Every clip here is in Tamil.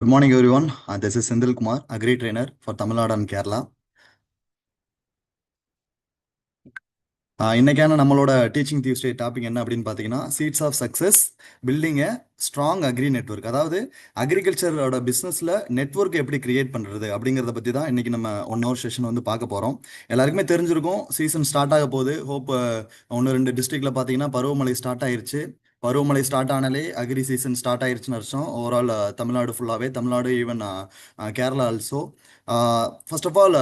Good morning, everyone. This is Sindhil Kumar, Agri Trainer for Tamil Nadu and Kerala. இன்னைக்கான நம்மளோட டீச்சிங் டியூஸ்டே டாபிக் என்ன அப்படின்னு பார்த்தீங்கன்னா seeds of success building strong agri network. அதாவது அக்ரிகல்ச்சரோட பிஸ்னஸில் நெட்வொர்க் எப்படி கிரியேட் பண்ணுறது அப்படிங்கிறத பற்றி தான் இன்னைக்கு நம்ம 1 hour செஷன் வந்து பார்க்க போகிறோம். எல்லாருக்குமே தெரிஞ்சிருக்கும், சீசன் ஸ்டார்ட் ஆக போகுது. ஹோப் ஒன்று ரெண்டு டிஸ்ட்ரிக்டில் பார்த்தீங்கன்னா பருவமழை ஸ்டார்ட் ஆயிருச்சு. பருவமழை ஸ்டார்ட் ஆனாலே அக்ரி சீசன் ஸ்டார்ட் ஆயிருச்சுன்னு அர்த்தம். ஓவரால் தமிழ்நாடு ஃபுல்லாகவே, Tamil Nadu even Kerala also. First of all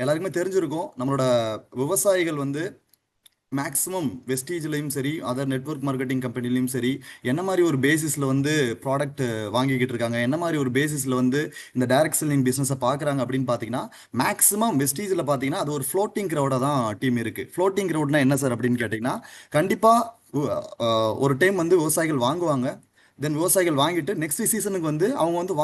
எல்லாருக்குமே தெரிஞ்சிருக்கும், நம்மளோட விவசாயிகள் வந்து மேக்ஸிமம் வெஸ்டீஜ்லையும் சரி, அதர் நெட்வொர்க் மார்க்கெட்டிங் கம்பெனிலையும் சரி, என்ன மாதிரி ஒரு பேசிஸில் வந்து ப்ராடக்ட் வாங்கிக்கிட்டு இருக்காங்க, என்ன மாதிரி ஒரு பேசிஸில் வந்து இந்த டைரக்ட் செல்லிங் பிஸ்னஸை பார்க்குறாங்க அப்படின்னு பார்த்தீங்கன்னா, மேக்ஸிமம் வெஸ்டீஜில் பார்த்தீங்கன்னா அது ஒரு ஃப்ளோட்டிங் க்ரௌடாக தான் டீம் இருக்குது. ஃப்ளோட்டிங் க்ரௌட்னா என்ன சார் அப்படின்னு கேட்டிங்கன்னா, கண்டிப்பாக ஒரு டைம் வந்து விவசாயிகள் வாங்குவாங்க. தென் விவசாயிகள் வாங்கிட்டு நெக்ஸ்ட் சீசனுக்கு வந்து அவங்க வந்து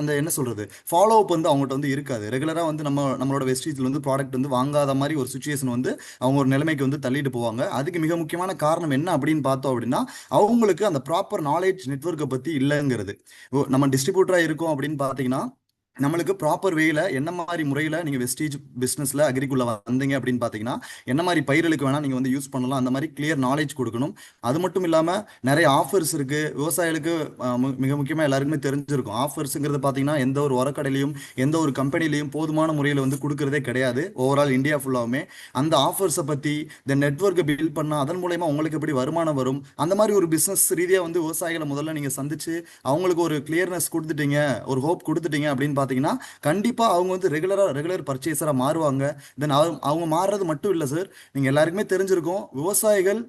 அந்த என்ன சொல்றது, ஃபாலோ அப் வந்து அவங்ககிட்ட வந்து இருக்காது. ரெகுலராக வந்து நம்மளோட வெஸ்டீஜில் வந்து ப்ராடக்ட் வந்து வாங்காத மாதிரி ஒரு சுச்சுவேஷன் வந்து அவங்க ஒரு நிலைமைக்கு வந்து தள்ளிட்டு போவாங்க. அதுக்கு மிக முக்கியமான காரணம் என்ன அப்படின்னு பார்த்தோம் அப்படின்னா, அவங்களுக்கு அந்த ப்ராப்பர் நாலேஜ் நெட்வொர்க்கை பற்றி இல்லைங்கிறது. நம்ம டிஸ்ட்ரிபியூட்டராக இருக்கோம் அப்படின்னு பார்த்தீங்கன்னா, நம்மளுக்கு ப்ராப்பர் வேல என்ன மாதிரி முறையில் நீங்கள் வெஸ்டீஜ் பிஸ்னஸில் அக்ரிக்குள்ளே வந்தீங்க அப்படின்னு பார்த்தீங்கன்னா, என்ன மாதிரி பயிர்களுக்கு வேணால் நீங்கள் வந்து யூஸ் பண்ணலாம், அந்த மாதிரி கிளியர் நாலேஜ் கொடுக்கணும். அது மட்டும் இல்லாமல் நிறைய ஆஃபர்ஸ் இருக்குது விவசாயிகளுக்கு. மிக முக்கியமாக எல்லாருக்குமே தெரிஞ்சிருக்கும், ஆஃபர்ஸுங்கிறது பார்த்தீங்கன்னா எந்த ஒரு உரக்கடையிலையும் எந்த ஒரு கம்பெனிலையும் போதுமான முறையில் வந்து கொடுக்கறதே கிடையாது, ஓவரால் இந்தியா ஃபுல்லாகவுமே. அந்த ஆஃபர்ஸை பற்றி இந்த நெட்வொர்க்கை பில்ட் பண்ணால் அதன் மூலயமா உங்களுக்கு எப்படி வருமானம் வரும், அந்த மாதிரி ஒரு பிஸ்னஸ் ரீதியாக வந்து விவசாயிகளை முதல்ல நீங்கள் சந்திச்சு அவங்களுக்கு ஒரு கிளியர்னஸ் கொடுத்துட்டீங்க, ஒரு ஹோப் கொடுத்துட்டீங்க அப்படின்னு பார்த்தீங்கன்னா, கண்டிப்பாக அவங்க வந்து ரெகுலர் பர்ச்சேசராக மாறுவாங்க. தென் அவங்க மாறுறது மட்டும் இல்லை சார், நீங்கள் எல்லாருக்குமே தெரிஞ்சிருக்கும், விவசாயிகள்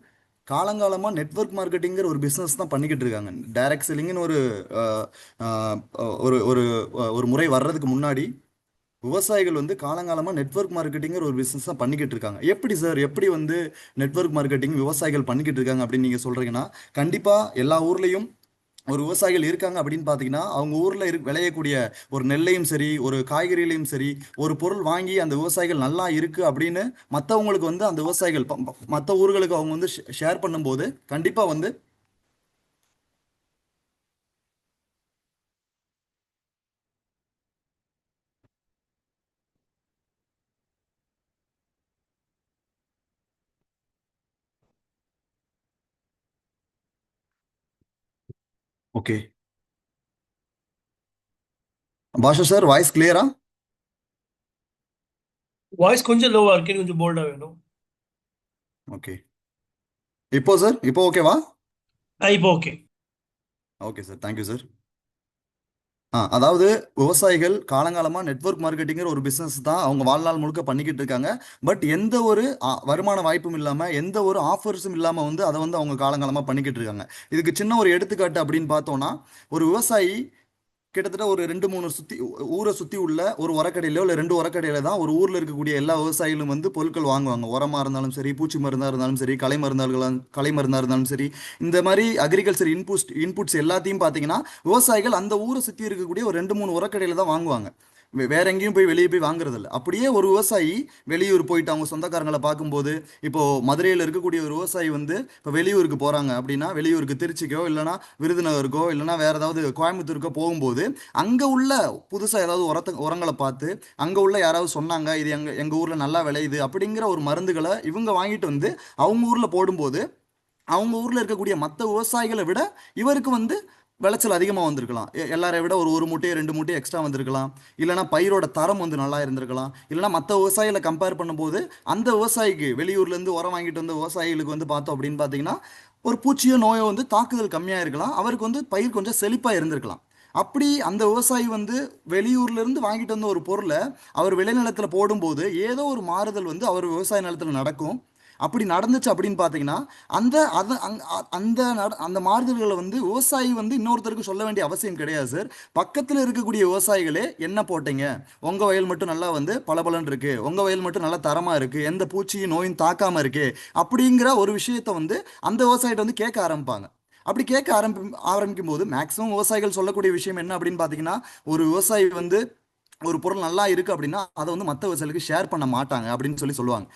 காலங்காலமாக நெட்வொர்க் மார்க்கெட்டிங்கிற ஒரு பிஸ்னஸ் தான் பண்ணிக்கிட்டு இருக்காங்க. டைரக்ட் செல்லிங்னு அஹ், அஹ், ஒரு ஒரு ஒரு முறை வர்றதுக்கு முன்னாடி விவசாயிகள் வந்து காலங்காலமாக நெட்வொர்க் மார்க்கெட்டிங்கிற ஒரு பிஸ்னஸ் தான் பண்ணிக்கிட்டு இருக்காங்க. எப்படி சார், எப்படி வந்து நெட்வொர்க் மார்க்கெட்டிங் விவசாயிகள் பண்ணிக்கிட்டு இருக்காங்க அப்படின்னு நீங்கள் சொல்கிறீங்கன்னா, கண்டிப்பாக எல்லா ஊர்லேயும் ஒரு விவசாயிகள் இருக்காங்க அப்படின்னு பார்த்தீங்கன்னா, அவங்க ஊரில் விளையக்கூடிய ஒரு நெல்லையும் சரி, ஒரு காய்கறிகளையும் சரி, ஒரு பொருள் வாங்கி அந்த விவசாயிகள் நல்லா இருக்கு அப்படின்னு மற்றவங்களுக்கு வந்து அந்த விவசாயிகள் மற்ற ஊர்களுக்கு அவங்க வந்து ஷேர் பண்ணும்போது கண்டிப்பாக வந்து. ஓகே. பாஷா சார், வாய்ஸ் கிளியரா? வாய்ஸ் கொஞ்சம் லோவா இருக்கு, கொஞ்சம் போல்டா வேணும். ஓகே. இப்போ சார், இப்போ ஓகேவா? இப்போ okay. Okay sir, thank you sir. அதாவது விவசாயிகள் காலங்காலமாக நெட்வொர்க் மார்க்கெட்டிங்கிற ஒரு பிஸ்னஸ் தான் அவங்க வாழ்நாள் முழுக்க பண்ணிக்கிட்டு இருக்காங்க. பட் எந்த ஒரு வருமான வாய்ப்பும் இல்லாமல், எந்த ஒரு ஆஃபர்ஸும் இல்லாமல் வந்து அதை வந்து அவங்க காலங்காலமாக பண்ணிக்கிட்டு இருக்காங்க. இதுக்கு சின்ன ஒரு எடுத்துக்காட்டு அப்படின்னு பார்த்தோன்னா, ஒரு விவசாயி கிட்டத்தட்ட ஒரு 2 3 ஊரை சுற்றி உள்ள ஒரு உரக்கடையிலோ இல்லை 2 உரக்கடையில தான் ஒரு ஊரில் இருக்கக்கூடிய எல்லா விவசாயிகளும் வந்து பொருட்கள் வாங்குவாங்க. உரமாக இருந்தாலும் சரி, பூச்சி மருந்தாக இருந்தாலும் சரி, கலை மருந்தாக இருந்தாலும் சரி, இந்த மாதிரி அக்ரிகல்ச்சர் இன்புட்ஸ் எல்லாத்தையும் பார்த்தீங்கன்னா விவசாயிகள் அந்த ஊரை சுற்றி இருக்கக்கூடிய ஒரு 2 3 உரக்கடையில தான் வாங்குவாங்க. வேற எங்கேயும் போய் வெளியே போய் வாங்குறது இல்லை. அப்படியே ஒரு விவசாயி வெளியூர் போயிட்டு அவங்க சொந்தக்காரங்களை பார்க்கும்போது, இப்போ மதுரையில் இருக்கக்கூடிய ஒரு விவசாயி வந்து இப்போ வெளியூருக்கு போறாங்க அப்படின்னா, வெளியூருக்கு திருச்சிக்கோ இல்லைனா விருதுநகருக்கோ இல்லைனா வேற ஏதாவது கோயம்புத்தூருக்கோ போகும்போது, அங்க உள்ள புதுசா ஏதாவது உரங்களை பார்த்து, அங்க உள்ள யாராவது சொன்னாங்க இது எங்க எங்க ஊர்ல நல்லா விளையுது அப்படிங்கிற ஒரு மருந்துகளை இவங்க வாங்கிட்டு வந்து அவங்க ஊர்ல போடும்போது, அவங்க ஊர்ல இருக்கக்கூடிய மற்ற விவசாயிகளை விட இவருக்கு வந்து விளைச்சல் அதிகமாக வந்திருக்கலாம். எல்லாரை விட ஒரு மூட்டையை 2 மூட்டையை எக்ஸ்ட்ரா வந்திருக்கலாம். இல்லைனா பயிரோட தரம் வந்து நல்லா இருந்திருக்கலாம். இல்லைனா மற்ற விவசாயிகளை கம்பேர் பண்ணும்போது அந்த விவசாயிக்கு வெளியூர்லேருந்து உரம் வாங்கிட்டு வந்த விவசாயிகளுக்கு வந்து பார்த்தோம் அப்படின்னு பார்த்தீங்கன்னா, ஒரு பூச்சியோ நோயோ வந்து தாக்குதல் கம்மியாக இருக்கலாம். அவருக்கு வந்து பயிர் கொஞ்சம் செழிப்பாக இருந்திருக்கலாம். அப்படி அந்த விவசாயி வந்து வெளியூர்ல இருந்து வாங்கிட்டு வந்த ஒரு பொருளை அவர் விளைநிலத்துல போடும்போது ஏதோ ஒரு மாறுதல் வந்து அவர் விவசாய நிலத்துல நடக்கும். அப்படி நடந்துச்சு அப்படின்னு பார்த்தீங்கன்னா, அந்த அது அந்த மாறுதல்களை வந்து விவசாயி வந்து இன்னொருத்தருக்கு சொல்ல வேண்டிய அவசியம் கிடையாது சார். பக்கத்தில் இருக்கக்கூடிய விவசாயிகளே என்ன போட்டீங்க, உங்கள் வயல் மட்டும் நல்லா வந்து பளபளன்னு இருக்கு, உங்கள் வயல் மட்டும் நல்லா தரமாக இருக்கு, எந்த பூச்சியும் நோயும் தாக்காமல் இருக்கு அப்படிங்கிற ஒரு விஷயத்தை வந்து அந்த விவசாயிட்ட வந்து கேட்க ஆரம்பிப்பாங்க. அப்படி கேட்க ஆரம்பிக்கும் போது மேக்ஸிமம் விவசாயிகள் சொல்லக்கூடிய விஷயம் என்ன அப்படின்னு பார்த்தீங்கன்னா, ஒரு விவசாயி வந்து ஒரு பொருள் நல்லா இருக்கு அப்படின்னா அதை வந்து மற்ற விவசாயிகளுக்கு ஷேர் பண்ண மாட்டாங்க அப்படின்னு சொல்லுவாங்க.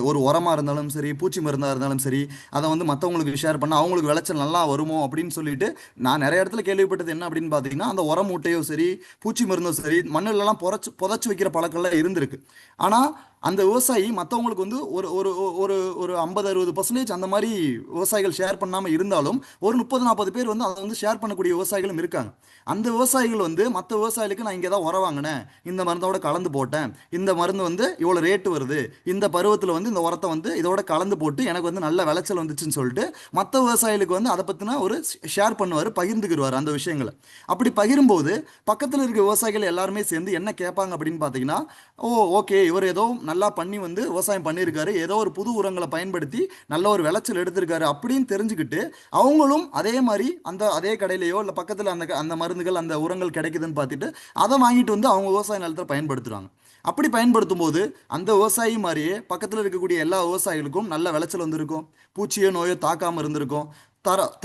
ஒரு உரமா இருந்தாலும் சரி, பூச்சி மருந்தா இருந்தாலும் சரி, அதை வந்து மற்றவங்களுக்கு ஷேர் பண்ண அவங்களுக்கு விளைச்சல் நல்லா வருமோ அப்படின்னு சொல்லிட்டு நான் நிறைய இடத்துல கேள்விப்பட்டது என்ன அப்படின்னு பார்த்தீங்கன்னா, அந்த உர மூட்டையோ சரி, பூச்சி மருந்தோ சரி, மண்ணிலெல்லாம் புதைச்சு வைக்கிற பழக்கம்லாம் இருந்திருக்கு. ஆனால் அந்த விவசாயி மற்றவங்களுக்கு வந்து ஒரு ஒரு ஒரு ஒரு 50-60% அந்த மாதிரி விவசாயிகள் ஷேர் பண்ணாமல் இருந்தாலும் ஒரு 30-40 பேர் வந்து அதை வந்து ஷேர் பண்ணக்கூடிய விவசாயிகளும் இருக்காங்க. அந்த விவசாயிகள் வந்து மற்ற விவசாயிகளுக்கு நான் இங்கே தான் உரம் வாங்கினேன், இந்த மருந்தோட கலந்து போட்டேன், இந்த மருந்து வந்து இவ்வளோ ரேட்டு வருது, இந்த பருவத்தில் வந்து இந்த உரத்தை வந்து இதோட கலந்து போட்டு எனக்கு வந்து நல்ல விளைச்சல் வந்துச்சுன்னு சொல்லிட்டு மற்ற விவசாயிகளுக்கு வந்து அதை பற்றின ஒரு ஷேர் பண்ணுவார், பகிர்ந்துக்கிடுவார் அந்த விஷயங்களை. அப்படி பகிரும்போது பக்கத்தில் இருக்க விவசாயிகள் எல்லாருமே சேர்ந்து என்ன கேட்பாங்க அப்படின்னு பார்த்தீங்கன்னா, ஓ ஓகே, இவர் ஏதோ நல்லா பண்ணி வந்து விவசாயம் பண்ணியிருக்காரு, ஏதோ ஒரு புது உரங்களை பயன்படுத்தி நல்ல ஒரு விளைச்சல் எடுத்திருக்காரு அப்படின்னு தெரிஞ்சுக்கிட்டு அவங்களும் அதே மாதிரி அதே கடையிலையோ இல்லை பக்கத்தில் அந்த மருந்துகள் அந்த உரங்கள் கிடைக்குதுன்னு பார்த்துட்டு அதை வாங்கிட்டு வந்து அவங்க விவசாய நிலத்தில் பயன்படுத்துகிறாங்க. அப்படி பயன்படுத்தும் போது அந்த விவசாயி மாதிரியே பக்கத்தில் இருக்கக்கூடிய எல்லா விவசாயிகளுக்கும் நல்ல விளைச்சல் வந்திருக்கும், பூச்சியோ நோயோ தாக்காமல் இருந்திருக்கும்,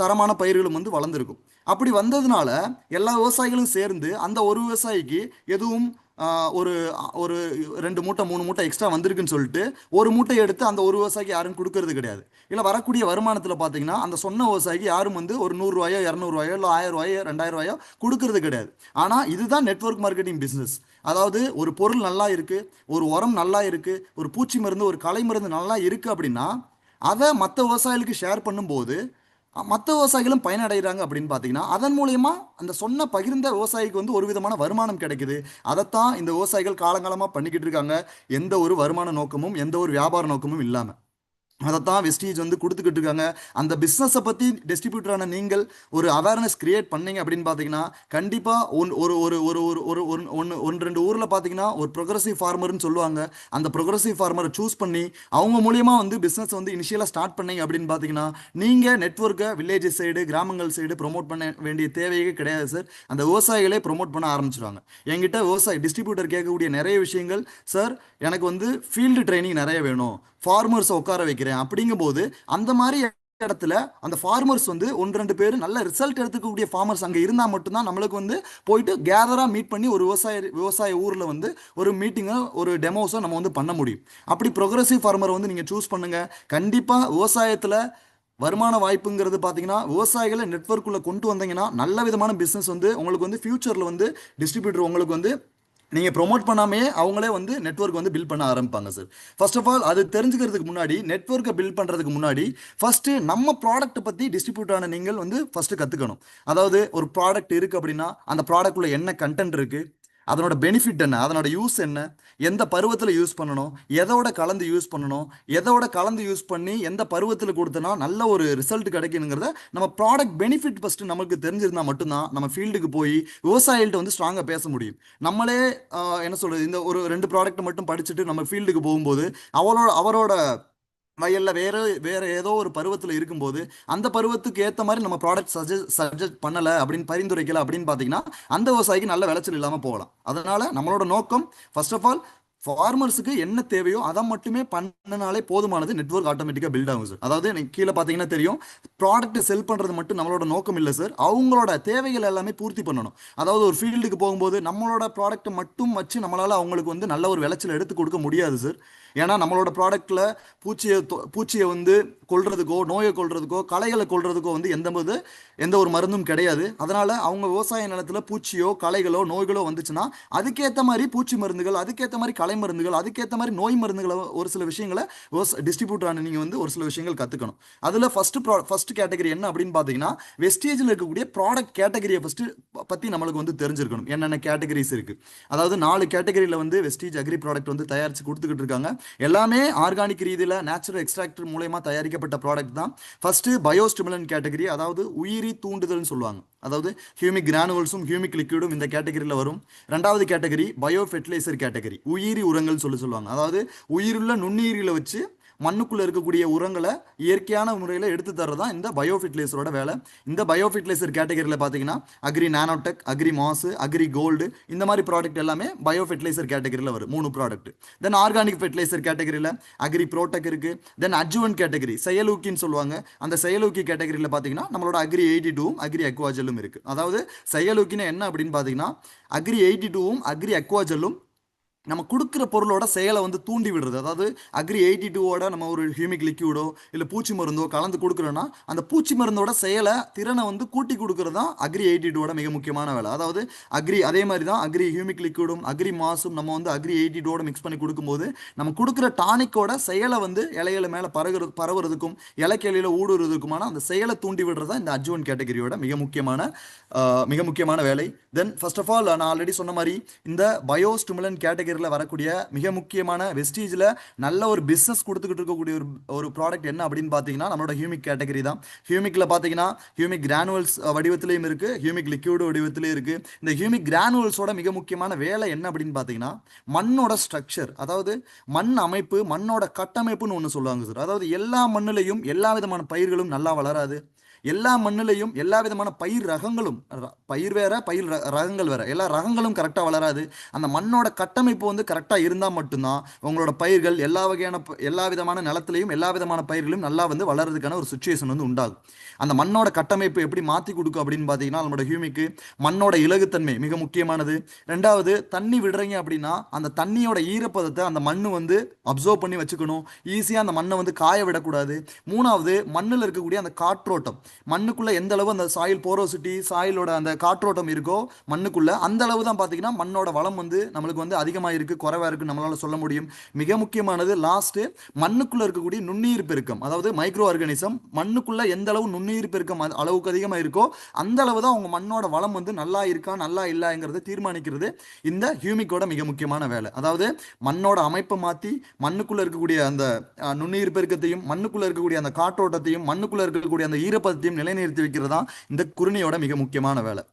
தரமான பயிர்களும் வந்து வளர்ந்துருக்கும். அப்படி வந்ததுனால எல்லா விவசாயிகளும் சேர்ந்து அந்த ஒரு விவசாயிக்கு எதுவும் ஒரு ஒரு 2 மூட்டை 3 மூட்டை எக்ஸ்ட்ரா வந்திருக்குன்னு சொல்லிட்டு ஒரு மூட்டை எடுத்து அந்த ஒரு விவசாயிக்கு யாரும் கொடுக்கறது கிடையாது. இல்லை வரக்கூடிய வருமானத்தில் பார்த்தீங்கன்னா அந்த சொன்ன விவசாயிக்கு யாரும் வந்து ஒரு 100 ரூபாயோ 200 ரூபாயோ இல்லை 1000 ரூபாயோ 2000 ரூபாயோ கொடுக்கறது கிடையாது. ஆனால் இதுதான் நெட்வொர்க் மார்க்கெட்டிங் பிஸ்னஸ். அதாவது ஒரு பொருள் நல்லா இருக்கு, ஒரு உரம் நல்லா இருக்கு, ஒரு பூச்சி மருந்து ஒரு களை மருந்து நல்லா இருக்கு அப்படின்னா அதை மற்ற விவசாயிகளுக்கு ஷேர் பண்ணும்போது மற்ற விவசாயிகளும் பயனடைகிறாங்க அப்படின்னு பார்த்தீங்கன்னா அதன் மூலயமா அந்த சொன்ன பகிர்ந்த விவசாயிக்கு வந்து ஒரு விதமான வருமானம் கிடைக்குது. அதைத்தான் இந்த விவசாயிகள் காலங்காலமாக பண்ணிக்கிட்டு இருக்காங்க, எந்த ஒரு வருமான நோக்கமும் எந்த ஒரு வியாபார நோக்கமும் இல்லாமல். அதைத்தான் வெஸ்டீஜ் வந்து கொடுத்துக்கிட்டு இருக்காங்க. அந்த பிஸ்னஸை பற்றி டிஸ்ட்ரிபியூட்டரான நீங்கள் ஒரு அவேர்னஸ் கிரியேட் பண்ணீங்க அப்படின்னு பார்த்தீங்கன்னா கண்டிப்பாக ஒரு ஒரு ஒரு ஒரு ஒரு ஒன்று ரெண்டு ஊரில் பார்த்தீங்கன்னா ஒரு ப்ரொக்ரெசிவ் ஃபார்மர்னு சொல்லுவாங்க. அந்த ப்ரொக்ரெசிவ் ஃபார்மரை சூஸ் பண்ணி அவங்க மூலியமா வந்து பிஸ்னஸ் வந்து இனிஷியலாக ஸ்டார்ட் பண்ணீங்க அப்படின்னு பார்த்தீங்கன்னா நீங்கள் நெட்வொர்க்கை வில்லேஜஸ் சைடு கிராமங்கள் சைடு ப்ரொமோட் பண்ண வேண்டிய தேவையே கிடையாது சார். அந்த விவசாயிகளே ப்ரொமோட் பண்ண ஆரம்பிச்சிருவாங்க. என்கிட்ட விவசாயி டிஸ்ட்ரிபியூட்டர் கேட்கக்கூடிய நிறைய விஷயங்கள், சார் எனக்கு வந்து ஃபீல்டு ட்ரைனிங் நிறைய வேணும், ஃபார்மர்ஸை உட்கார வைக்கிறேன் அப்படிங்கும்போது அந்த மாதிரி இடத்துல அந்த ஃபார்மர்ஸ் வந்து 1-2 பேர் நல்ல ரிசல்ட் எடுத்துக்கக்கூடிய ஃபார்மர்ஸ் அங்கே இருந்தால் மட்டும்தான் நம்மளுக்கு வந்து போயிட்டு கேதராக மீட் பண்ணி ஒரு விவசாய ஊரில் வந்து ஒரு மீட்டிங்கோ ஒரு டெமோஸோ நம்ம வந்து பண்ண முடியும். அப்படி ப்ரொக்ரெசிவ் ஃபார்மரை வந்து நீங்கள் சூஸ் பண்ணுங்க. கண்டிப்பாக விவசாயத்தில் வருமான வாய்ப்புங்கிறது பார்த்தீங்கன்னா விவசாயிகளை நெட்வொர்க்குள்ளே கொண்டு வந்தீங்கன்னா நல்ல விதமான பிஸ்னஸ் வந்து உங்களுக்கு வந்து ஃபியூச்சரில் வந்து டிஸ்ட்ரிபியூட்டர் உங்களுக்கு வந்து நீங்கள் ப்ரொமோட் பண்ணாமே அவங்களே வந்து நெட்வொர்க் வந்து பில்ட் பண்ண ஆரம்பிப்பாங்க சார். ஃபர்ஸ்ட் ஆஃப் ஆல் அது தெரிஞ்சுக்கிறதுக்கு முன்னாடி நெட்வொர்க்கை பில்ட் பண்ணுறதுக்கு முன்னாடி ஃபஸ்ட்டு நம்ம ப்ராடக்ட்டை பற்றி டிஸ்ட்ரிபியூட்டான நீங்கள் வந்து ஃபஸ்ட்டு கற்றுக்கணும். அதாவது ஒரு ப்ராடக்ட் இருக்குது அப்படின்னா அந்த ப்ராடக்ட்டுள்ள என்ன கண்டென்ட் இருக்குது, அதனோட பெனிஃபிட் என்ன, அதனோட யூஸ் என்ன, எந்த பருவத்தில் யூஸ் பண்ணணும், எதோட கலந்து யூஸ் பண்ணணும், எதோட கலந்து யூஸ் பண்ணி எந்த பருவத்தில் கொடுத்தனா நல்ல ஒரு ரிசல்ட் கிடைக்கணுங்கிறத நம்ம ப்ராடக்ட் பெனிஃபிட் ஃபஸ்ட்டு நமக்கு தெரிஞ்சிருந்தால் மட்டும்தான் நம்ம ஃபீல்டுக்கு போய் விவசாயிகள்கிட்ட வந்து ஸ்ட்ராங்காக பேச முடியும். நம்மளே என்ன சொல்கிறது, இந்த ஒரு 2 ப்ராடக்ட் மட்டும் படிச்சுட்டு நம்ம ஃபீல்டுக்கு போகும்போது அவரோட வயலில் வேற ஏதோ ஒரு பருவத்தில் இருக்கும்போது அந்த பருவத்துக்கு ஏற்ற மாதிரி நம்ம ப்ராடக்ட் சஜெஸ்ட் பண்ணலை அப்படின்னு பரிந்துரைக்கல அப்படின்னு பார்த்தீங்கன்னா அந்த விவசாயிக்கு நல்ல விளைச்சல் இல்லாமல் போகலாம். அதனால நம்மளோட நோக்கம் ஃபர்ஸ்ட் ஆஃப் ஆல் ஃபார்மர்ஸுக்கு என்ன தேவையோ அதை மட்டுமே பண்ணனாலே போதுமானது. நெட்வொர்க் ஆட்டோமேட்டிக்காக பில்ட் ஆகும் சார். அதாவது எனக்கு கீழே பார்த்தீங்கன்னா தெரியும், ப்ராடக்ட் செல் பண்ணுறது மட்டும் நம்மளோட நோக்கம் இல்லை சார், அவங்களோட தேவைகள் எல்லாமே பூர்த்தி பண்ணணும். அதாவது ஒரு ஃபீல்டுக்கு போகும்போது நம்மளோட ப்ராடக்ட்டை மட்டும் வச்சு நம்மளால் அவங்களுக்கு வந்து நல்ல ஒரு விளைச்சல் எடுத்து கொடுக்க முடியாது சார். ஏன்னா நம்மளோட ப்ராடக்டில் பூச்சியை வந்து கொல்றதுக்கோ நோயை கொல்றதுக்கோ களைகளை கொல்றதுக்கோ வந்து எந்த ஒரு மருந்தும் கிடையாது. அதனால அவங்க விவசாய நிலத்தில் பூச்சியோ களைகளோ நோய்களோ வந்துச்சுன்னா அதுக்கேற்ற மாதிரி பூச்சி மருந்துகள், அதுக்கேற்ற மாதிரி கலை மருந்துகள், அதுக்கேற்ற மாதிரி நோய் மருந்துகளை ஒரு சில விஷயங்களை டிஸ்ட்ரிபியூட்டரான நீங்கள் வந்து ஒரு சில விஷயங்கள் கற்றுக்கணும். அதில் ஃபர்ஸ்ட் கேட்டகரி என்ன அப்படின்னு பார்த்தீங்கன்னா வெஸ்டேஜில் இருக்கக்கூடிய ப்ராடக்ட் கேட்டகரியை பற்றி நம்மளுக்கு வந்து தெரிஞ்சிருக்கணும். என்னென்ன கேட்டகரிஸ் இருக்குது. அதாவது 4 கேட்டகரியில் வந்து வெஸ்டேஜ் அக்ரி ப்ராடக்ட் வந்து தயாரித்து கொடுத்துக்கிட்டு இருக்காங்க. எல்லாமே ஆர்கானிக் ரீதியில் நேச்சுரல் எக்ஸ்ட்ராக்டர் மூலயமா தயாரிக்கப்பட்ட ப்ராடக்ட் தான். ஃபர்ஸ்ட் பயோஸ்டிமுலன் கேட்டகரி, அதாவது உயிரி தூண்டுதல்னு சொல்லுவாங்க. அதாவது ஹியூமிக் கிரானுவல்ஸும் ஹியூமிக் லிக்விடும் இந்த கேட்டகரியில் வரும். 2வது கேட்டகரி பயோ ஃபெர்டிலைசர் கேட்டகரி, உயிரி உரங்கள் சொல்லுவாங்க. அதாவது உயிருள்ள நுண்ணுயிரிகளை வச்சு மண்ணுக்குள்ள இருக்கக்கூடிய உரங்களை இயற்கையான முறையில் எடுத்து தர்றது தான் இந்த பயோ ஃபெர்டிலைசரோட வேலை. இந்த பயோ ஃபெர்டிலைசர் கேட்டகரியில் பார்த்தீங்கன்னா அக்ரி நானோடெக், அக்ரி மாசு, அக்ரி கோல்டு இந்த மாதிரி ப்ராடக்ட் எல்லாமே பயோ ஃபெர்டிலைசர் கேட்டகரியில் வரும் 3 ப்ராடக்ட். தென் ஆர்கானிக் ஃபெர்டிலைசர் கேட்டகரியில் அக்ரி ப்ரோடெக் இருக்கு. தென் அட்ஜுவன் கேட்டகரி செயலூக்கின்னு சொல்லுவாங்க. அந்த செயலூக்கி கேட்டகரியில் பார்த்தீங்கன்னா நம்மளோட அக்ரி 82வும் அக்ரி அக்வாஜெல்லும் இருக்கு. அதாவது செயலூக்கின்னு என்ன அப்படின்னு பார்த்தீங்கன்னா அக்ரி 82வும் அக்ரி அக்வாஜெல்லும் நம்ம கொடுக்குற பொருளோட செயலை வந்து தூண்டி விடுறது. அதாவது அக்ரி 82ஓட நம்ம ஒரு ஹியூமிக் லிக்யூடோ இல்லை பூச்சி மருந்தோ கலந்து கொடுக்குறோன்னா அந்த பூச்சி மருந்தோட செயலை திறனை வந்து கூட்டி கொடுக்குறது தான் அக்ரி 82ஓட மிக முக்கியமான வேலை. அதாவது அக்ரி அதே மாதிரி தான் அக்ரி ஹியூமிக் லிக்யூடும் அக்ரி மாசும் நம்ம வந்து அக்ரி 82ஓட மிக்ஸ் பண்ணி கொடுக்கும்போது நம்ம கொடுக்குற டானிக்கோட செயலை வந்து இலையில மேலே பரவுறதுக்கும் இலைக்கிளையில ஊடுருவதுக்குமான அந்த செயலை தூண்டி விடுறது தான் இந்த அட்ஜுவன் கேட்டகரியோட மிக முக்கியமான வேலை. தென் ஃபர்ஸ்ட் ஆஃப் ஆல் நான் ஆல்ரெடி சொன்ன மாதிரி இந்த பயோ ஸ்டிமுலன் கேட்டகரியில் வரக்கூடிய மிக முக்கியமான வெஸ்டீஜில் நல்ல ஒரு பிஸ்னஸ் கொடுத்துக்கிட்டு இருக்கக்கூடிய ஒரு ப்ராடக்ட் என்ன அப்படின்னு பார்த்தீங்கன்னா நம்மளோட ஹியூமிக் கேட்டகரி தான். ஹியூமிக்கில் பார்த்தீங்கன்னா ஹியூமிக் கிரானுவல்ஸ் வடிவத்திலையும் இருக்குது, ஹியூமிக் லிக்யூடு வடிவத்திலையும் இருக்குது. இந்த ஹியூமிக் கிரானுவல்ஸோட மிக முக்கியமான வேலை என்ன அப்படின்னு பார்த்தீங்கன்னா மண்ணோட ஸ்ட்ரக்சர், அதாவது மண் அமைப்பு, மண்ணோட கட்டமைப்புன்னு ஒன்று சொல்லுவாங்க சார். அதாவது எல்லா மண்ணிலையும் எல்லா விதமான பயிர்களும் நல்லா வளராது. எல்லா மண்ணிலையும் எல்லா விதமான பயிர் ரகங்களும் பயிர் வேற பயிர் ரகங்கள் வேற எல்லா ரகங்களும் கரெக்டாக வளராது. அந்த மண்ணோட கட்டமைப்பு வந்து கரெக்டாக இருந்தால் மட்டும்தான் உங்களோட பயிர்கள் எல்லா விதமான நிலத்திலையும் எல்லா விதமான பயிர்களும் நல்லா வந்து வளர்றதுக்கான ஒரு சுச்சுவேஷன் வந்து உண்டாகும். அந்த மண்ணோட கட்டமைப்பு எப்படி மாற்றி கொடுக்கும் அப்படின்னு பார்த்தீங்கன்னா நம்மளோட ஹியூமிக்கு மண்ணோட இலகுத்தன்மை மிக முக்கியமானது. ரெண்டாவது தண்ணி விடுறீங்க அப்படின்னா அந்த தண்ணியோட ஈரப்பதத்தை அந்த மண் வந்து அப்சர்வ் பண்ணி வச்சுக்கணும். ஈஸியாக அந்த மண்ணை வந்து காய விடக்கூடாது. மூணாவது மண்ணில் இருக்கக்கூடிய அந்த காற்றோட்டம், மண்ணுக்குள்ள எந்த அளவு அந்த சாயில் போரோசிட்டி சாயிலோட அந்த காற்றோட்டம் இருக்கோ மண்ணுக்குள்ள அந்த அளவு தான் பார்த்தீங்கன்னா மண்ணோட வளம் வந்து நம்மளுக்கு வந்து அதிகமாக இருக்கு குறைவா இருக்கு நம்மளால சொல்ல முடியும். மிக முக்கியமானது லாஸ்ட் மண்ணுக்குள்ள இருக்கக்கூடிய நுண்ணுயிர் பெருக்கம், அதாவது மைக்ரோ ஆர்கானிசம் மண்ணுக்குள்ள எந்த அளவு நுண்ணுயிர் பெருக்கம் அளவுக்கு அதிகமாக இருக்கோ அந்த அளவு தான் உங்க மண்ணோட வளம் வந்து நல்லா இருக்கா நல்லா இல்லைங்கிறத தீர்மானிக்கிறது இந்த ஹியூமிக்கோட மிக முக்கியமான வேலை. அதாவது மண்ணோட அமைப்பை மாற்றி மண்ணுக்குள்ள இருக்கக்கூடிய அந்த நுண்ணுயிர் பெருக்கத்தையும் மண்ணுக்குள்ள இருக்கக்கூடிய அந்த காற்றோட்டத்தையும் மண்ணுக்குள்ள இருக்கக்கூடிய அந்த ஈரப்பதத்தையும் நிலைநிறுத்தி வைக்கிறது தான் இந்த குருணியோட மிக முக்கியமான வேலை.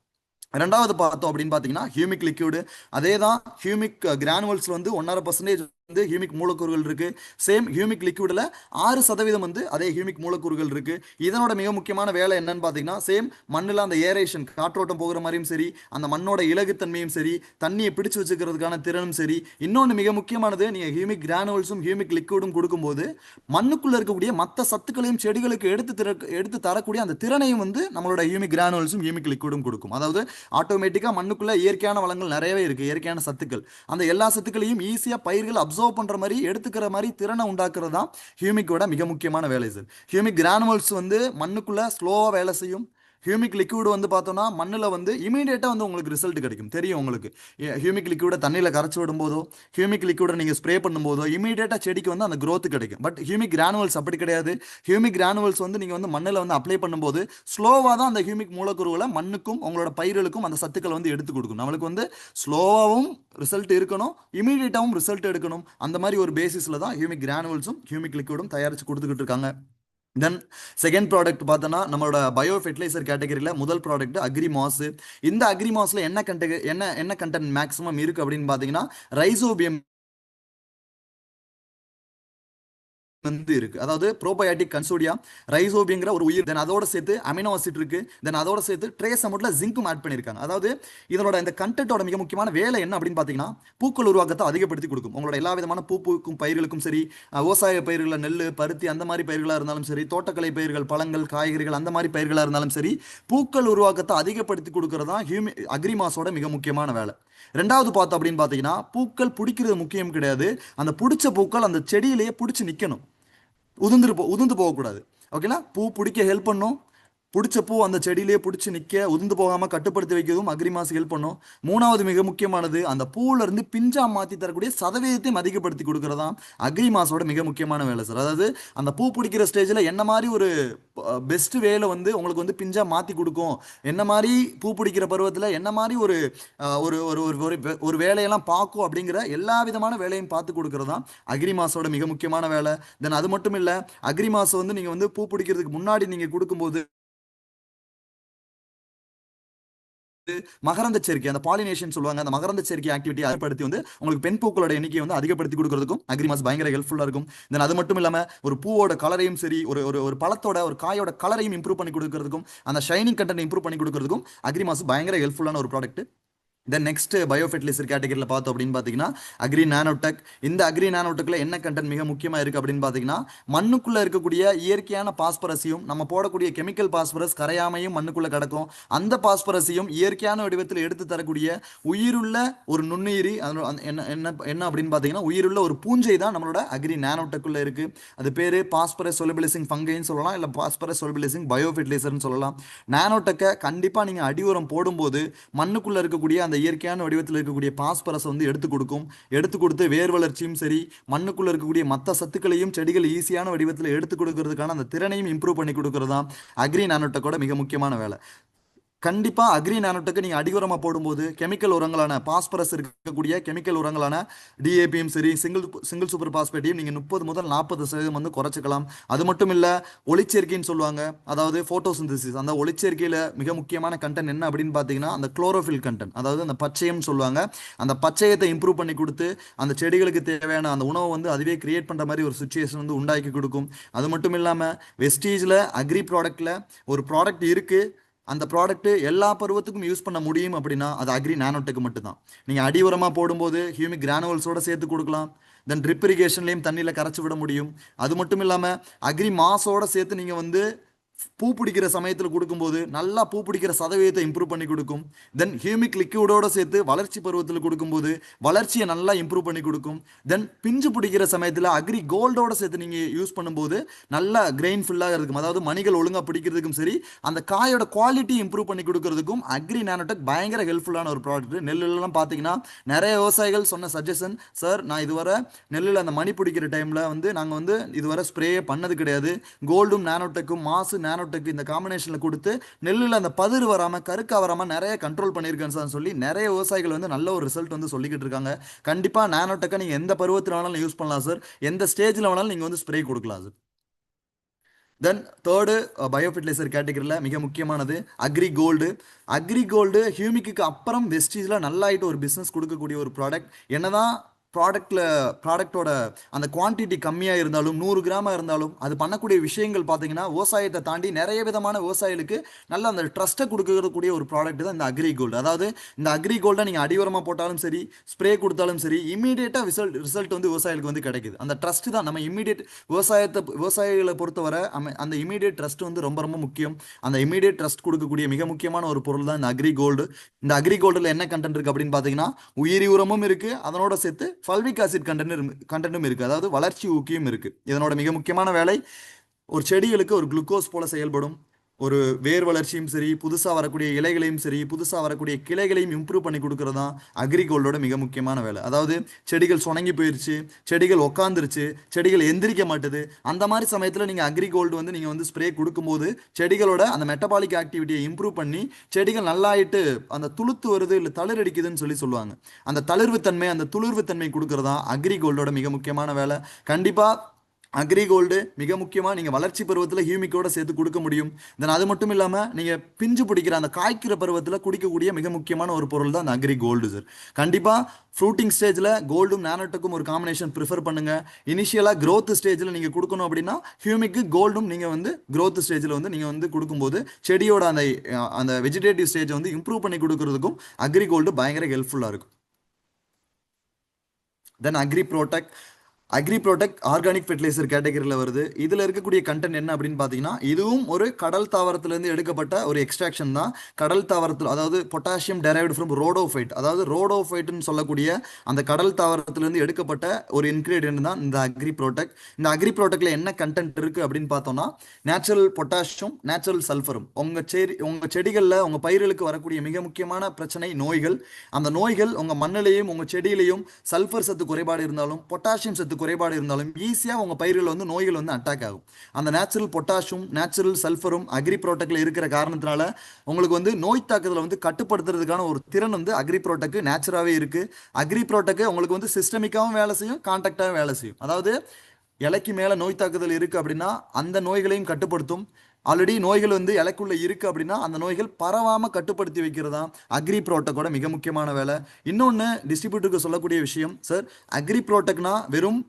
ரெண்டாவது பார்த்தோம் அப்படின்னு பார்த்தீங்கன்னா ஹியூமிக் லிக்யூடு. அதே தான் ஹியூமிக் கிரானுவல்ஸ் வந்து 1.5% வந்து ஹியூமிக் மூலக்கூறுகள் இருக்கு. சேம் ஹியூமிக் லிக்யூடில் 6% வந்து அதே ஹியூமிக் மூலக்கூறுகள் இருக்கு. இதனோட மிக முக்கியமான வேலை என்னன்னு பார்த்தீங்கன்னா சேம் மண்ணில் அந்த ஏரேஷன் காற்றோட்டம் போகிற மாதிரியும் சரி, அந்த மண்ணோட இலகுத்தன்மையும் சரி, தண்ணியை பிடிச்சு வச்சுக்கிறதுக்கான திறனும் சரி. இன்னொன்று மிக முக்கியமானது, நீங்கள் ஹியூமிக் கிரானுவல்ஸும் ஹியூமிக் லிக்யூடும் கொடுக்கும்போது மண்ணுக்குள்ள இருக்கக்கூடிய மற்ற சத்துக்களையும் செடிகளுக்கு எடுத்து தரக்கூடிய அந்த திறனையும் வந்து நம்மளோட ஹியூமிக் கிரானுவல்ஸும் ஹியூமிக் லிக்யூடும் கொடுக்கும். அதாவது ஆட்டோமேட்டிக்காக மண்ணுக்குள்ள இயற்கையான வளங்கள் நிறையவே இருக்கு, இயற்கையான சத்துக்கள். அந்த எல்லா சத்துக்களையும் ஈஸியாக பயிர்கள் அப்சர்வ் பண்ற மாதிரி எடுத்துக்கிற மாதிரி திறனை உண்டாக்குறது தான் ஹியூமிக்கோட மிக முக்கியமான வேலை சார். ஹியூமிக் கிரானுவல்ஸ் வந்து மண்ணுக்குள்ள ஸ்லோவா வேலை செய்யும். ஹியூமிக் லிக்யூடு வந்து பார்த்தோம்னா மண்ணில் வந்து இமீடியட்டாக வந்து உங்களுக்கு ரிசல்ட் கிடைக்கும். தெரியும் உங்களுக்கு ஹியூமிக் லிக்யூடை தண்ணியில் கரைச்சி விடும்போதோ ஹியூமிக் லிக்யூடை நீங்கள் ஸ்ப்ரே பண்ணும்போதோ இமீடியட்டாக செடிக்கு வந்து அந்த growth கிடைக்கும். பட் ஹியூமிக் கிரானுவல்ஸ் அப்படி கிடையாது. ஹியூமிக் கிரானுவல்ஸ் வந்து நீங்கள் வந்து மண்ணில் வந்து அப்ளை பண்ணும்போது ஸ்லோவாக தான் அந்த ஹியூமிக் மூலக்கூறுகளை மண்ணுக்கும் உங்களோட பயிர்களுக்கும் அந்த சத்துக்களை வந்து எடுத்து கொடுக்கும். நம்மளுக்கு வந்து ஸ்லோவாகவும் ரிசல்ட் இருக்கணும், இமீடியட்டாகவும் ரிசல்ட் எடுக்கணும். அந்த மாதிரி ஒரு பேசிஸில் தான் ஹியூமிக் கிரானுவல்ஸும் ஹியூமிக் லிக்யூடும் தயாரித்து கொடுத்துக்கிட்டு இருக்காங்க. தென் செகண்ட் ப்ராடக்ட் பார்த்தோன்னா நம்மளோட பயோ ஃபெர்டிலைசர் கேட்டகரியில் முதல் ப்ராடக்ட் அக்ரி மாஸ். இந்த அக்ரி மாஸில் என்ன கண்டென்ட் மேக்ஸிமம் இருக்குது அப்படின்னு பார்த்தீங்கன்னா ரைசோபியம் வந்து இருக்கு. அதாவது ப்ரோபயாட்டிக் கன்சோடியா ரைசோபியங்கிற ஒரு உயிர். தென் அதோட சேர்த்து அமினோ ஆசிட் இருக்கு. தென் அதோட சேர்த்து ட்ரேஸ் அமௌண்ட்ல ஜிங்கும் ஆட் பண்ணியிருக்காங்க. அதாவது இதனோட இந்த கண்டென்ட்டோட மிக முக்கியமான வேலை என்ன அப்படின்னு பார்த்தீங்கன்னா பூக்கள் உருவாக்கத்தை அதிகப்படுத்தி கொடுக்கும். உங்களோட எல்லா விதமான பூக்கும் பயிர்களுக்கும் சரி, விவசாய பயிர்களை நெல் பருத்தி அந்த மாதிரி பயிர்களாக இருந்தாலும் சரி, தோட்டக்கலை பயிர்கள் பழங்கள் காய்கறிகள் அந்த மாதிரி பயிர்களாக இருந்தாலும் சரி, பூக்கள் உருவாக்கத்தை அதிகப்படுத்தி கொடுக்கறது தான் அக்ரி மாஸோட மிக முக்கியமான வேலை. ரெண்டாவது பார்த்தோம் அப்படின்னு பார்த்தீங்கன்னா பூக்கள் பிடிக்கிறது முக்கியம் கிடையாது, அந்த பிடிச்ச பூக்கள் அந்த செடியிலேயே பிடிச்சி நிற்கணும், உதிர்ந்து போகக்கூடாது. ஓகேங்களா? பூ பிடிக்க ஹெல்ப் பண்ணும், பிடிச்ச பூ அந்த செடியிலேயே பிடிச்சி நிற்க உதிர்ந்து போகாமல் கட்டுப்படுத்தி வைக்கிறதும் அக்ரி மாஸ் ஹெல்ப் பண்ணும். மூணாவது மிக முக்கியமானது, அந்த பூவில் இருந்து பிஞ்சா மாற்றி தரக்கூடிய சதவீதத்தையும் அதிகப்படுத்தி கொடுக்கறதா அக்ரி மாஸோட மிக முக்கியமான வேலை சார். அதாவது அந்த பூ பிடிக்கிற ஸ்டேஜில் என்ன மாதிரி ஒரு பெஸ்ட் வேலை வந்து உங்களுக்கு வந்து பிஞ்சா மாற்றி கொடுக்கும், என்ன மாதிரி பூ பிடிக்கிற பருவத்தில் என்ன மாதிரி ஒரு ஒரு ஒரு ஒரு ஒரு வேலையெல்லாம் பார்க்கும் அப்படிங்கிற எல்லா விதமான வேலையும் பார்த்து கொடுக்கறது தான் அக்ரி மாஸோட மிக முக்கியமான வேலை. தென் அது மட்டும் இல்லை, அக்ரி மாஸ் வந்து நீங்கள் வந்து பூ பிடிக்கிறதுக்கு முன்னாடி நீங்கள் கொடுக்கும்போது மகரந்த சேர்க்கை, அந்த பாலினேஷன் சொல்லுவாங்க, அந்த மகரந்த சேர்க்கை ஆக்டிவிட்டி அதிகப்படுத்தி வந்து உங்களுக்கு பெண் பூக்களோட எண்ணிக்கையை வந்து அதிகப்படுத்தி கொடுக்கறதுக்கும் அக்ரிமாஸ் பயங்கர ஹெல்ப்ஃபுல்லா இருக்கும். தென் அது மட்டும் இல்லாம ஒரு பூவோட கலரையும் சரி, ஒரு ஒரு ஒரு பழத்தோட ஒரு காயோட கலரையும் இம்ப்ரூவ் பண்ணி கொடுக்கறதுக்கும், அந்த ஷைனிங் கண்டென்ட் இம்ப்ரூவ் பண்ணி கொடுக்கறதுக்கும் அக்ரிமாஸ் பயங்கர ஹெல்ப்ஃபுல்லான ஒரு ப்ராடக்ட். தென் நெக்ஸ்ட் பயோஃபெர்டிலைசர் கேட்டகரியில் பார்த்தோம் அப்படின்னு பார்த்தீங்கன்னா அக்ரி நானோடெக். இந்த அக்ரி நானோடெக்கில் என்ன கண்டென்ட் மிக முக்கியமாக இருக்குது அப்படின்னு பார்த்தீங்கன்னா, மண்ணுக்குள்ளே இருக்கக்கூடிய இயற்கையான பாஸ்பரஸையும், நம்ம போடக்கூடிய கெமிக்கல் பாஸ்பரஸ் கரையாமையும் மண்ணுக்குள்ளே கிடக்கும், அந்த பாஸ்பரஸையும் இயற்கையான வடிவத்தில் எடுத்து தரக்கூடிய உயிருள்ள ஒரு நுண்ணுயிரி, என்ன என்ன என்ன அப்படின்னு பார்த்தீங்கன்னா உயிருள்ள ஒரு பூஞ்சை தான் நம்மளோட அக்ரி நானோடெக்குள்ளே இருக்குது. அது பேர் பாஸ்பரஸ் சொலிபிலைசிங் ஃபங்கைன்னு சொல்லலாம், இல்லை பாஸ்பரஸ் சொலிபிலைசிங் பயோஃபெர்டிலைசர்னு சொல்லலாம். நானோடெக்கை கண்டிப்பாக நீங்கள் அடி உரம் போடும்போது மண்ணுக்குள்ளே இருக்கக்கூடிய அந்த இயற்கையான வடிவத்தில் இருக்கக்கூடிய பாஸ்பரஸ் வந்து எடுத்து கொடுக்கும். எடுத்து கொடுத்து வேர் வளர்ச்சியும் சரி, மண்ணுக்குள்ள இருக்கக்கூடிய மற்ற சத்துக்களையும் செடிகள் ஈஸியான வடிவத்தில் எடுத்து கொடுக்கறதுக்கான அந்த திறனையும் இம்ப்ரூவ் பண்ணி கொடுக்கறது தான் அக்ரி நானோடெக்கோட மிக முக்கியமான வேலை. கண்டிப்பாக அக்ரி நானோடெக்கு நீங்கள் அடி உரமாக போடும்போது கெமிக்கல் உரங்களான பாஸ்பரஸ் இருக்கக்கூடிய கெமிக்கல் உரங்களான டிஏபியும் சரி, சிங்கிள் சூப்பர் பாஸ்பேட்டையும் நீங்கள் 30 முதல் 40% வந்து குறைச்சிக்கலாம். அது மட்டும் இல்லை, ஒளிச்சேர்க்கைன்னு சொல்லுவாங்க, அதாவது ஃபோட்டோசிந்தசிஸ். அந்த ஒளிச்சேர்க்கையில் மிக முக்கியமான கண்டென்ட் என்ன அப்படின்னு பார்த்தீங்கன்னா அந்த குளோரோஃபில் கண்டென்ட், அதாவது அந்த பச்சையம்னு சொல்லுவாங்க. அந்த பச்சையத்தை இம்ப்ரூவ் பண்ணி கொடுத்து அந்த செடிகளுக்கு தேவையான அந்த உணவை வந்து அதுவே கிரியேட் பண்ணுற மாதிரி ஒரு சுச்சுவேஷன் வந்து உண்டாக்கி கொடுக்கும். அது மட்டும் இல்லாமல் வெஸ்டீஜில் அக்ரி ப்ராடக்ட்டில் ஒரு ப்ராடக்ட் இருக்குது, அந்த ப்ராடக்ட் எல்லா பருவத்துக்கும் யூஸ் பண்ண முடியும் அப்படின்னா அது அக்ரி நானோடெக் மட்டும்தான். நீங்கள் அடி உரமாக போடும்போது ஹியூமிக் கிரானுவல்ஸோட சேர்த்து கொடுக்கலாம். தென் ட்ரிப் இரிகேஷன்லேயும் தண்ணியில் கரைச்சி விட முடியும். அது மட்டும் இல்லாமல் அக்ரி மாஸோட சேர்த்து நீங்கள் வந்து பூ பிடிக்கிற சமயத்தில் கொடுக்கும்போது நல்லா பூ பிடிக்கிற சதவீதத்தை இம்ப்ரூவ் பண்ணி கொடுக்கும். தென் ஹியூமிக் லிக்விடோட சேர்த்து வளர்ச்சி பருவத்தில் கொடுக்கும்போது வளர்ச்சியை நல்லா இம்ப்ரூவ் பண்ணி கொடுக்கும். தென் பிஞ்சு பிடிக்கிற சமயத்தில் அக்ரி கோல்டோட சேர்த்து நீங்கள் யூஸ் பண்ணும்போது நல்லா கிரெயின் ஃபுல்லாக இருக்கும், அதாவது மணிகள் ஒழுங்காக பிடிக்கிறதுக்கும் சரி, அந்த காயோட குவாலிட்டி இம்ப்ரூவ் பண்ணி கொடுக்கறதுக்கும் அக்ரி நானோடெக் பயங்கர ஹெல்ப்ஃபுல்லான ஒரு ப்ராடக்ட். நெல்லுலாம் பார்த்தீங்கன்னா நிறைய விவசாயிகள் சொன்ன சஜஷன், சார் நான் இதுவரை நெல்லில் அந்த மணி பிடிக்கிற டைமில் வந்து நாங்கள் வந்து இதுவரை ஸ்ப்ரேயே பண்ணது கிடையாது, கோல்டும் நானோடெக்கும் மாசு நானோடெக் இந்த காம்பினேஷனில் கொடுத்து நெல்லில் அந்த பதிர் வராமல் கருக்கா வராமல் நிறைய கண்ட்ரோல் பண்ணியிருக்கேன்னு சொல்லி நிறைய விவசாயிகள் வந்து நல்ல ஒரு ரிசல்ட் வந்து சொல்லிக்கிட்டு இருக்காங்க. கண்டிப்பாக நானோடெக்கை நீங்கள் எந்த பருவத்தில் வேணாலும் யூஸ் பண்ணலாம் சார், எந்த ஸ்டேஜில் வேணாலும் நீங்கள் வந்து ஸ்ப்ரே கொடுக்கலாம் சார். தென் தேர்டு பயோஃபெர்டிலைசர் கேட்டகரியில் மிக முக்கியமானது அக்ரி கோல்டு. அக்ரி கோல்டு ஹியூமிக்கு அப்புறம் வெஸ்டீஜில் நல்லாயிட்டு ஒரு பிஸ்னஸ் கொடுக்கக்கூடிய ஒரு ப்ராடக்ட். என்னதான் ப்ராடக்டோட அந்த குவான்டிட்டி கம்மியாக இருந்தாலும் 100 கிராமாக இருந்தாலும் அது பண்ணக்கூடிய விஷயங்கள் பார்த்தீங்கன்னா விவசாயத்தை தாண்டி நிறைய விதமான விவசாயிகளுக்கு நல்ல அந்த ட்ரஸ்ட்டை கொடுக்கக்கூடிய ஒரு ப்ராடக்ட் தான் இந்த அக்ரி கோல்டு. அதாவது இந்த அக்ரி கோல்டை நீங்கள் அடிவரமாக போட்டாலும் சரி, ஸ்ப்ரே கொடுத்தாலும் சரி, இமீடியட்டாக ரிசல்ட் வந்து விவசாயிகளுக்கு வந்து கிடைக்குது. அந்த ட்ரஸ்ட் தான் நம்ம இமீடியட் விவசாயிகளை பொறுத்தவரை அந்த இமீடியட் ட்ரஸ்ட் வந்து ரொம்ப ரொம்ப முக்கியம். அந்த இமீடியட் ட்ரஸ்ட் கொடுக்கக்கூடிய மிக முக்கியமான ஒரு பொருள் தான் இந்த அக்ரி கோல்டு. இந்த அக்ரி கோல்டில் என்ன கண்டென்ட் இருக்குது அப்படின்னு பார்த்தீங்கன்னா உயிரி உரமும் இருக்குது, அதனோட சேர்த்து ஃபல்விக் ஆசிட் கண்டென்ட்டும் இருக்குது, அதாவது வளர்ச்சி ஊக்கியும் இருக்குது. இதனோட மிக முக்கியமான வேலை ஒரு செடிகளுக்கு ஒரு குளுக்கோஸ் போல செயல்படும். ஒரு வேர் வளர்ச்சியும் சரி, புதுசாக வரக்கூடிய இலைகளையும் சரி, புதுசாக வரக்கூடிய கிளைகளையும் இம்ப்ரூவ் பண்ணி கொடுக்கறது தான் அக்ரி கோல்டோட மிக முக்கியமான வேலை. அதாவது செடிகள் சுணங்கி போயிடுச்சு, செடிகள் உக்காந்துருச்சு, செடிகள் எந்திரிக்க மாட்டுது, அந்த மாதிரி சமயத்தில் நீங்கள் அக்ரி கோல்டு வந்து நீங்கள் வந்து ஸ்ப்ரே கொடுக்கும்போது செடிகளோட அந்த மெட்டபாலிக் ஆக்டிவிட்டியை இம்ப்ரூவ் பண்ணி செடிகள் நல்லாயிட்டு அந்த துளுத்து வருது இல்லை தளிர் அடிக்குதுன்னு சொல்லுவாங்க, அந்த தளிர்வுத்தன்மை அந்த துளிர்வுத்தன்மை கொடுக்கறதா அக்ரி கோல்டோட மிக முக்கியமான வேலை. கண்டிப்பாக அக்ரி கோல்டு மிக முக்கியமாக நீங்கள் வளர்ச்சி பருவத்தில் ஹியூமிக்கோட சேர்த்து கொடுக்க முடியும். தென் அது மட்டும் இல்லாமல் நீங்கள் பிஞ்சு பிடிக்கிற அந்த காய்க்கிற பருவத்தில் குடிக்கக்கூடிய மிக முக்கியமான ஒரு பொருள் தான் அந்த அக்ரி கோல்டு சார். கண்டிப்பாக ஃப்ரூட்டிங் ஸ்டேஜில் கோல்டும் நானோடெக்கும் ஒரு காம்பினேஷன் ப்ரிஃபர் பண்ணுங்கள். இனிஷியலாக க்ரோத் ஸ்டேஜில் நீங்கள் கொடுக்கணும் அப்படின்னா ஹியூமிக்கு கோல்டும் நீங்கள் வந்து க்ரோத் ஸ்டேஜில் வந்து நீங்கள் வந்து கொடுக்கும்போது செடியோட அந்த அந்த வெஜிடேட்டிவ் ஸ்டேஜை வந்து இம்ப்ரூவ் பண்ணி கொடுக்கறதுக்கும் அக்ரி கோல்டு பயங்கர ஹெல்ப்ஃபுல்லாக இருக்கும். தென் அக்ரி ப்ரோடெக்ட் ஆர்கானிக் ஃபெர்டிலைசர் கேட்டகரியில் வருது. இதில் இருக்கக்கூடிய கண்டென்ட் என்ன அப்படின்னு பார்த்தீங்கன்னா இதுவும் ஒரு கடல் தாவரத்திலேருந்து எடுக்கப்பட்ட ஒரு எக்ஸ்ட்ராக்ஷன் தான். கடல் தாவரத்தில், அதாவது பொட்டாசியம் டெரைவ்டு ஃப்ரம் ரோடோஃபைட், அதாவது ரோடோஃபைட்னு சொல்லக்கூடிய அந்த கடல் தாவரத்திலேருந்து எடுக்கப்பட்ட ஒரு இன்க்ரீடியன்ட் தான் இந்த அக்ரி ப்ரோடெக்ட். இந்த அக்ரி ப்ரோடெக்டில் என்ன கண்டென்ட் இருக்குது அப்படின்னு பார்த்தோம்னா நேச்சுரல் பொட்டாசியம், நேச்சுரல் சல்ஃபரும். உங்கள் செடிகளில் உங்கள் பயிர்களுக்கு வரக்கூடிய மிக முக்கியமான பிரச்சனை நோய்கள். அந்த நோய்கள் உங்கள் மண்ணிலையும் உங்கள் செடியிலையும் சல்ஃபர் சத்து குறைபாடு இருந்தாலும் பொட்டாசியம் சத்து குறைபாடு இருந்தாலும் ஈஸியாக உங்கள் பயிர்கள் வந்து நோய்கள் வந்து அட்டாக் ஆகும். அந்த நேச்சுரல் பொட்டாஷும் நேச்சுரல் சல்ஃபரும் அக்ரி ப்ரோடெக்டில் இருக்கிற காரணத்தினால உங்களுக்கு வந்து நோய் தாக்குதலை வந்து கட்டுப்படுத்துறதுக்கான ஒரு திறன் வந்து அக்ரி ப்ரோடெக்ட் நேச்சுராகவே இருக்குது. அக்ரி ப்ரோடெக்ட் உங்களுக்கு வந்து சிஸ்டமிக்காகவும் வேலை செய்யும், கான்டாக்டாகவும் வேலை செய்யும். அதாவது இலைக்கு மேலே நோய் தாக்குதல் இருக்குது அப்படின்னா அந்த நோய்களையும் கட்டுப்படுத்தும். ஆல்ரெடி நோய்கள் வந்து இலைக்குள்ள இருக்கு அப்படின்னா அந்த நோய்கள் பரவாம கட்டுப்படுத்தி வைக்கிறதா அக்ரி ப்ரோட்டக்கோட மிக முக்கியமான வேலை. இன்னொன்று டிஸ்ட்ரிபியூட்டருக்கு சொல்லக்கூடிய விஷயம் சார், அக்ரி ப்ரோட்டக்னா வெறும்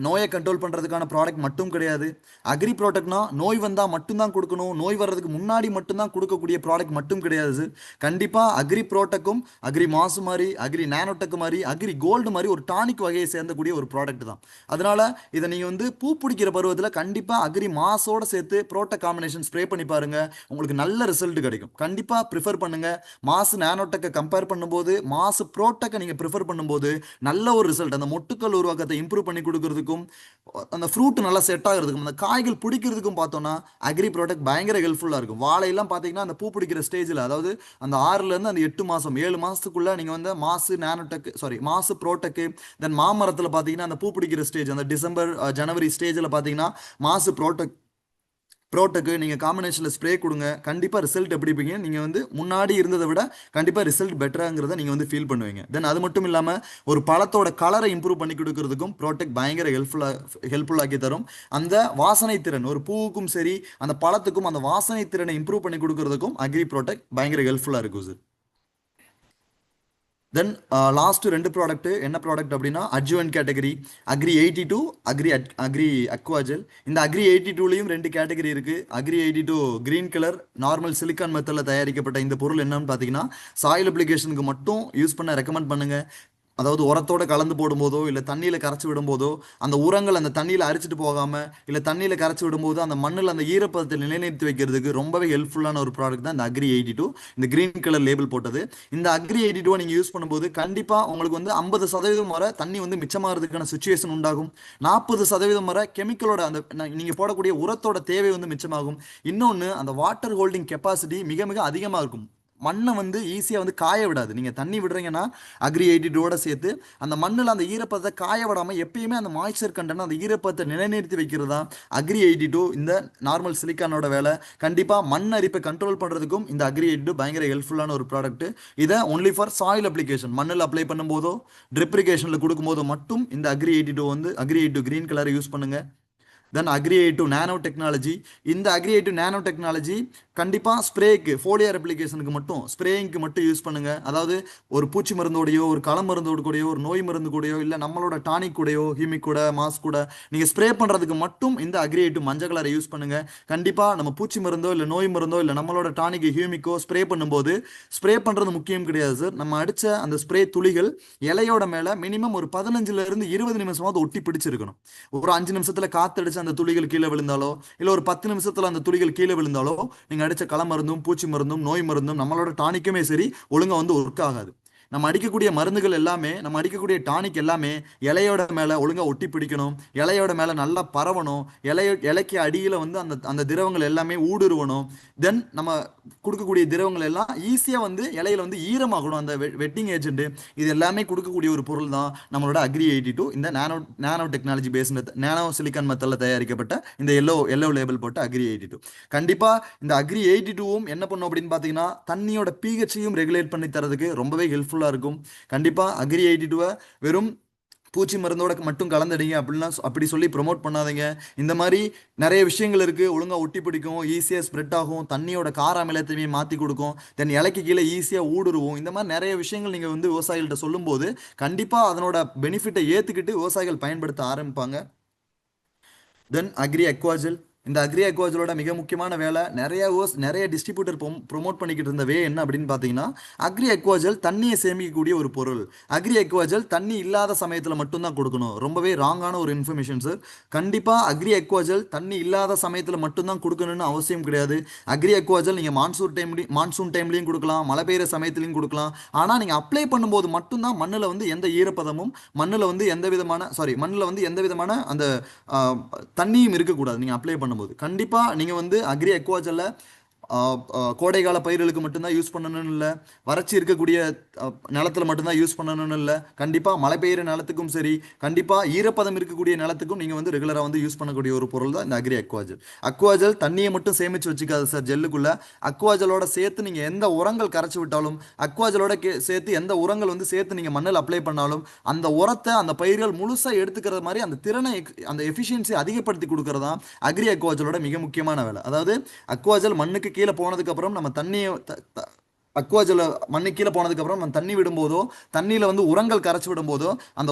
நோயை கண்ட்ரோல் பண்ணுறதுக்கான ப்ராடக்ட் மட்டும் கிடையாது. அக்ரி ப்ராடக்ட்னா நோய் வந்தால் மட்டும்தான் கொடுக்கணும், நோய் வர்றதுக்கு முன்னாடி மட்டும்தான் கொடுக்கக்கூடிய ப்ராடக்ட் மட்டும் கிடையாது சார். கண்டிப்பாக அக்ரி ப்ரோட்டக்கும் அக்ரி மாசு மாதிரி, அக்ரி நானோடெக் மாதிரி, அக்ரி கோல்டு மாதிரி ஒரு டானிக் வகையை சேர்ந்தக்கூடிய ஒரு ப்ராடக்ட் தான். அதனால இதை நீங்கள் வந்து பூ பிடிக்கிற பருவத்தில் கண்டிப்பாக அக்ரி மாஸோட சேர்த்து ப்ரோட்டக் காம்பினேஷன் ஸ்ப்ரே பண்ணி பாருங்க, உங்களுக்கு நல்ல ரிசல்ட் கிடைக்கும். கண்டிப்பாக ப்ரிஃபர் பண்ணுங்க. மாசு நானோடெக்கை கம்பேர் பண்ணும்போது மாசு ப்ரோட்டக்கை நீங்கள் ப்ரிஃபர் பண்ணும்போது நல்ல ஒரு ரிசல்ட், அந்த மொட்டுக்கள் உருவாக்கத்தை இம்ப்ரூவ் பண்ணி கொடுக்கறதுக்கும் அந்த ஃப்ரூட் நல்லா செட் ஆகிறதுக்கும் அந்த காய்கள் பிடிக்கிறதுக்கும் பார்த்தோம்னா அக்ரி ப்ராடக்ட் பயங்கர ஹெல்ப்ஃபுல்லாக இருக்கும். வாழையெல்லாம் பார்த்தீங்கன்னா அந்த பூ பிடிக்கிற ஸ்டேஜில், அதாவது அந்த 6லேருந்து அந்த 8 மாதம் 7 மாதத்துக்குள்ளே நீங்கள் வந்து மாசு நானோடெக் சாரி மாசு ப்ரோட்டக்கு, தென் மாமரத்தில் பார்த்தீங்கன்னா அந்த பூ பிடிக்கிற ஸ்டேஜ் அந்த டிசம்பர் ஜனவரி ஸ்டேஜில் பார்த்தீங்கன்னா மாசு ப்ரோட்டக்கு நீங்கள் காம்பினேஷனில் ஸ்ப்ரே கொடுங்க, கண்டிப்பாக ரிசல்ட் எப்படி இருப்பீங்க, நீங்கள் வந்து முன்னாடி இருந்ததை விட கண்டிப்பாக ரிசல்ட் பெட்டராங்கிறத நீங்கள் வந்து ஃபீல் பண்ணுவீங்க. தென் அது மட்டும் இல்லாமல் ஒரு பழத்தோட கலரை இம்ப்ரூவ் பண்ணி கொடுக்கறதுக்கும் ப்ரோட்டக்ட் பயங்கர ஹெல்ப்ஃபுல்லாக்கி தரும். அந்த வாசனை திறன் ஒரு பூவுக்கும் சரி அந்த பழத்துக்கும் அந்த வாசனை திறனை இம்ப்ரூவ் பண்ணி கொடுக்கறதுக்கும் அக்ரி ப்ரோட்டக்ட் பயங்கர ஹெல்ப்ஃபுல்லாக இருக்கும் சார். தென் லாஸ்ட் 2 ப்ராடக்ட் என்ன ப்ராடக்ட் அப்படின்னா adjuvant category agri 82, agri Aquagel. இந்த அக்ரி 82லையும் 2 கேட்டகரி இருக்கு. Agri 82 green colour normal silicon மெத்தடில் தயாரிக்கப்பட்ட இந்த பொருள் என்னன்னு பார்த்தீங்கன்னா சாயில் அப்ளிகேஷனுக்கு மட்டும் யூஸ் பண்ண ரெக்கமெண்ட் பண்ணுங்க. அதாவது உரத்தோட கலந்து போடும்போதோ இல்லை தண்ணியில் கரைச்சி விடும்போதோ அந்த உரங்கள் அந்த தண்ணியில் அரிச்சிட்டு போகாமல் இல்லை தண்ணியில் கரைச்சி விடும்போது அந்த மண்ணில் அந்த ஈரப்பதத்தை நிலைநிறுத்தி வைக்கிறதுக்கு ரொம்பவே ஹெல்ப்ஃபுல்லான ஒரு ப்ராடக்ட் தான் இந்த அக்ரி 82, இந்த கிரீன் கலர் லேபிள் போட்டது. இந்த அக்ரி 82 நீங்கள் யூஸ் பண்ணும்போது கண்டிப்பாக உங்களுக்கு வந்து 50% வரை தண்ணி வந்து மிச்சமாகிறதுக்கான சுச்சுவேஷன் உண்டாகும். 40% வரை கெமிக்கலோட அந்த நீங்கள் போடக்கூடிய உரத்தோட தேவை வந்து மிச்சமாகும். இன்னொன்று அந்த வாட்டர் ஹோல்டிங் கெப்பாசிட்டி மிக மிக அதிகமாக இருக்கும். மண்ணை வந்து ஈஸியாக வந்து காய விடாது. நீங்கள் தண்ணி விடுறீங்கன்னா அக்ரி 82 சேர்த்து அந்த மண்ணில் அந்த ஈரப்பதத்தை காய விடாமல் எப்பயுமே அந்த மாய்ச்சர் கண்டென்ட் அந்த ஈரப்பதத்தை நிலைநிறுத்தி வைக்கிறது தான் அக்ரி 82 இந்த நார்மல் சிலிக்கானோட வேலை. கண்டிப்பாக மண் அரிப்பை கண்ட்ரோல் பண்ணுறதுக்கும் இந்த அக்ரி 82 பயங்கர ஹெல்ப்ஃபுல்லான ஒரு ப்ராடக்ட். இதை ஒன்லி ஃபார் சாயில் அப்ளிகேஷன் மண்ணில் அப்ளை பண்ணும்போதோ ட்ரிப்ரிகேஷனில் கொடுக்கும்போதோ மட்டும் இந்த அக்ரி 82 வந்து அக்ரி 82 கிரீன் கலரை யூஸ் பண்ணுங்க. தென் அக்ரி 82 நானோ டெக்னாலஜி. இந்த அக்ரி 82 நானோ டெக்னாலஜி கண்டிப்பாக ஸ்ப்ரேக்கு ஃபோலியர் அப்ளிகேஷனுக்கு மட்டும் ஸ்ப்ரேயிங்க்கு மட்டும் யூஸ் பண்ணுங்க. அதாவது ஒரு பூச்சி மருந்தோடையோ ஒரு கள மருந்தோடு கூடயோ ஒரு நோய் மருந்து கூடயோ இல்லை நம்மளோட டானிக் கூடயோ ஹியூமிக் கூட மாஸ் கூட நீங்கள் ஸ்ப்ரே பண்ணுறதுக்கு மட்டும் இந்த அக்ரி 82 மஞ்சள் கலரை யூஸ் பண்ணுங்க. கண்டிப்பாக நம்ம பூச்சி மருந்தோ இல்லை நோய் மருந்தோ இல்லை நம்மளோட டானிக் ஹியூமிக்கோ ஸ்ப்ரே பண்ணும்போது ஸ்ப்ரே பண்ணுறது முக்கியம் கிடையாது சார். நம்ம அடித்த அந்த ஸ்ப்ரே துளிகள் இலையோட மேலே மினிமம் ஒரு 15லேருந்து 20 நிமிஷமாவது ஒட்டி பிடிச்சிருக்கணும். ஒரு 5 நிமிஷத்தில் காத்தடிச்சு அந்த துளிகள் கீழே விழுந்தாலோ இல்லை ஒரு 10 நிமிஷத்தில் அந்த துளிகள் கீழே விழுந்தாலோ நீங்கள் அடித்த கள மருந்தும் பூச்சி மருந்தும் நோய் மருந்தும் நம்மளோட டானிக்குமே சரி ஒழுங்காக வந்து ஒர்க் ஆகாது. நம்ம அடிக்கக்கூடிய மருந்துகள் எல்லாமே நம்ம அடிக்கக்கூடிய டானிக் எல்லாமே இலையோட மேலே ஒழுங்காக ஒட்டி பிடிக்கணும், இலையோட மேலே நல்லா பரவணும், இலைக்கு அடியில் வந்து அந்த அந்த திரவங்கள் எல்லாமே ஊடுருவணும். தென் நம்ம கொடுக்கக்கூடிய திரவங்கள் எல்லாம் ஈஸியாக வந்து இலையில வந்து ஈரமாகணும். அந்த வெட்டிங் ஏஜென்ட் இது எல்லாமே கொடுக்கக்கூடிய ஒரு பொருள் தான் நம்மளோட அக்ரி 82 இந்த நானோ டெக்னாலஜி பேஸ்டு நானோ சிலிக்கான் மெத்தடில் தயாரிக்கப்பட்ட இந்த எல்லோ லேபிள் போட்ட அக்ரி 82. கண்டிப்பாக இந்த அக்ரி 82வும் என்ன பண்ணும் அப்படின்னு பார்த்தீங்கன்னா தண்ணியோட பிஹெச்சையும் ரெகுலேட் பண்ணி தரதுக்கு ரொம்பவே ஹெல்ப்ஃபுல்லாக இருக்கும். கண்டிப்பாக அக்ரி 82 வெறும் பூச்சி மருந்தோட மட்டும் கலந்துடுங்க அப்படிலாம் அப்படி சொல்லி ப்ரொமோட் பண்ணாதீங்க. இந்த மாதிரி நிறைய விஷயங்கள் இருக்குது. ஒழுங்காக ஒட்டி பிடிக்கும், ஈஸியாக ஸ்ப்ரெட் ஆகும், தண்ணியோட கார அமிலத்தையுமே மாற்றி கொடுக்கும், தென் இலைக்கு கீழே ஈஸியாக ஊடுருவும். இந்த மாதிரி நிறைய விஷயங்கள் நீங்கள் வந்து விவசாயிகள்கிட்ட சொல்லும்போது கண்டிப்பாக அதனோட பெனிஃபிட்டை ஏற்றுக்கிட்டு விவசாயிகள் பயன்படுத்த ஆரம்பிப்பாங்க. தென் அக்ரி அக்வாஜெல். இந்த அக்ரி அக்வாஜலோட மிக முக்கியமான வேலை நிறைய டிஸ்ட்ரிபியூட்டர் ப்ரொமோட் பண்ணிக்கிட்டு இருந்த வே என்ன அப்படின்னு பார்த்தீங்கன்னா அக்ரி அக்வாஜல் தண்ணியை சேமிக்கக்கூடிய ஒரு பொருள். அக்ரி அக்வாஜல் தண்ணி இல்லாத சமயத்தில் மட்டும்தான் கொடுக்கணும். ரொம்பவே ராங்கான ஒரு இன்ஃபர்மேஷன் சார். கண்டிப்பாக அக்ரி அக்வாஜல் தண்ணி இல்லாத சமயத்தில் மட்டும்தான் கொடுக்கணும்னு அவசியம் கிடையாது. அக்ரி அக்வாஜல் நீங்கள் மான்சூன் டைம்லையும் கொடுக்கலாம், மழை பெய்கிற சமயத்துலையும் கொடுக்கலாம். ஆனால் நீங்கள் அப்ளை பண்ணும்போது மட்டும்தான் மண்ணில் வந்து எந்த ஈரப்பதமும் மண்ணில் வந்து எந்த விதமான அந்த தண்ணியும் இருக்கக்கூடாது. நீங்கள் அப்ளை பண்ணும்போது கண்டிப்பாக நீங்கள் வந்து அக்ரி அக்வாஜலில் கோடைகால பயிர்களுக்கு மட்டும்தான் யூஸ் பண்ணணும்னு இல்லை, வறட்சி இருக்கக்கூடிய நிலத்துல மட்டும்தான் யூஸ் பண்ணணும்னு இல்லை, கண்டிப்பாக மழை பெய்யுற நிலத்துக்கும் சரி, கண்டிப்பாக ஈரப்பதம் இருக்கக்கூடிய நிலத்துக்கும் நீங்கள் வந்து ரெகுலராக வந்து யூஸ் பண்ணக்கூடிய ஒரு பொருள் தான் இந்த அக்ரி அக்வாஜல். அக்வாஜல் தண்ணியை மட்டும் சேமித்து வச்சுக்காது சார் ஜெல்லுக்குள்ள. அக்வாஜலோட சேர்த்து நீங்கள் எந்த உரங்கள் கரைச்சி விட்டாலும், அக்வாஜலோட சேர்த்து எந்த உரங்கள் வந்து சேர்த்து நீங்கள் மண்ணில் அப்ளை பண்ணாலும், அந்த உரத்தை அந்த பயிர்கள் முழுசாக எடுத்துக்கிறது மாதிரி அந்த திறனை அந்த எஃபிஷியன்சி அதிகப்படுத்தி கொடுக்கறதா அக்ரி அக்வாஜலோட மிக முக்கியமான வேலை. அதாவது அக்வாஜல் மண்ணுக்கு கீழே போனதுக்கு அப்புறம் நம்ம தண்ணியை அக்வாஜல மண்ணு கீழே போனதுக்கு அப்புறம் நம்ம தண்ணி விடும்போதோ, தண்ணியில வந்து உரங்கள் கரைச்சி விடும்போதோ, அந்த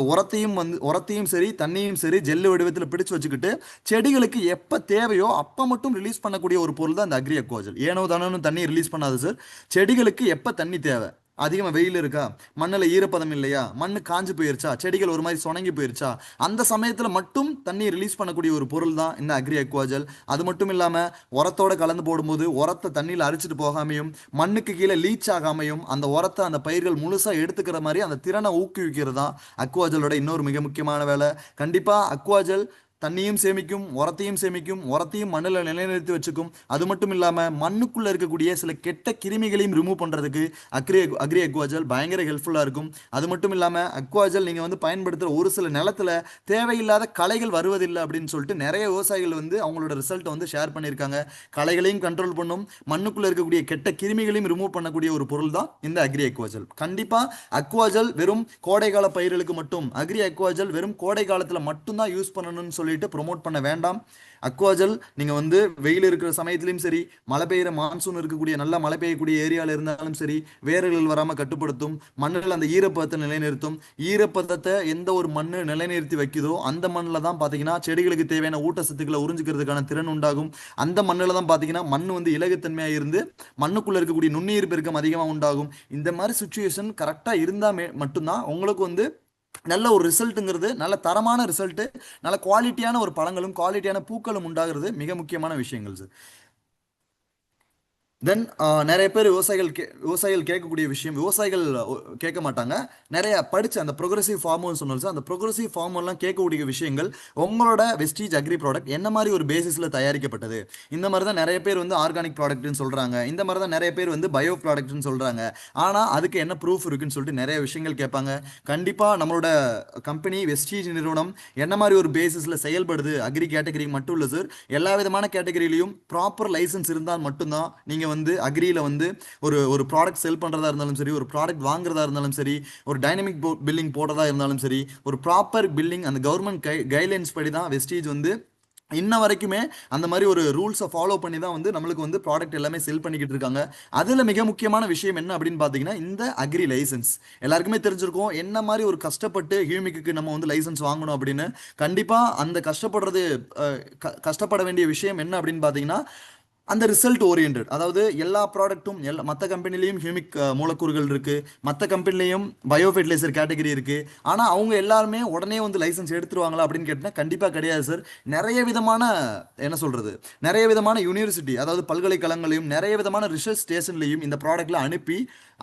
உரத்தையும் சரி தண்ணியும் சரி ஜெல்லு வடிவத்தில் பிடிச்சு வச்சுக்கிட்டு செடிகளுக்கு எப்போ தேவையோ அப்போ மட்டும் ரிலீஸ் பண்ணக்கூடிய ஒரு பொருள் தான் இந்த அக்ரி அக்வாஜல். ஏனோ தானோன்னு தண்ணி ரிலீஸ் பண்ணாது சார். செடிகளுக்கு எப்போ தண்ணி தேவை, அதிகமாக வெயில் இருக்கா, மண்ணில் ஈரப்பதம் இல்லையா, மண்ணு காஞ்சு போயிருச்சா, செடிகள் ஒரு மாதிரி சொனங்கி போயிருச்சா, அந்த சமயத்தில் மட்டும் தண்ணி ரிலீஸ் பண்ணக்கூடிய ஒரு பொருள் தான் இந்த அக்ரி அக்வாஜல். அது மட்டும் இல்லாமல் உரத்தோட கலந்து போடும்போது உரத்தை தண்ணியில் அரிச்சிட்டு போகாமையும் மண்ணுக்கு கீழே லீச் ஆகாமையும் அந்த உரத்தை அந்த பயிர்கள் முழுசாக எடுத்துக்கிற மாதிரி அந்த திறனை ஊக்குவிக்கிறது தான் அக்வாஜலோட இன்னொரு மிக முக்கியமான வேலை. கண்டிப்பாக அக்வாஜல் தண்ணியும் சேமிக்கும், உரத்தையும் சேமிக்கும், உரத்தையும் மண்ணில் நிலைநிறுத்தி வச்சுக்கும். அது மட்டும் இல்லாமல் மண்ணுக்குள்ளே இருக்கக்கூடிய சில கெட்ட கிருமிகளையும் ரிமூவ் பண்ணுறதுக்கு அக்ரி அக்வாஜல் பயங்கர ஹெல்ப்ஃபுல்லாக இருக்கும். அது மட்டும் இல்லாமல் அக்வாஜல் நீங்கள் வந்து பயன்படுத்துகிற ஒரு சில நிலத்தில் தேவையில்லாத களைகள் வருவதில்லை அப்படின்னு சொல்லிட்டு நிறைய விவசாயிகள் வந்து அவங்களோட ரிசல்ட்டை வந்து ஷேர் பண்ணியிருக்காங்க. களைகளையும் கண்ட்ரோல் பண்ணும், மண்ணுக்குள்ளே இருக்கக்கூடிய கெட்ட கிருமிகளையும் ரிமூவ் பண்ணக்கூடிய ஒரு பொருள் தான் இந்த அக்ரி அக்வாஜல். கண்டிப்பாக அக்வாஜல் வெறும் கோடைகால பயிர்களுக்கு மட்டும், அக்ரி அக்வாஜல் வெறும் கோடை காலத்தில் மட்டும்தான் யூஸ் பண்ணணும்னு சொல்லிட்டு ப்ரொமோட் பண்ண வேண்டாம். அக்வாஜல் நீங்கள் வந்து வெயில் இருக்கிற சமயத்திலையும் சரி, மழை பெய்கிற மான்சூன் இருக்கக்கூடிய நல்லா மழை பெய்யக்கூடிய ஏரியாவில் இருந்தாலும் சரி, வேர்கள் வராமல் கட்டுப்படுத்தும், மண்ணில் அந்த ஈரப்பதத்தை நிலைநிறுத்தும். ஈரப்பதத்தை எந்த ஒரு மண் நிலைநிறுத்தி வைக்குதோ அந்த மண்ணில் தான் பார்த்தீங்கன்னா செடிகளுக்கு தேவையான ஊட்டச்சத்துக்களை உறிஞ்சிக்கிறதுக்கான திறன் உண்டாகும். அந்த மண்ணில் தான் பார்த்தீங்கன்னா மண் வந்து இலகுத்தன்மையாக இருந்து மண்ணுக்குள்ளே இருக்கக்கூடிய நுண்ணுயிர் பெருக்கம் அதிகமாக உண்டாகும். இந்த மாதிரி சுச்சுவேஷன் கரெக்டாக இருந்தால் மட்டும்தான் உங்களுக்கு வந்து நல்ல ஒரு ரிசல்ட்டுங்கிறது, நல்ல தரமான ரிசல்ட்டு, நல்ல குவாலிட்டியான ஒரு பழங்களும் குவாலிட்டியான பூக்களும் உண்டாகிறது மிக முக்கியமான விஷயங்கள் சார். தென் நிறைய பேர் விவசாயிகள் கேட்கக்கூடிய விஷயம், விவசாயிகள் கேட்க மாட்டாங்க, நிறைய படித்த அந்த ப்ரொக்ரெசிவ் ஃபார்மர்னு சொன்னாலும் சார், அந்த ப்ரொக்ரெசிவ் ஃபார்மர்லாம் கேட்கக்கூடிய விஷயங்கள், உங்களோட வெஸ்டீஜ் அக்ரி ப்ராடக்ட் என்ன மாதிரி ஒரு பேசிஸில் தயாரிக்கப்பட்டது. இந்த மாதிரி தான் நிறைய பேர் வந்து ஆர்கானிக் ப்ராடக்ட்னு சொல்கிறாங்க, இந்த மாதிரி தான் நிறைய பேர் வந்து பயோ ப்ராடக்ட்னு சொல்கிறாங்க. ஆனால் அதுக்கு என்ன ப்ரூஃப் இருக்குன்னு சொல்லிட்டு நிறைய விஷயங்கள் கேட்பாங்க. கண்டிப்பாக நம்மளோட கம்பெனி வெஸ்டீஜ் நிறுவனம் என்ன மாதிரி ஒரு பேசிஸில் செயல்படுது, அக்ரி கேட்டகரி மட்டும் இல்லை சார், எல்லா விதமான கேட்டகரியிலையும் ப்ராப்பர் லைசன்ஸ் இருந்தால் மட்டும்தான் நீங்கள் வந்து அக்ரியில் வந்து ஒரு ப்ராடக்ட் செல் பண்ணுறதா இருந்தாலும் சரி, ஒரு ப்ராடக்ட் வாங்குறதா இருந்தாலும் சரி, ஒரு டைனமிக் பில்லிங் போடுறதா இருந்தாலும் சரி, ஒரு ப்ராப்பர் பில்லிங் அந்த கவர்மெண்ட் கைட்லைன்ஸ் படி தான் வெஸ்டீஜ் வந்து இன்ன வரைக்குமே அந்த மாதிரி ஒரு ரூல்ஸை ஃபாலோ பண்ணி தான் வந்து நம்மளுக்கு வந்து ப்ராடக்ட் எல்லாமே செல் பண்ணிக்கிட்டு இருக்காங்க. அதில் மிக முக்கியமான விஷயம் என்ன அப்படின்னு பார்த்தீங்கன்னா இந்த அக்ரி லைசன்ஸ். எல்லாருக்குமே தெரிஞ்சிருக்கும் என்ன மாதிரி ஒரு கஷ்டப்பட்டு ஹியூமிக்கு நம்ம வந்து லைசன்ஸ் வாங்கணும் அப்படின்னு. கண்டிப்பாக அந்த கஷ்டப்பட வேண்டிய விஷயம் என்ன அப்படின்னு பார்த்தீங்கன்னா அந்த ரிசல்ட் ஓரியன்ட். அதாவது எல்லா ப்ராடக்ட்டும் மற்ற கம்பெனிலையும் ஹியூமிக் மூலக்கூறுகள் இருக்குது, மற்ற கம்பெனிலையும் பயோ ஃபெர்டிலைசர் கேட்டகரி இருக்குது. ஆனால் அவங்க எல்லாருமே உடனே வந்து லைசன்ஸ் எடுத்துருவாங்களா அப்படின்னு கேட்டால் கண்டிப்பாக கிடையாது சார். நிறைய விதமான என்ன சொல்கிறது, நிறைய விதமான யூனிவர்சிட்டி, அதாவது பல்கலைக்கழகங்களையும் நிறைய விதமான ரிசர்ச் ஸ்டேஷன்லையும் இந்த ப்ராடக்ட்ல அனுப்பி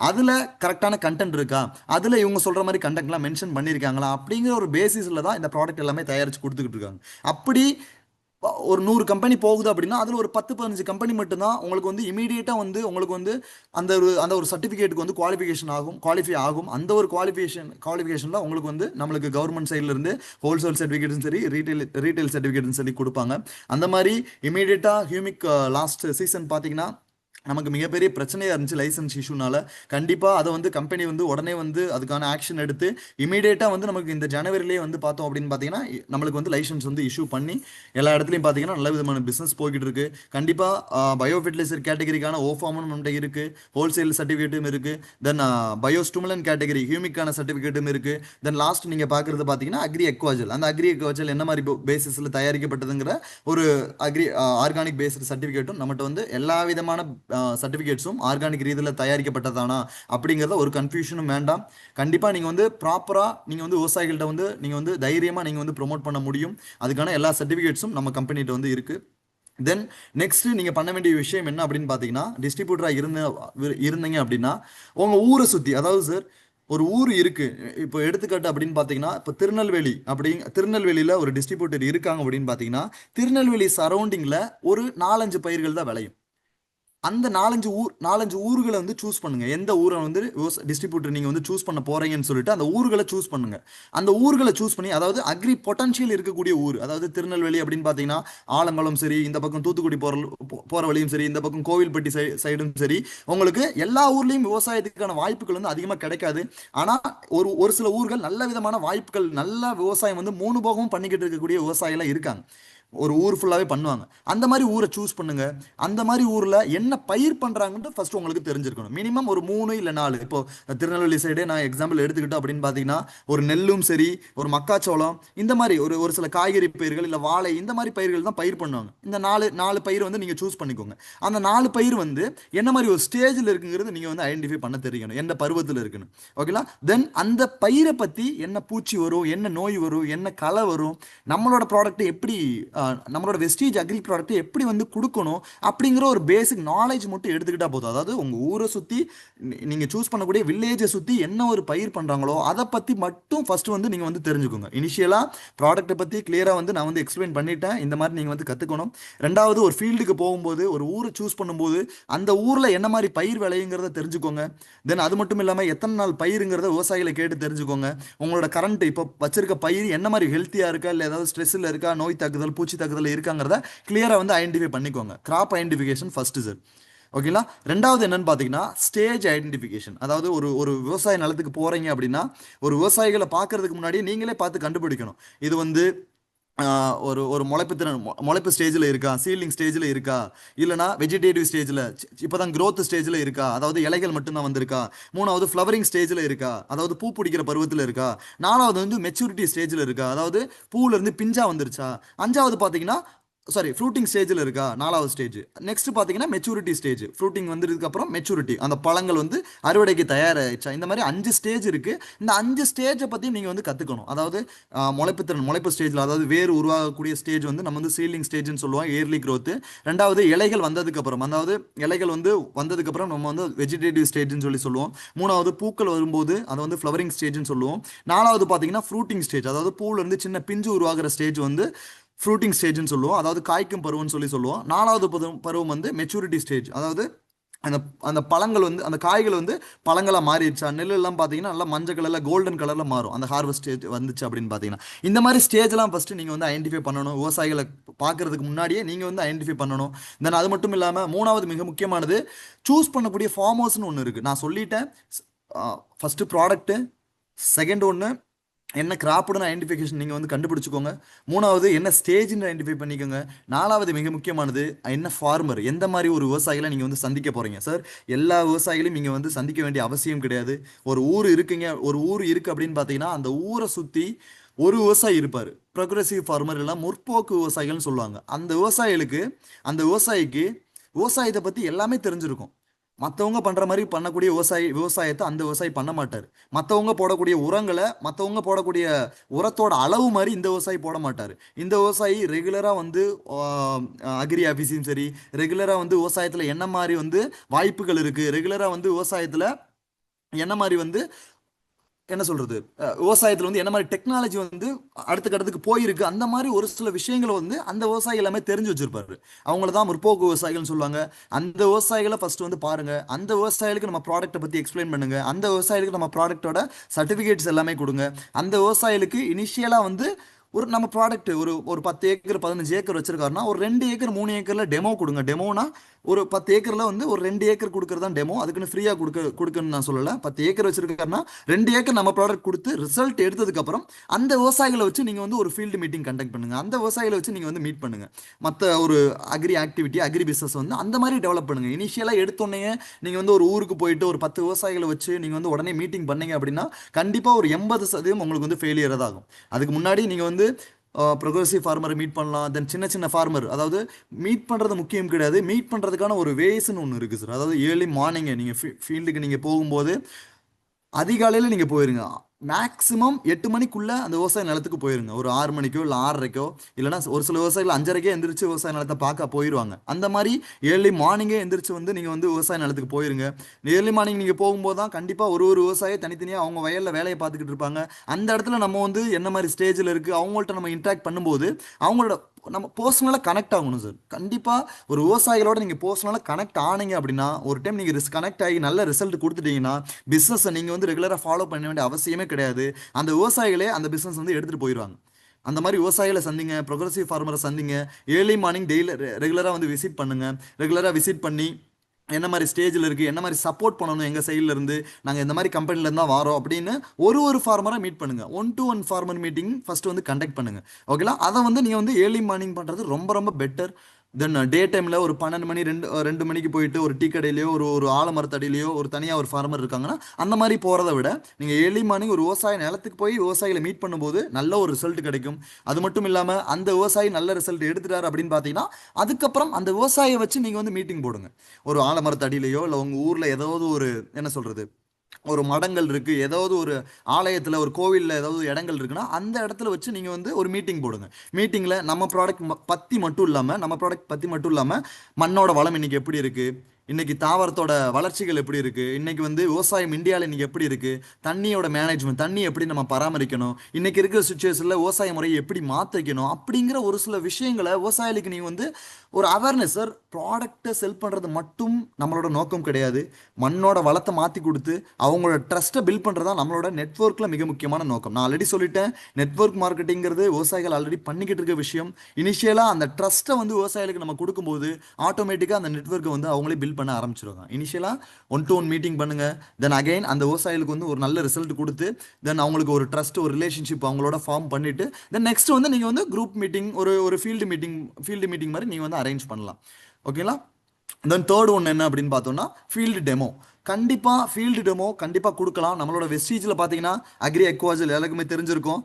அதில் கரெக்டான கண்டென்ட் இருக்கா, அதில் இவங்க சொல்கிற மாதிரி கண்டென்ட்லாம் மென்ஷன் பண்ணியிருக்காங்களா அப்படிங்கிற ஒரு பேசிஸில் தான் இந்த ப்ராடக்ட் எல்லாமே தயாரித்து கொடுத்துக்கிட்டு இருக்காங்க. அப்படி ஒரு 100 கம்பெனி போகுது அப்படின்னா அதில் ஒரு 10-15 கம்பெனி மட்டும்தான் உங்களுக்கு வந்து இமீடியட்டாக வந்து உங்களுக்கு வந்து அந்த ஒரு சர்டிஃபிகேட்டுக்கு வந்து குவாலிஃபை ஆகும். அந்த ஒரு குவாலிஃபிகேஷனில் உங்களுக்கு வந்து நம்மளுக்கு கவர்மெண்ட் சைட்லேருந்து ஹோல்சேல் சர்டிஃபிகேட்டும் சரி, ரீட்டைல் சர்டிஃபிகேட்டும் சரி கொடுப்பாங்க. அந்த மாதிரி இமீடியட்டாக ஹியூமிக் லாஸ்ட் சீசன் பார்த்தீங்கன்னா நமக்கு மிகப்பெரிய பிரச்சனையாக இருந்துச்சு லைசன்ஸ் இஷ்யூனால. கண்டிப்பாக அதை வந்து கம்பெனி வந்து உடனே வந்து அதுக்கான ஆக்ஷன் எடுத்து இமீடியட்டாக வந்து நமக்கு இந்த ஜனவரிலேயே வந்து பார்த்தோம் அப்படின்னு பார்த்தீங்கன்னா நம்மளுக்கு வந்து லைசன்ஸ் வந்து இஷ்யூ பண்ணி எல்லா இடத்துலையும் பார்த்தீங்கன்னா நல்ல விதமான பிஸ்னஸ் போய்கிட்டு இருக்கு. கண்டிப்பாக பயோ ஃபெர்டிலைசர் கேட்டகரிக்கான ஓஃபார்மும் நம்மகிட்ட இருக்குது, ஹோல்சேல் சர்டிஃபிகேட்டும் இருக்குது, தென் பயோ ஸ்டிமுலன் கேட்டகரி ஹியூமிக்கான சர்டிஃபிகேட்டும் இருக்குது. தென் லாஸ்ட் நீங்கள் பார்க்குறது பார்த்தீங்கன்னா அக்ரி அக்வாஜல். அந்த அக்ரி அக்வாஜல் என்ன மாதிரி பேசிஸில் தயாரிக்கப்பட்டதுங்கிற ஒரு ஆர்கானிக் பேஸ்டு சர்டிஃபிகேட்டும் நம்மகிட்ட வந்து எல்லா விதமான சர்டிஃபிகேட்ஸும் ஆர்கானிக் ரீதியில் தயாரிக்கப்பட்டதானா அப்படிங்கிறத ஒரு கன்ஃபியூஷனும் வேண்டாம். கண்டிப்பாக நீங்கள் வந்து ப்ராப்பராக நீங்கள் வந்து விவசாயிகள்கிட்ட வந்து நீங்கள் வந்து தைரியமாக நீங்கள் வந்து ப்ரொமோட் பண்ண முடியும். அதுக்கான எல்லா சர்டிஃபிகேட்ஸும் நம்ம கம்பெனிகிட்ட வந்து இருக்குது. தென் நெக்ஸ்ட் நீங்கள் பண்ண வேண்டிய விஷயம் என்ன அப்படின்னு பார்த்தீங்கன்னா, டிஸ்ட்ரிபியூட்டராக இருந்தீங்க அப்படின்னா உங்கள் ஊரை சுற்றி, அதாவது சார் ஒரு ஊர் இருக்கு, இப்போ எடுத்துக்காட்டு அப்படின்னு பார்த்தீங்கன்னா இப்போ திருநெல்வேலியில் ஒரு டிஸ்ட்ரிபியூட்டர் இருக்காங்க அப்படின்னு பார்த்தீங்கன்னா திருநெல்வேலி சரௌண்டிங்கில் ஒரு 4-5 பயிர்கள் தான் விளையும். அந்த நாலஞ்சு ஊர்களை வந்து சூஸ் பண்ணுங்க. எந்த ஊரை வந்து டிஸ்ட்ரிபியூட்டர் நீங்க வந்து சூஸ் பண்ண போறீங்கன்னு சொல்லிட்டு அந்த ஊர்களை சூஸ் பண்ணுங்க. அந்த ஊர்களை சூஸ் பண்ணி, அதாவது அக்ரி பொட்டன்ஷியல் இருக்கக்கூடிய ஊர், அதாவது திருநெல்வேலி அப்படின்னு பாத்தீங்கன்னா ஆலங்குளம் சரி, இந்த பக்கம் தூத்துக்குடி போற வழியும் சரி, இந்த பக்கம் கோவில்பட்டி சைடும் சரி, உங்களுக்கு எல்லா ஊர்லயும் விவசாயத்துக்கான வாய்ப்புகள் வந்து அதிகமா கிடைக்காது. ஆனா ஒரு சில ஊர்கள் நல்ல விதமான வாய்ப்புகள், நல்ல விவசாயம் வந்து 3 போகமும் பண்ணிக்கிட்டு இருக்கக்கூடிய விவசாயிகள் இருக்காங்க. ஒரு ஊர் ஃபுல்லாவே பண்ணுவாங்க. அந்த மாதிரி ஊரை சூஸ் பண்ணுங்க. அந்த மாதிரி ஊர்ல என்ன பயிர் பண்றாங்கன்னு ஃபர்ஸ்ட் உங்களுக்கு தெரிஞ்சிருக்கணும். மினிமம் ஒரு 3 இல்ல 4. இப்போ திருநெல்வேலி சைடே நான் எக்ஸாம்பிள் எடுத்துக்கிட்டோம் அப்படின்னு பாத்தீங்கன்னா, ஒரு நெல்லும் சரி, ஒரு மக்காச்சோளம், இந்த மாதிரி ஒரு ஒரு சில காய்கறி பயிர்கள் இல்ல வாழை, இந்த மாதிரி பயிர்கள் தான் பயிர் பண்ணுவாங்க. இந்த நாலு நாலு பயிர் வந்து நீங்க சூஸ் பண்ணிக்கோங்க. அந்த 4 பயிர் வந்து என்ன மாதிரி ஒரு ஸ்டேஜில் இருக்குங்கிறது நீங்க வந்து ஐடென்டிஃபை பண்ண தெரியணும், எந்த பருவத்தில் இருக்குன்னு. ஓகேங்களா? தென் அந்த பயிரை பத்தி என்ன பூச்சி வரும், என்ன நோய் வரும், என்ன களை வரும், நம்மளோட ப்ராடக்ட் எப்படி, நம்மளோட வெஸ்டீஜ் அக்ரி ப்ராடக்ட் எப்படி வந்து கொடுக்கணும் அப்படிங்கிற ஒரு பேசிக் நாலேஜ் மட்டும் எடுத்துக்கிட்டா போதும். அதாவது உங்க ஊரை சுத்தி நீங்க சூஸ் பண்ணக்கூடிய வில்லேஜை சுத்தி என்ன ஒரு பயிர் பண்றாங்களோ அதை பத்தி மட்டும் ஃபர்ஸ்ட் வந்து நீங்க வந்து தெரிஞ்சுக்கோங்க. இனிஷியலா ப்ராடக்ட்டை பத்தி கிளியரா வந்து நான் வந்து எக்ஸ்பிளைன் பண்ணிட்டேன். இந்த மாதிரி நீங்க வந்து கத்துக்கணும். ரெண்டாவது, ஒரு ஃபீல்டுக்கு போகும்போது, ஒரு ஊரை சூஸ் பண்ணும்போது அந்த ஊர்ல என்ன மாதிரி பயிர் விளையுங்கிறத தெரிஞ்சுக்கோங்க. தென் அது மட்டும் இல்லாம எத்தனை நாள் பயிருங்கிறத விவசாயிகளை கேட்டு தெரிஞ்சுக்கோங்க. உங்களோட கரண்ட் இப்போ வச்சிருக்க பயிர் என்ன மாதிரி ஹெல்த்தியா இருக்கா, இல்லை ஏதாவது ஸ்ட்ரெஸ்ல இருக்கா, நோய் தாக்குதல் பூச்சி தாக்குதல் இருக்காங்கிறத கிளியரா வந்து ஐடென்டிஃபை பண்ணிக்கோங்க. Crop identification first sir. ஓகேங்களா? ரெண்டாவது என்னன்னு பார்த்தீங்கன்னா ஸ்டேஜ் ஐடென்டிஃபிகேஷன். அதாவது ஒரு ஒரு விவசாய நிலத்துக்கு போறீங்க அப்படின்னா, ஒரு விவசாயிகளை பார்க்கறதுக்கு முன்னாடி நீங்களே பார்த்து கண்டுபிடிக்கணும். இது வந்து ஒரு ஒரு முளைப்பு ஸ்டேஜில் இருக்கா, சீலிங் ஸ்டேஜில் இருக்கா, இல்லைனா வெஜிடேட்டிவ் ஸ்டேஜில் இப்போதான் growth ஸ்டேஜில் இருக்கா, அதாவது இலைகள் மட்டும்தான் வந்திருக்கா. மூணாவது ஃப்ளவரிங் ஸ்டேஜில் இருக்கா, அதாவது பூ பிடிக்கிற பருவத்தில் இருக்கா. நாலாவது வந்து மெச்சூரிட்டி ஸ்டேஜில் இருக்கா, அதாவது பூல இருந்து பிஞ்சா வந்துருச்சா. அஞ்சாவது பார்த்தீங்கன்னா, சாரி, ஃப்ரூட்டிங் ஸ்டேஜில் இருக்கா, 4வது ஸ்டேஜ். நெக்ஸ்ட் பார்த்தீங்கன்னா மெச்சூரிட்டி ஸ்டேஜ். ஃப்ரூட்டிங் வந்ததுக்கு அப்புறம் மெச்சூரிட்டி, அந்த பழங்கள் வந்து அறுவடைக்கு தயாராகிடுச்சா. இந்த மாதிரி 5 ஸ்டேஜ் இருக்கு. இந்த 5 ஸ்டேஜை பற்றி நீங்கள் வந்து கற்றுக்கணும். அதாவது முளைப்பு ஸ்டேஜில், அதாவது வேர் உருவாகக்கூடிய ஸ்டேஜ் வந்து நம்ம வந்து சீலிங் ஸ்டேஜ்னு சொல்லுவோம், இயர்லி growth. ரெண்டாவது இலைகள் வந்ததுக்கு அப்புறம், அதாவது இலைகள் வந்து வந்ததுக்கு அப்புறம் நம்ம வந்து வெஜிடேட்டிவ் ஸ்டேஜ்னு சொல்லுவோம். மூணாவது பூக்கள் வரும்போது அதை வந்து ஃப்ளவரிங் ஸ்டேஜ்னு சொல்லுவோம். நாலாவது பார்த்தீங்கன்னா ஃப்ரூட்டிங் ஸ்டேஜ், அதாவது பூல இருந்து சின்ன பிஞ்சு உருவாகிற ஸ்டேஜ் வந்து ஃப்ரூட்டிங் ஸ்டேஜ்னு சொல்லுவோம், அதாவது காய்க்கும் பருவம்னு சொல்லுவோம். நாலாவது பருவம் வந்து மெச்சூரிட்டி ஸ்டேஜ், அதாவது அந்த அந்த பழங்கள் வந்து, அந்த காய்கள் வந்து பழங்களா மாறிடுச்சா. நெல் எல்லாம் பார்த்தீங்கன்னா நல்லா மஞ்சள் கலர்ல கோல்டன் கலர்ல மாறும், அந்த ஹார்வெஸ்ட் ஸ்டேஜ் வந்துச்சு அப்படின்னு பார்த்தீங்கன்னா. இந்த மாதிரி ஸ்டேஜ்லாம் ஃபர்ஸ்ட் நீங்க வந்து ஐடென்டிஃபை பண்ணணும். விவசாயிகளை பார்க்கறதுக்கு முன்னாடியே நீங்க வந்து ஐடென்டிஃபை பண்ணணும். தென் அது மட்டும் இல்லாம மூணாவது மிக முக்கியமானது, சூஸ் பண்ணக்கூடிய ஃபார்மர்ஸ்னு ஒன்று இருக்கு. நான் சொல்லிட்டேன். ஃபர்ஸ்ட் ப்ராடக்ட், செகண்ட் ஒன்று என்ன கிராப்னு ஐடென்டிஃபிகேஷன் நீங்கள் வந்து கண்டுபிடிச்சிக்கோங்க. மூணாவது என்ன ஸ்டேஜ்னு ஐடென்டிஃபை பண்ணிக்கோங்க. நாலாவது மிக முக்கியமானது, என்ன ஃபார்மர், எந்த மாதிரி ஒரு விவசாயிகளை நீங்கள் வந்து சந்திக்க போகிறீங்க. சார், எல்லா விவசாயிகளையும் நீங்கள் வந்து சந்திக்க வேண்டிய அவசியம் கிடையாது. ஒரு ஊர் இருக்குங்க, ஒரு ஊர் இருக்குது அப்படின்னு பார்த்தீங்கன்னா அந்த ஊரை சுற்றி ஒரு விவசாயி இருப்பார். ப்ரொக்ரெசிவ் ஃபார்மர் எல்லாம் முற்போக்கு விவசாயிகள்னு சொல்லுவாங்க. அந்த விவசாயிக்கு விவசாயத்தை பற்றி எல்லாமே தெரிஞ்சிருக்கும். மற்றவங்க பண்ணுற மாதிரி பண்ணக்கூடிய விவசாயத்தை அந்த விவசாயி பண்ண மாட்டார். மற்றவங்க போடக்கூடிய உரங்களை, மற்றவங்க போடக்கூடிய உரத்தோட அளவு மாதிரி இந்த விவசாயி போட மாட்டார். இந்த விவசாயி ரெகுலராக வந்து அக்ரி ஆஃபீஸையும் சரி, ரெகுலராக வந்து விவசாயத்தில் என்ன மாதிரி வந்து வாய்ப்புகள் இருக்குது, ரெகுலராக வந்து விவசாயத்தில் என்ன மாதிரி வந்து என்ன சொல்றது, விவசாயத்தில் வந்து என்ன மாதிரி டெக்னாலஜி வந்து அடுத்த கட்டத்துக்கு போயிருக்கு, அந்த மாதிரி ஒரு சில விஷயங்களை வந்து அந்த விவசாயி எல்லாமே தெரிஞ்சு வச்சிருப்பாரு. அவங்கள தான் முற்போக்கு விவசாயிகள்னு சொல்லுவாங்க. அந்த விவசாயிகளை ஃபர்ஸ்ட் வந்து பாருங்க. அந்த விவசாயிகளுக்கு நம்ம ப்ராடக்ட்டை பத்தி எக்ஸ்பிளைன் பண்ணுங்க. அந்த விவசாயிகளுக்கு நம்ம ப்ராடக்ட்டோட சர்டிஃபிகேட்ஸ் எல்லாமே கொடுங்க. அந்த விவசாயிகளுக்கு இனிஷியலா வந்து ஒரு நம்ம ப்ராடக்ட் ஒரு ஒரு 10 ஏக்கர் 15 ஏக்கர் வச்சிருக்காருன்னா ஒரு 2 ஏக்கர் 3 ஏக்கர்ல டெமோ கொடுங்க. டெமோனா ஒரு 10 ஏக்கர்ல வந்து ஒரு 2 ஏக்கர் கொடுக்கறது தான் டெமோ. அதுக்குன்னு ஃப்ரீயா கொடுக்கணும்னு நான் சொல்லல. 10 ஏக்கர் வச்சிருக்காருன்னா 2 ஏக்கர் நம்ம ப்ராடக்ட் கொடுத்து ரிசல்ட் எடுத்ததுக்கு அப்புறம் அந்த விவசாயிகளை வச்சு நீங்க வந்து ஒரு ஃபீல்டு மீட்டிங் கண்டக்ட் பண்ணுங்க. அந்த விவசாயிகளை வச்சு நீங்க வந்து மீட் பண்ணுங்க. மற்ற ஒரு அக்ரி ஆக்டிவிட்டி, அக்ரி பிசினஸ் வந்து அந்த மாதிரி டெவலப் பண்ணுங்க. இனிஷியலா எடுத்தோடனே நீங்க வந்து ஒரு ஊருக்கு போயிட்டு ஒரு 10 விவசாயிகளை வச்சு நீங்க வந்து உடனே மீட்டிங் பண்ணீங்க அப்படின்னா கண்டிப்பா ஒரு 80% உங்களுக்கு வந்து ஃபெயிலியர் தான் ஆகும். அதுக்கு முன்னாடி நீங்க வந்து ப்ரொக்ரெசிவ் ஃபார்மரை மீட் பண்ணலாம். தென் சின்ன சின்ன ஃபார்மர், அதாவது மீட் பண்ணுறது முக்கியம் கிடையாது, மீட் பண்ணுறதுக்கான ஒரு வேஸ்ன்னு ஒன்று இருக்குது சார். அதாவது ஏர்லி மார்னிங்கை நீங்கள் ஃபீல்டுக்கு நீங்கள் போகும்போது அதிகாலையில் நீங்கள் போயிருங்க. மேக்ஸிமம் 8 மணிக்குள்ள அந்த விவசாய நிலத்துக்கு போயிருங்க. ஒரு 6 மணிக்கோ இல்லை 6:30க்கோ, இல்லைனா ஒரு சில விவசாயிகள் 5:30க்கே எந்திரிச்சு விவசாய நிலத்தை பார்க்க போயிடுவாங்க. அந்த மாதிரி ஏர்லி மார்னிங்கே எந்திரிச்சு வந்து நீங்கள் வந்து விவசாய நிலத்துக்கு போயிருங்க. ஏர்லி மார்னிங் நீங்கள் போகும்போது தான் கண்டிப்பாக ஒரு ஒரு விவசாயி தனித்தனியாக அவங்க வயலில் வேலையை பார்த்துக்கிட்டு இருப்பாங்க. அந்த இடத்துல நம்ம வந்து என்ன மாதிரி ஸ்டேஜில் இருக்குது அவங்கள்ட்ட நம்ம இன்ட்ராக்ட் பண்ணும்போது அவங்களோட நம்ம பர்சனலாக கனெக்ட் ஆகணும் சார். கண்டிப்பாக ஒரு விவசாயிகளோட நீங்கள் பர்சனலாக கனெக்ட் ஆனீங்க அப்படின்னா, ஒரு டைம் நீங்கள் கனெக்ட் ஆகி நல்ல ரிசல்ட் கொடுத்துட்டீங்கன்னா, பிஸ்னஸை நீங்கள் வந்து ரெகுலராக ஃபாலோ பண்ண வேண்டிய அவசியமே கிடையாது. அந்த விவசாயிகளே அந்த பிஸ்னஸ் வந்து எடுத்துகிட்டு போயிடுவாங்க. அந்த மாதிரி விவசாயிகளை சந்திங்க, ப்ரொக்ரஸிவ் ஃபார்மரை சந்திங்க, ஏர்லி மார்னிங் டெய்லி ரெகுலராக வந்து விசிட் பண்ணுங்க. ரெகுலராக விசிட் பண்ணி என்ன மாதிரி ஸ்டேஜில் இருக்குது, என்ன மாதிரி சப்போர்ட் பண்ணணும் எங்கள் சைடில் இருந்து, நாங்கள் இந்த மாதிரி கம்பெனிலேருந்து தான் வரோம் அப்படின்னு ஒரு ஃபார்மராக மீட் பண்ணுங்கள். 1-to-1 ஃபார்மர் மீட்டிங் ஃபஸ்ட்டு வந்து கண்டக்ட் பண்ணுங்கள். ஓகேங்களா? அதை வந்து நீங்கள் வந்து ஏர்லி மார்னிங் பண்ணுறது ரொம்ப ரொம்ப பெட்டர். தென் டே டைமில் ஒரு 12 மணி 2 மணிக்கு போயிட்டு ஒரு டீ கடையிலையோ ஒரு ஒரு ஆலமரத்தடியிலையோ ஒரு தனியாக ஒரு ஃபார்மர் இருக்காங்கன்னா அந்த மாதிரி போகிறத விட நீங்கள் ஏர்லி மார்னிங் ஒரு விவசாய நிலத்துக்கு போய் விவசாயிகளை மீட் பண்ணும்போது நல்ல ஒரு ரிசல்ட் கிடைக்கும். அது மட்டும் இல்லாமல் அந்த விவசாயி நல்ல ரிசல்ட் எடுத்துட்டார் அப்படின்னு பார்த்தீங்கன்னா, அதுக்கப்புறம் அந்த விவசாயியை வச்சு நீங்கள் வந்து மீட்டிங் போடுங்க. ஒரு ஆலமரத்தடியிலையோ இல்லை உங்கள் ஊரில் ஏதாவது ஒரு என்ன சொல்கிறது, ஒரு மடங்கள் இருக்கு, ஏதாவது ஒரு ஆலயத்தில் ஒரு கோவிலில் ஏதாவது இடங்கள் இருக்குன்னா அந்த இடத்துல வச்சு நீங்கள் வந்து ஒரு மீட்டிங் போடுங்க. மீட்டிங்கில் நம்ம ப்ராடக்ட் பற்றி மட்டும் இல்லாமல் மண்ணோட வளம் இன்னைக்கு எப்படி இருக்கு, இன்னைக்கு தாவரத்தோட வளர்ச்சிகள் எப்படி இருக்கு, இன்னைக்கு வந்து விவசாயம் இந்தியாவில் இன்னைக்கு எப்படி இருக்கு, தண்ணியோட மேனேஜ்மெண்ட், தண்ணி எப்படி நம்ம பராமரிக்கணும், இன்னைக்கு இருக்கிற சுச்சுவேஷனில் விவசாய முறையை எப்படி மாற்றிக்கணும் அப்படிங்கிற ஒரு சில விஷயங்களை விவசாயிகளுக்கு நீங்கள் வந்து ஒரு அவேர்னஸ். சார், ப்ராடக்டை செல் பண்ணுறது மட்டும் நம்மளோட நோக்கம் கிடையாது. மண்ணோட வளத்தை மாற்றி கொடுத்து அவங்களோட ட்ரஸ்ட்டை பில்ட் பண்ணுறது தான் நம்மளோட நெட்வொர்க்கில் மிக முக்கியமான நோக்கம். நான் ஆல்ரெடி சொல்லிட்டேன், நெட்வொர்க் மார்க்கெட்டிங்கிறது விவசாயிகள் ஆல்ரெடி பண்ணிக்கிட்டு இருக்க விஷயம். இனிஷியலாக அந்த ட்ரஸ்ட்டை வந்து விவசாயிகளுக்கு நம்ம கொடுக்கும்போது ஆட்டோமேட்டிக்காக அந்த நெட்வொர்க்கை வந்து அவங்களே பில்ட் பண்ண ஆரம்பிச்சிருவாங்க. இனிஷியலாக 1-to-1 மீட்டிங் பண்ணுங்க. தென் அகைன் அந்த விவசாயிகளுக்கு வந்து ஒரு நல்ல ரிசல்ட் கொடுத்து தென் அவங்களுக்கு ஒரு ட்ரஸ்ட் ஒரு ரிலேஷன்ஷிப் அவங்களோட ஃபார்ம் பண்ணிட்டு தென் நெக்ஸ்ட் வந்து நீங்கள் வந்து குரூப் மீட்டிங் ஒரு ஒரு ஃபீல்டு மீட்டிங் மாதிரி நீங்கள் வந்து அரேஞ்ச் பண்ணலாம். ஓகேங்களா? தென் தேர்ட் ஒன் என்ன அப்படின்னு பார்த்தோம்னா ஃபீல்டு டெமோ. கண்டிப்பாக ஃபீல்டு டெமோ கண்டிப்பாக கொடுக்கலாம். நம்மளோட வெஸ்டீஜில் பார்த்தீங்கன்னா அக்ரி எக்வாஜல் எல்லாருக்குமே தெரிஞ்சிருக்கும்.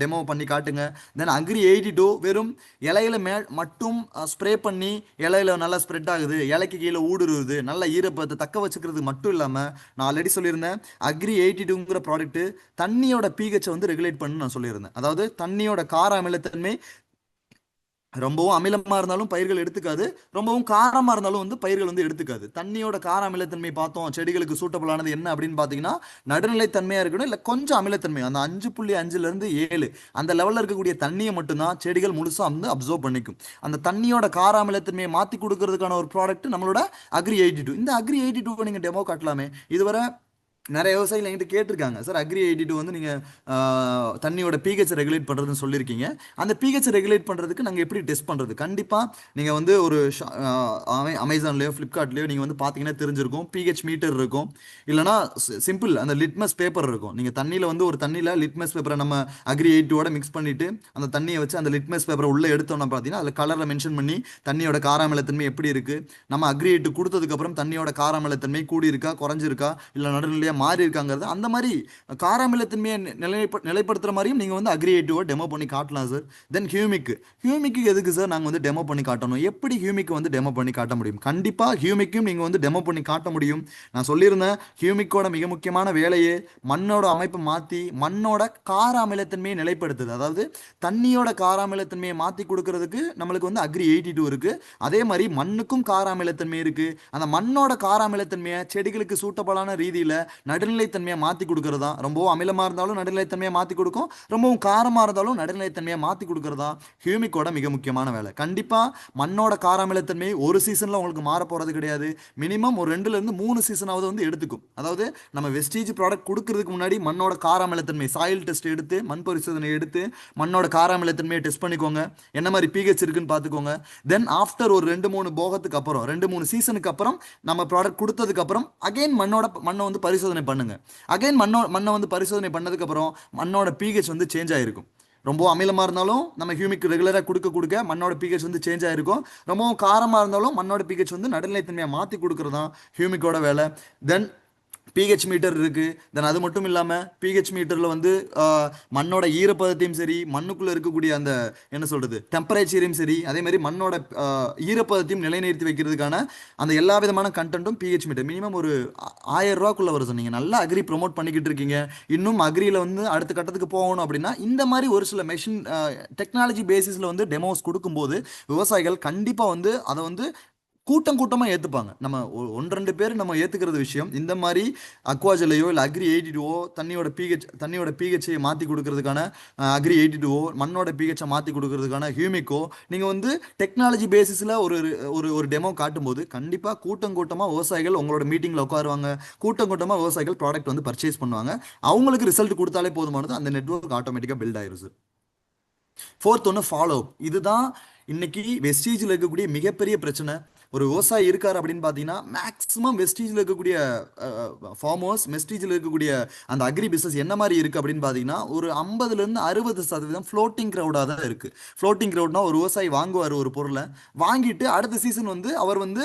டெமோ பண்ணி காட்டுங்க. தென் அக்ரி 82 வெறும் இலையில மட்டும் ஸ்ப்ரே பண்ணி இலையில நல்லா ஸ்ப்ரெட் ஆகுது, இலைக்கு கீழே ஊடுருவுது, நல்ல ஈரப்பதத்தை தக்க வச்சுக்கிறது மட்டும் இல்லாமல் நான் ஆல்ரெடி சொல்லியிருந்தேன் அக்ரி 82ங்கிற ப்ராடக்ட்டு தண்ணியோட பிஹெச்சை வந்து ரெகுலேட் பண்ணு நான் சொல்லியிருந்தேன். அதாவது தண்ணியோட கார அமிலத்தன்மை ரொம்பவும் அமிலமாக இருந்தாலும் பயிர்கள் எடுத்துக்காது, ரொம்பவும் காரமாக இருந்தாலும் வந்து பயிர்கள் வந்து எடுத்துக்காது. தண்ணியோட கார அமிலத்தன்மை பார்த்தோம். செடிகளுக்கு சூட்டபிளானது என்ன அப்படின்னு பார்த்தீங்கன்னா நடுநிலைத்தன்மையாக இருக்கணும், இல்லை கொஞ்சம் அமிலத்தன்மை அந்த 5.5லேருந்து 7 அந்த லெவலில் இருக்கக்கூடிய தண்ணியை மட்டும்தான் செடிகள் முழுசாக வந்து அப்சர்வ் பண்ணிக்கும். அந்த தண்ணியோட கார அமிலத்தன்மையை மாற்றி கொடுக்கறதுக்கான ஒரு ப்ராடக்ட் நம்மளோட அக்ரி 82. இந்த அக்ரி 82 நீங்கள் டெமோ காட்டலாமே. இதுவரை நிறைய விவசாயிகள் என்கிட்ட கேட்டிருக்காங்க, சார் அக்ரி 82 வந்து நீங்கள் தண்ணியோட பிஹெச் ரெகுலேட் பண்ணுறதுன்னு சொல்லியிருக்கீங்க, அந்த பிஹெச் ரெகுலேட் பண்ணுறதுக்கு நாங்கள் எப்படி டெஸ்ட் பண்ணுறது? கண்டிப்பாக நீங்கள் வந்து ஒரு அமேசான்லேயோ ஃப்ளிப்கார்ட்லேயோ நீங்கள் வந்து பார்த்தீங்கன்னா தெரிஞ்சிருக்கும், பிஹெச் மீட்டர் இருக்கும். இல்லைனா சிம்பிள் அந்த லிட்மஸ் பேப்பர் இருக்கும். நீங்கள் தண்ணியில் வந்து ஒரு தண்ணியில் லிட்மஸ் பேப்பரை நம்ம அக்ரி 82 மிக்ஸ் பண்ணிவிட்டு அந்த தண்ணியை வச்சு அந்த லிட்மஸ் பேப்பரை உள்ளே எடுத்தோம்னா பார்த்தீங்கன்னா அதில் கலரில் மென்ஷன் பண்ணி தண்ணியோட காராமிலத்தன்மை எப்படி இருக்குது, நம்ம அக்ரி 82 கொடுத்ததுக்கப்புறம் தண்ணியோட காராமிலத்தன்மை கூடி இருக்கா குறைஞ்சிருக்கா இல்லை நடுநிலையாக மாறி இருக்காங்கிறது அந்த மாதிரி காராமிலத்தன்மையை நிலைப்படுத்துற மாதிரியும் நீங்க வந்து அக்ரி 82 டெமோ பண்ணி காட்டலாம் சார். தென் ஹியூமிக்கு எதுக்கு சார் நாங்க வந்து டெமோ பண்ணி காட்டணும்? எப்படி ஹியூமிக்கு வந்து டெமோ பண்ணி காட்ட முடியும்? கண்டிப்பா ஹியூமிக்கும் நீங்க வந்து டெமோ பண்ணி காட்ட முடியும். நான் சொல்லியிருந்தேன், ஹியூமிக்கோட மிக முக்கியமான வேலையே மண்ணோட அமைப்பை மாத்தி மண்ணோட கார அமிலத்தன்மையை நிலைப்படுத்துது. அதாவது தண்ணியோட கார அமிலத்தன்மையை மாத்தி கொடுக்கறதுக்கு நம்மளுக்கு வந்து அக்ரி 82 இருக்கு. அதே மாதிரி மண்ணுக்கும் கார அமிலத்தன்மை இருக்கு. அந்த மண்ணோட கார அமிலத்தன்மையை செடிகளுக்கு சூட்டபலான ரீதியில நடுநிலைத்தன்மையை மாற்றி கொடுக்கறதா, ரொம்பவும் அமிலமாக இருந்தாலும் நடுநிலைத்தன்மையை மாற்றி கொடுக்கும், ரொம்பவும் காரமாக இருந்தாலும் நடுநிலைத்தன்மையை மாற்றி கொடுக்கறதா ஹியூமிக்கோட மிக முக்கியமான வேலை. கண்டிப்பாக மண்ணோட கார அமிலத்தன்மை ஒரு சீசனில் உங்களுக்கு மாற போகிறது கிடையாது. மினிமம் ஒரு 2-3 சீசனாவது வந்து எடுத்துக்கும். அதாவது நம்ம வெஸ்டீஜ் ப்ராடக்ட் கொடுக்கறதுக்கு முன்னாடி மண்ணோட கார அமிலத்தன்மை சாயில் டெஸ்ட் எடுத்து மண் பரிசோதனை எடுத்து மண்ணோட கார அமிலத்தன்மையை டெஸ்ட் பண்ணிக்கோங்க, என்ன மாதிரி பிஹெச் இருக்குன்னு பார்த்துக்கோங்க. தென் ஆஃப்டர் ஒரு 2-3 போகத்துக்கு அப்புறம் 2-3 சீசனுக்கு அப்புறம் நம்ம ப்ராடக்ட் கொடுத்ததுக்கு அப்புறம் அகைன் மண்ணை வந்து பரிசோதனை பண்ணுங்க. அகைன் மண்ணை வந்து பரிசோதனை பண்ணதுக்கு அப்புறம் மண்ணோட பிஹெச் வந்து சேஞ்ச் ஆயிருக்கும். ரொம்ப அமிலமாக இருந்தாலும் நம்ம ஹியூமிக் ரெகுலராக கொடுக்க மண்ணோட பிஹெச் வந்து சேஞ்ச் ஆயிருக்கும். ரொம்பவும் காரமாக இருந்தாலும் மண்ணோட பிஹெச் வந்து நடுநிலைத்தன்மையை மாற்றி கொடுக்கறது தான் ஹியூமிக்கோட வேலை. தென் பிஹெச் மீட்டர் இருக்கு. தென் அது மட்டும் இல்லாமல் பிஹெச் மீட்டரில் வந்து மண்ணோட ஈரப்பதத்தையும் சரி மண்ணுக்குள்ளே இருக்கக்கூடிய அந்த என்ன சொல்கிறது டெம்பரேச்சரையும் சரி அதே மாதிரி மண்ணோட ஈரப்பதத்தையும் நிலைநிறுத்தி வைக்கிறதுக்கான அந்த எல்லா விதமான கண்டென்ட்டும் பிஹெச் மீட்டர் மினிமம் ஒரு 1000 ரூபாக்குள்ளே வரும். நீங்கள் நல்லா அக்ரி ப்ரொமோட் பண்ணிக்கிட்டு இருக்கீங்க, இன்னும் அக்ரியில் வந்து அடுத்த கட்டத்துக்கு போகணும் அப்படின்னா இந்த மாதிரி ஒரு சில மெஷின் டெக்னாலஜி பேசிஸில் வந்து டெமோஸ் கொடுக்கும்போது விவசாயிகள் கண்டிப்பாக வந்து அதை வந்து கூட்டம் கூட்டமா ஏத்துப்பாங்க. நம்ம ஒன்று ரெண்டு பேர் நம்ம ஏத்துக்கிறது விஷயம். இந்த மாதிரி அக்வாஜலையோ இல்ல அக்ரி 82ஓ தண்ணியோட பிஹெச் மாத்தி கொடுக்கறதுக்கான அக்ரி 82ஓ மண்ணோட பிஹெச் மாத்தி கொடுக்கறதுக்கான ஹியூமிக்கோ நீங்க வந்து டெக்னாலஜி பேசிஸ்ல ஒரு ஒரு ஒரு டெமோ காட்டும்போது கண்டிப்பா கூட்டம் கூட்டமா விவசாயிகள் உங்களோட மீட்டிங்ல உட்காருவாங்க. கூட்டம் கூட்டமா விவசாயிகள் ப்ராடக்ட் வந்து பர்ச்சேஸ் பண்ணுவாங்க. அவங்களுக்கு ரிசல்ட் கொடுத்தாலே போதுமானது, அந்த நெட்வொர்க் ஆட்டோமேட்டிக்கா பில்ட் ஆயிரும் சார். ஃபோர்த் ஒன்று ஃபாலோ அப். இதுதான் இன்னைக்கு வெஸ்டீஜில் இருக்கக்கூடிய மிகப்பெரிய பிரச்சனை. ஒரு விவசாயி இருக்காரு அப்படின்னு பார்த்தீங்கன்னா மேக்ஸிமம் வெஸ்டீஜில் இருக்கக்கூடிய ஃபார்மர்ஸ், வெஸ்டீஜில் இருக்கக்கூடிய அந்த அக்ரி பிஸ்னஸ் என்ன மாதிரி இருக்கு அப்படின்னு பார்த்தீங்கன்னா ஒரு 50லேருந்து 60% ஃப்ளோட்டிங் க்ரௌடாக தான் இருக்கு. ஃப்ளோட்டிங் க்ரௌட்னா ஒரு விவசாயி வாங்குவார் ஒரு பொருளை, வாங்கிட்டு அடுத்த சீசன் வந்து அவர் வந்து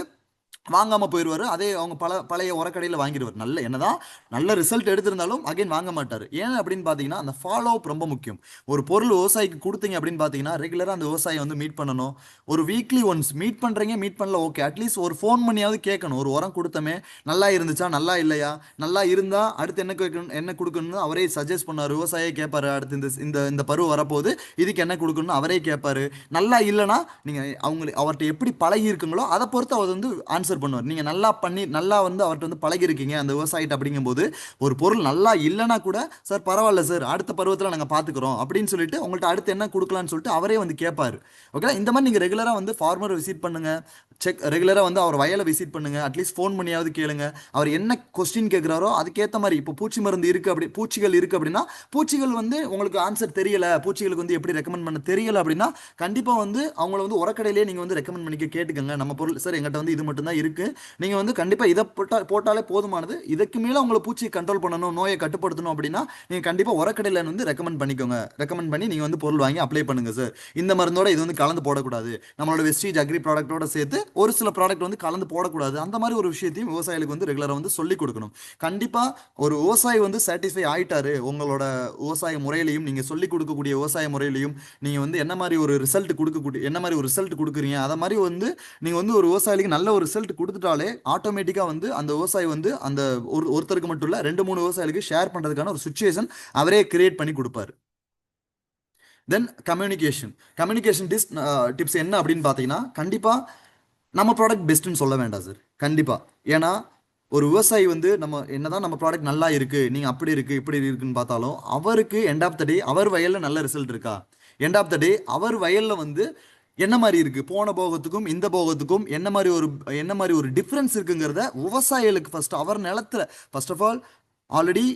வாங்காம போயிடுவாரு. அதே அவங்க பழைய உரக்கடையில் வாங்கிடுவார். என்னதான் நல்ல ரிசல்ட் எடுத்திருந்தாலும் அகைன் வாங்க மாட்டார். ஏன் அப்படின்னு பார்த்தீங்கன்னா அந்த ஃபாலோ அப் ரொம்ப முக்கியம். ஒரு பொருள் விவசாயிக்கு கொடுத்தீங்க அப்படின்னு பார்த்தீங்கன்னா ரெகுலராக அந்த விவசாயி வந்து மீட் பண்ணணும். ஒரு வீக்லி ஒன்ஸ் மீட் பண்ணுறீங்க, மீட் பண்ணல ஓகே, அட்லீஸ்ட் ஒரு ஃபோன் பண்ணியாவது கேட்கணும். ஒரு உரம் கொடுத்தமே நல்லா இருந்துச்சா, நல்லா இல்லையா, நல்லா இருந்தா அடுத்து என்ன கேட்கணும், என்ன கொடுக்கணும்னு அவரே சஜஸ்ட் பண்ணார். விவசாயியே கேட்பாரு, அடுத்து இந்த இந்த இந்த பருவம் வரப்போகுது, இதுக்கு என்ன கொடுக்கணும்னு அவரே கேட்பாரு. நல்லா இல்லைன்னா நீங்கள் அவர்கிட்ட எப்படி பழகி இருக்குங்களோ அதை பொறுத்து அவர் வந்து ஆன்சர் பண்ணுவார். நீங்க நல்லா வந்து அவர்கிட்ட வந்து பழகி இருக்கீங்க அந்த விவசாயிட்ட அப்படிங்கும்போது ஒரு பொருள் நல்லா இல்லைன்னா கூட சார் பரவாயில்ல சார் அடுத்த பருவத்தில் நாங்கள் பார்த்துக்கிறோம் அப்படின்னு சொல்லிட்டு உங்கள்கிட்ட அடுத்து என்ன கொடுக்கலாம்னு சொல்லிட்டு அவரே வந்து கேட்பாரு. ஓகே, இந்த மாதிரி நீங்க ரெகுலரா வந்து ஃபார்மர் விசிட் பண்ணுங்க. ரெகுலரா வந்து அவர் வயலை விசிட் பண்ணுங்க. அட்லீஸ்ட் ஃபோன் பண்ணியாவது கேளுங்க. அவர் என்ன கொஸ்டின் கேட்குறாரோ அதுக்கேற்ற மாதிரி. இப்போ பூச்சி மருந்து இருக்கு, அப்படி பூச்சிகள் இருக்கு அப்படின்னா பூச்சிகள் வந்து உங்களுக்கு ஆன்சர் தெரியல, பூச்சிகளுக்கு வந்து எப்படி ரெக்கமெண்ட் பண்ண தெரியல அப்படின்னா கண்டிப்பா வந்து அவங்கள வந்து உரக்கடையிலேயே நீங்க வந்து ரெக்கமெண்ட் பண்ணிக்க கேட்டுக்கங்க. நம்ம பொருள் சார் எங்கிட்ட வந்து இது மட்டும் தான் இருக்கு, நீங்க வந்து கண்டிப்பா இதை போட்டாலே போதுமானது. இதுக்கு மேல உங்களை பூச்சி கண்ட்ரோல் பண்ணணும், நோயை கட்டுப்படுத்தணும் அப்படின்னா நீங்க கண்டிப்பா உரக்கடையில வந்து ரெக்கமெண்ட் பண்ணிக்கோங்க. ரெக்கமெண்ட் பண்ணி நீங்க வந்து பொருள் வாங்கி அப்ளை பண்ணுங்க சார். இந்த மருந்தோட இது வந்து கலந்து போடக்கூடாது, நம்மளோட வெஸ்டீஜ் அக்ரி ப்ராடக்ட்டோட சேர்த்து ஒரு சில ப்ராடக்ட் வந்து கலந்து போடக்கூடாது. அந்த மாதிரி ஒரு விஷயத்தையும் விவசாயிகளுக்கு வந்து ரெகுலரா வந்து சொல்லி கொடுக்கணும். கண்டிப்பா ஒரு விவசாயி வந்து சாட்டிஸ்ஃபை ஆயிட்டாரு உங்களோட விவசாய முறையிலையும், நீங்க சொல்லி கொடுக்கக்கூடிய விவசாய முறையிலையும், நீங்க வந்து என்ன மாதிரி ஒரு ரிசல்ட் கொடுக்குறீங்க அதை மாதிரி வந்து நீங்க வந்து ஒரு விவசாயிக்கு நல்ல ஒரு ரிசல்ட் கொடுத்துட்டாலே ஆட்டோமேட்டிக்கா வந்து அந்த விவசாயி வந்து அந்த ஒருத்தருக்கு மட்டும் இல்ல 2 3 விவசாயிகளுக்கு ஷேர் பண்றதுக்கான ஒரு சுச்சுவேஷன் அவரே கிரியேட் பண்ணி கொடுப்பாரு. தென் கம்யூனிகேஷன் டிப்ஸ் என்ன அப்படின்னு பார்த்தீங்கன்னா கண்டிப்பா நம்ம ப்ராடக்ட் பெஸ்ட்னு சொல்ல வேண்டாம் சார். கண்டிப்பா. ஏன்னா ஒரு விவசாயி வந்து நம்ம என்னதான் நம்ம ப்ராடக்ட் நல்லா இருக்கு, நீங்க அப்படி இருக்கு இப்படி இருக்குன்னு பார்த்தாலும் அவருக்கு எண்ட் ஆஃப் த டே அவர் வயல்ல நல்ல ரிசல்ட் இருக்கா, எண்ட் ஆஃப் த டே அவர் வயல்ல வந்து என்ன மாதிரி இருக்கு, போன போகத்துக்கும் இந்த போகத்துக்கும் என்ன மாதிரி ஒரு டிஃபரன்ஸ் இருக்குங்கிறத விவசாயிகளுக்கு ஃபர்ஸ்ட் அவர் நிலத்துல ஃபர்ஸ்ட் ஆஃப் ஆல் ஆல்ரெடி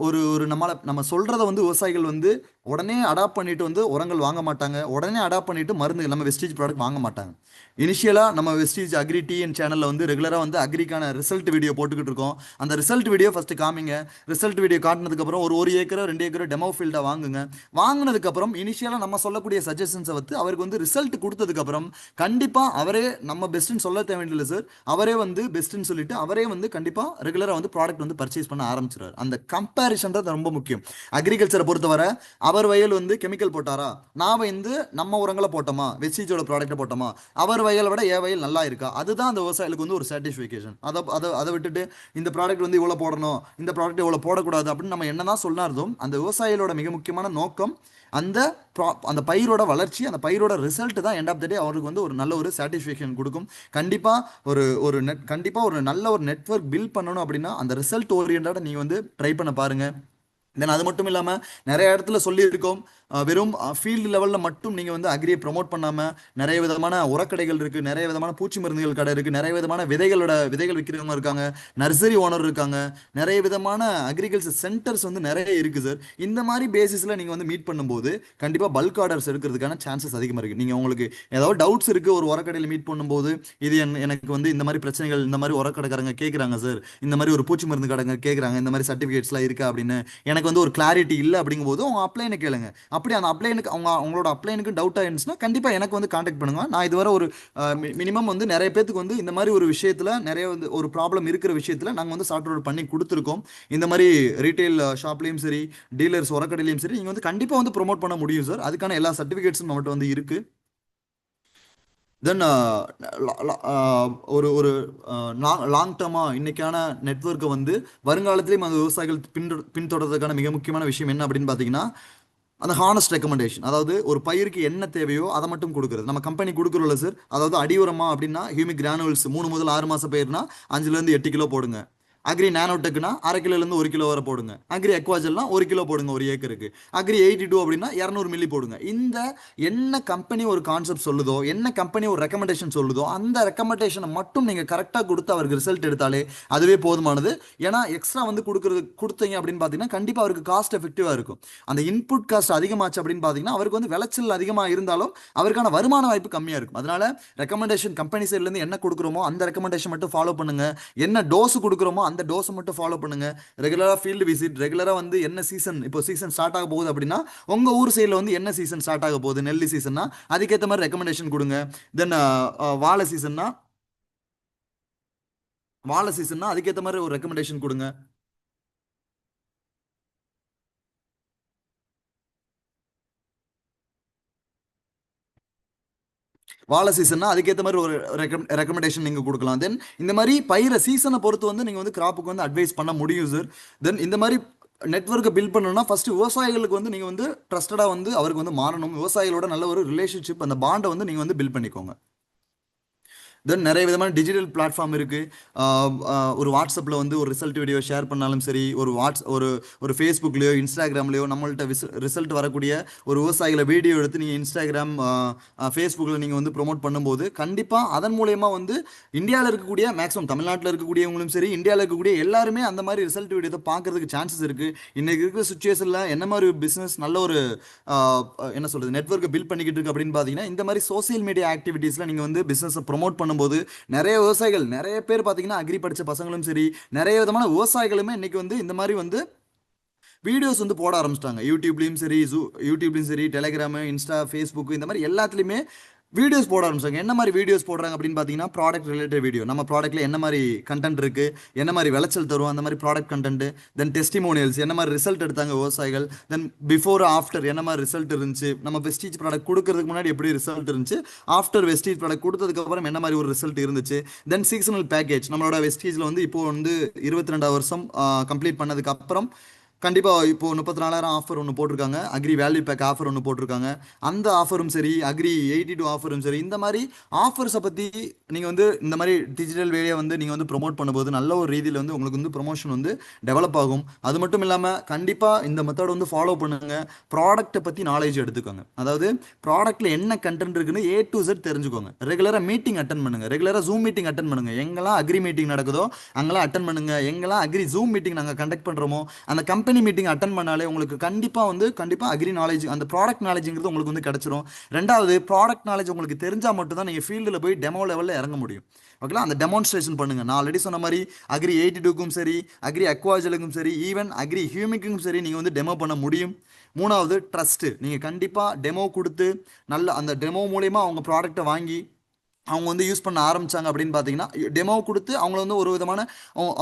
ஒரு ஒரு நம்ம சொல்றத வந்து விவசாயிகள் வந்து உடனே அடாப்ட் பண்ணிட்டு வந்து உரங்கள் வாங்க மாட்டாங்க. உடனே அடாப்ட் பண்ணிட்டு மருந்து நம்ம வெஸ்டீஜ் ப்ராடக்ட் வாங்க மாட்டாங்க. இனிஷியலா நம்ம வெஸ்டீஜ் அக்ரி டிஎன் சேனல்ல வந்து ரெகுலரா வந்து அக்ரிக்கான ரிசல்ட் வீடியோ போட்டுக்கிட்டு இருக்கோம். அந்த ரிசல்ட் வீடியோ ஃபர்ஸ்ட் காமிங்க. ரிசல்ட் வீடியோ காட்டினதுக்கு அப்புறம் ஒரு ஏக்கரோ 2 ஏக்கரோ டெமோ ஃபீல்டா வாங்குங்க. வாங்கினதுக்கு அப்புறம் இனிஷியலா நம்ம சொல்லக்கூடிய சஜஷன்ஸை வந்து அவருக்கு வந்து ரிசல்ட் கொடுத்ததுக்கு அப்புறம் கண்டிப்பா அவரே நம்ம பெஸ்ட்னு சொல்ல தேவையில்லை சார், அவரே வந்து பெஸ்ட்னு சொல்லிட்டு அவரே வந்து கண்டிப்பா ரெகுலரா வந்து ப்ராடக்ட் வந்து பர்ச்சேஸ் பண்ண ஆரம்பிச்சிருவார். அந்த கம்பேரிஷன் தான் ரொம்ப முக்கியம். அக்ரிகல்ச்சரை பொறுத்தவரை அவர் வயல் வந்து கெமிக்கல் போட்டாரா, நான் வந்து நம்ம உரங்களை போட்டோமா, வெஸ்டீஜோட ப்ராடக்ட்டை போட்டோமா, அவர் வயலை விட என் வயல் நல்லா இருக்கா, அதுதான் அந்த விவசாயிகளுக்கு வந்து ஒரு சாட்டிஸ்ஃபிகேஷன். அதை விட்டுட்டு இந்த ப்ராடக்ட் வந்து இவ்வளோ போடணும், இந்த ப்ராடக்ட் இவ்வளோ போடக்கூடாது அப்படின்னு நம்ம என்னதான் சொன்னாலும் அந்த விவசாயிகளோட மிக முக்கியமான நோக்கம் அந்த அந்த பயிரோட வளர்ச்சி, அந்த பயிரோட ரிசல்ட் தான் எண்ட் ஆஃப் த டே அவருக்கு வந்து ஒரு நல்ல ஒரு சாட்டிஸ்ஃபேக்ஷன் கொடுக்கும். கண்டிப்பா ஒரு நல்ல ஒரு நெட்வொர்க் பில்ட் பண்ணணும் அப்படின்னா அந்த ரிசல்ட் ஓரியன்டாக நீங்க வந்து ட்ரை பண்ண பாருங்க. தென் அது மட்டும் இல்லாமல் நிறைய இடத்துல சொல்லியிருக்கோம், வெறும் ஃபீல்டு லெவலில் மட்டும் நீங்கள் வந்து அக்ரியை ப்ரொமோட் பண்ணாமல் நிறைய விதமான உரக்கடைகள் இருக்குது, நிறைய விதமான பூச்சி மருந்துகள் கடை இருக்குது, நிறைய விதமான விதைகள் விற்கிறவங்க இருக்காங்க, நர்சரி ஓனர் இருக்காங்க, நிறைய விதமான அக்ரிகல்ச்சர் சென்டர்ஸ் வந்து நிறைய இருக்குது சார். இந்த மாதிரி பேசிஸில் நீங்கள் வந்து மீட் பண்ணும்போது கண்டிப்பாக பல்க் ஆர்டர்ஸ் எடுக்கிறதுக்கான சான்சஸ் அதிகமாக இருக்குது. நீங்கள் உங்களுக்கு ஏதாவது டவுட்ஸ் இருக்குது ஒரு உரக்கடையில் மீட் பண்ணும்போது, இது எனக்கு வந்து இந்த மாதிரி பிரச்சனைகள், இந்த மாதிரி உரக்கடைக்காரங்க கேட்குறாங்க சார், இந்த மாதிரி ஒரு பூச்சி மருந்து கடைங்க கேட்குறாங்க, இந்த மாதிரி சர்டிஃபிகேட்ஸ்லாம் இருக்கா அப்படின்னு எனக்கு வந்து ஒரு கிளாரிட்டி இல்லை அப்படிங்கும்போது அவங்க அப்ளைனை கேளுங்க. அப்படி அந்த அப்ளைனுக்கு அவங்களோட அப்ளைனுக்கு டவுட் ஆயிருந்துச்சுன்னா கண்டிப்பாக எனக்கு வந்து காண்டாக்ட் பண்ணுங்க. நான் இதுவரை ஒரு மினிமம் வந்து நிறைய பேத்துக்கு வந்து இந்த மாதிரி ஒரு விஷயத்தில் நிறைய வந்து ஒரு ப்ராப்ளம் இருக்கிற விஷயத்தில் நாங்கள் வந்து சார்ட் அவுட் பண்ணி கொடுத்துருக்கோம். இந்த மாதிரி ரீட்டைல் ஷாப்லேயும் சரி, டீலர்ஸ் உரக்கடையிலையும் சரி நீங்கள் வந்து கண்டிப்பாக வந்து ப்ரொமோட் பண்ண முடியும் சார். அதுக்கான எல்லா சர்டிஃபிகேட்ஸும் நம்மகிட்ட வந்து இருக்குது. தென் ஒரு ஒரு லாங் டேர்மாக இன்னைக்கான நெட்வொர்க்கை வந்து வருங்காலத்திலேயும் அந்த விவசாயிகள் பின்தொடர்றதுக்கான மிக முக்கியமான விஷயம் என்ன அப்படின்னு பார்த்தீங்கன்னா அந்த ஹானஸ்ட் ரெக்கமெண்டேஷன், அதாவது ஒரு பயிருக்கு என்ன தேவையோ அதை மட்டும் கொடுக்குறது. நம்ம கம்பெனி கொடுக்குறோம்ல சார், அதாவது அடி உரமா அப்படின்னா ஹியூமிக் கிரானுவல்ஸ் 3 முதல் 6 மாசம் பயிர்னா 5ல இருந்து 8 கிலோ போடுங்க. அக்ரி நானோடெக்னா 1/2 கிலோலேருந்து 1 கிலோ வரை போடுங்க. அக்ரி அக்வாஜல்னா 1 கிலோ போடுங்க ஒரு ஏக்கருக்கு. அக்ரி 82 அப்படின்னா 200 மில்லி போடுங்க. இந்த என்ன கம்பெனி ஒரு கான்செப்ட் சொல்லுதோ, என்ன கம்பெனி ஒரு ரெக்கமெண்டேஷன் சொல்லுதோ, அந்த ரெக்கமெண்டேஷனை மட்டும் நீங்கள் கரெக்டாக கொடுத்து அவருக்கு ரிசல்ட் எடுத்தாலே அதுவே போதுமானது. ஏன்னா எக்ஸ்ட்ரா வந்து கொடுத்தீங்க அப்படின்னு பார்த்தீங்கன்னா கண்டிப்பாக அவருக்கு காஸ்ட் எஃபெக்டிவாக இருக்கும். அந்த இன்புட் காஸ்ட் அதிகமாச்சு அப்படின்னு பார்த்தீங்கன்னா அவருக்கு வந்து விளைச்சல் அதிகமாக இருந்தாலும் அவருக்கான வருமான வாய்ப்பு கம்மியாக இருக்கும். அதனால ரெக்கமெண்டேஷன் கம்பெனி சைட்லேருந்து என்ன கொடுக்குறோமோ அந்த ரெக்கமெண்டேஷன் மட்டும் ஃபாலோ பண்ணுங்க. என்ன டோஸ் கொடுக்குறோமோ அந்த டோஸை மட்டும் ஃபாலோ பண்ணுங்க. ரெகுலராக ஃபீல்டு விசிட், ரெகுலராக வந்து என்ன சீசன், இப்போ சீசன் ஸ்டார்ட் ஆக போகுது அப்படின்னா உங்கள் ஊர் சைடில் வந்து என்ன சீசன் ஸ்டார்ட் ஆக போகுது, நெல்லி சீசன்னா அதுக்கேற்ற மாதிரி ரெக்கமெண்டேஷன் கொடுங்க. தென் வாழை சீசன்னா அதுக்கேற்ற மாதிரி ஒரு ரெக்கமெண்டேஷன் கொடுங்க. வாழை சீசன்னா அதுக்கேற்ற மாதிரி ஒரு ரெக்கமெண்டேஷன் நீங்கள் கொடுக்கலாம். தென் இந்த மாதிரி பயிரை சீசனை பொறுத்து வந்து நீங்கள் வந்து கிராப்புக்கு வந்து அட்வைஸ் பண்ண முடியும் சார். தென் இந்த மாதிரி நெட்வொர்க்கை பில்ட் பண்ணணும்னா ஃபர்ஸ்ட் விவசாயிகளுக்கு வந்து நீங்கள் வந்து ட்ரஸ்டடாக வந்து அவருக்கு வந்து மாறணும். விவசாயிகளோட நல்ல ஒரு ரிலேஷன்ஷிப், அந்த பாண்டை வந்து நீங்கள் வந்து பில்ட் பண்ணிக்கோங்க. தென் நிறைய விதமான டிஜிட்டல் பிளாட்ஃபார்ம் இருக்குது. ஒரு வாட்ஸ்அப்பில் வந்து ஒரு ரிசல்ட் வீடியோ ஷேர் பண்ணாலும் சரி, ஒரு ஃபேஸ்புக்லேயோ இன்ஸ்டாகிராம்லேயோ நம்மள்ட்ட ரிசல்ட் வரக்கூடிய ஒரு விவசாயிகளை வீடியோ எடுத்து நீங்கள் இன்ஸ்டாகிராம் ஃபேஸ்புக்கில் நீங்கள் வந்து ப்ரொமோட் பண்ணும்போது கண்டிப்பாக அதன் மூலயமா வந்து இந்தியாவில் இருக்கக்கூடிய மேக்ஸிமம் தமிழ்நாட்டில் இருக்கக்கூடியவங்களும் சரி, இந்தியாவில் இருக்கக்கூடிய எல்லாருமே அந்த மாதிரி ரிசல்ட் வீடியோ பார்க்கறதுக்கு சான்சஸ் இருக்குது. இன்றைக்கி இருக்கிற சுச்சுவேஷனில் என்ன மாதிரி பிஸ்னஸ் நல்ல ஒரு என்ன சொல்கிறது நெட்வொர்க்கை பில்ட் பண்ணிக்கிட்டு இருக்கு அப்படின்னு பார்த்தீங்கன்னா இந்த மாதிரி சோசியல் மீடியா ஆக்டிவிட்டீஸில் நீங்கள் வந்து பிஸ்னஸை ப்ரொமோட் பண்ணும்போது நிறைய விவசாயிகள், நிறைய பேர் பார்த்தீங்கன்னா அக்ரி படித்த பசங்களும் சரி, நிறைய விதமான விவசாயிகளுமே இன்னைக்கு வந்து இந்த மாதிரி வந்து வீடியோஸ் வந்து போட ஆரம்பிச்சிட்டாங்க. யூடியூப்லையும் சரி, டெலிகிராமு, இன்ஸ்டா, ஃபேஸ்புக், இந்த மாதிரி எல்லாத்துலேயுமே வீடியோஸ் போட ஆரம்பிச்சாங்க. என்ன மாதிரி வீடியோஸ் போடுறாங்க அப்படின்னு பார்த்தீங்கன்னா ப்ராடக்ட் ரிலேட்டட் வீடியோ. நம்ம ப்ராடக்ட்டில் என்ன மாதிரி கண்டென்ட் இருக்குது, என்ன மாதிரி விளைச்சல் தரும், அந்த மாதிரி ப்ராடக்ட் கண்டென்ட். தென் டெஸ்டிமோனியல்ஸ், என்ன மாதிரி ரிசல்ட் எடுத்தாங்க விவசாயிகள். தென் பிஃபோர் ஆஃப்டர் என்ன மாதிரி ரிசல்ட் இருந்துச்சு, நம்ம வெஸ்டீஜ் ப்ராடக்ட் கொடுக்கறதுக்கு முன்னாடி எப்படி ரிசல்ட் இருந்துச்சு, ஆஃப்டர் வெஸ்டீஜ் ப்ராடக்ட் கொடுத்ததுக்கப்புறம் என்ன மாதிரி ஒரு ரிசல்ட் இருந்துச்சு. தென் சீசனல் பேக்கேஜ், நம்மளோட வெஸ்டீஜில் வந்து இப்போ வந்து 22 வருஷம் கம்ப்ளீட் பண்ணதுக்கு அப்புறம் கண்டிப்பாக இப்போ 34,000 ஆஃபர் ஒன்று போட்டிருக்காங்க. அக்ரி வேல்யூ பேக் ஆஃபர் ஒன்று போட்டிருக்காங்க. அந்த ஆஃபரும் சரி, அக்ரி 82 ஆஃபரும் சரி, இந்த மாதிரி ஆஃபர்ஸை பற்றி நீங்கள் வந்து இந்த மாதிரி டிஜிட்டல் வேலையை வந்து நீங்கள் வந்து ப்ரொமோட் பண்ணும்போது நல்ல ஒரு ரீதியில் வந்து உங்களுக்கு வந்து ப்ரொமோஷன் வந்து டெவலப் ஆகும். அது மட்டும் இல்லாமல் கண்டிப்பாக இந்த மெத்தட் வந்து ஃபாலோ பண்ணுங்கள். ப்ராடக்ட்டை பற்றி நாலேஜ் எடுத்துக்கோங்க. அதாவது ப்ராடக்ட்டில் என்ன கண்டென்ட் இருக்குன்னு A to Z தெரிஞ்சுக்கோங்க. ரெகுலராக மீட்டிங் அட்டன் பண்ணுங்கள். ரெகுலராக ஜூம் மீட்டிங் அட்டன் பண்ணுங்கள். எங்கெல்லாம் அக்ரி மீட்டிங் நடக்குதோ அங்கெல்லாம் அட்டன் பண்ணுங்கள். எங்கெல்லாம் அக்ரி ஜூம் மீட்டிங் நாங்கள் கண்டக்ட் பண்ணுறோமோ அந்த கம்பெனி மீட்டிங் அட்டன் பண்ணாலே உங்களுக்கு கண்டிப்பாக அக்ரி நாலேஜ், அந்த ப்ராடக்ட் நாலேஜ்ங்கிறது உங்களுக்கு வந்து கிடைச்சிரும். ரெண்டாவது, ப்ராடக்ட் நாலேஜ் உங்களுக்கு தெரிஞ்சால் மட்டும் தான் நீங்கள் ஃபீல்டில் போய் டெமோ லெவலில் இறங்க முடியும். ஓகேங்களா? அந்த டெமான்ஸ்ட்ரேஷன் பண்ணுங்க. நான் ஆல்ரெடி சொன்ன மாதிரி அக்ரி 82க்கும் சரி, அக்ரி அக்வாஜலுக்கும் சரி, ஈவன் அக்ரி ஹியூமிக்கும் சரி நீங்கள் வந்து டெமோ பண்ண முடியும். மூணாவது, ட்ரஸ்ட்டு. நீங்கள் கண்டிப்பாக டெமோ கொடுத்து நல்ல அந்த டெமோ மூலயமா அவங்க ப்ராடக்ட்டை வாங்கி அவங்க வந்து யூஸ் பண்ண ஆரம்பிச்சாங்க அப்படின்னு பார்த்தீங்கன்னா டெமோ கொடுத்து அவங்கள வந்து ஒரு விதமான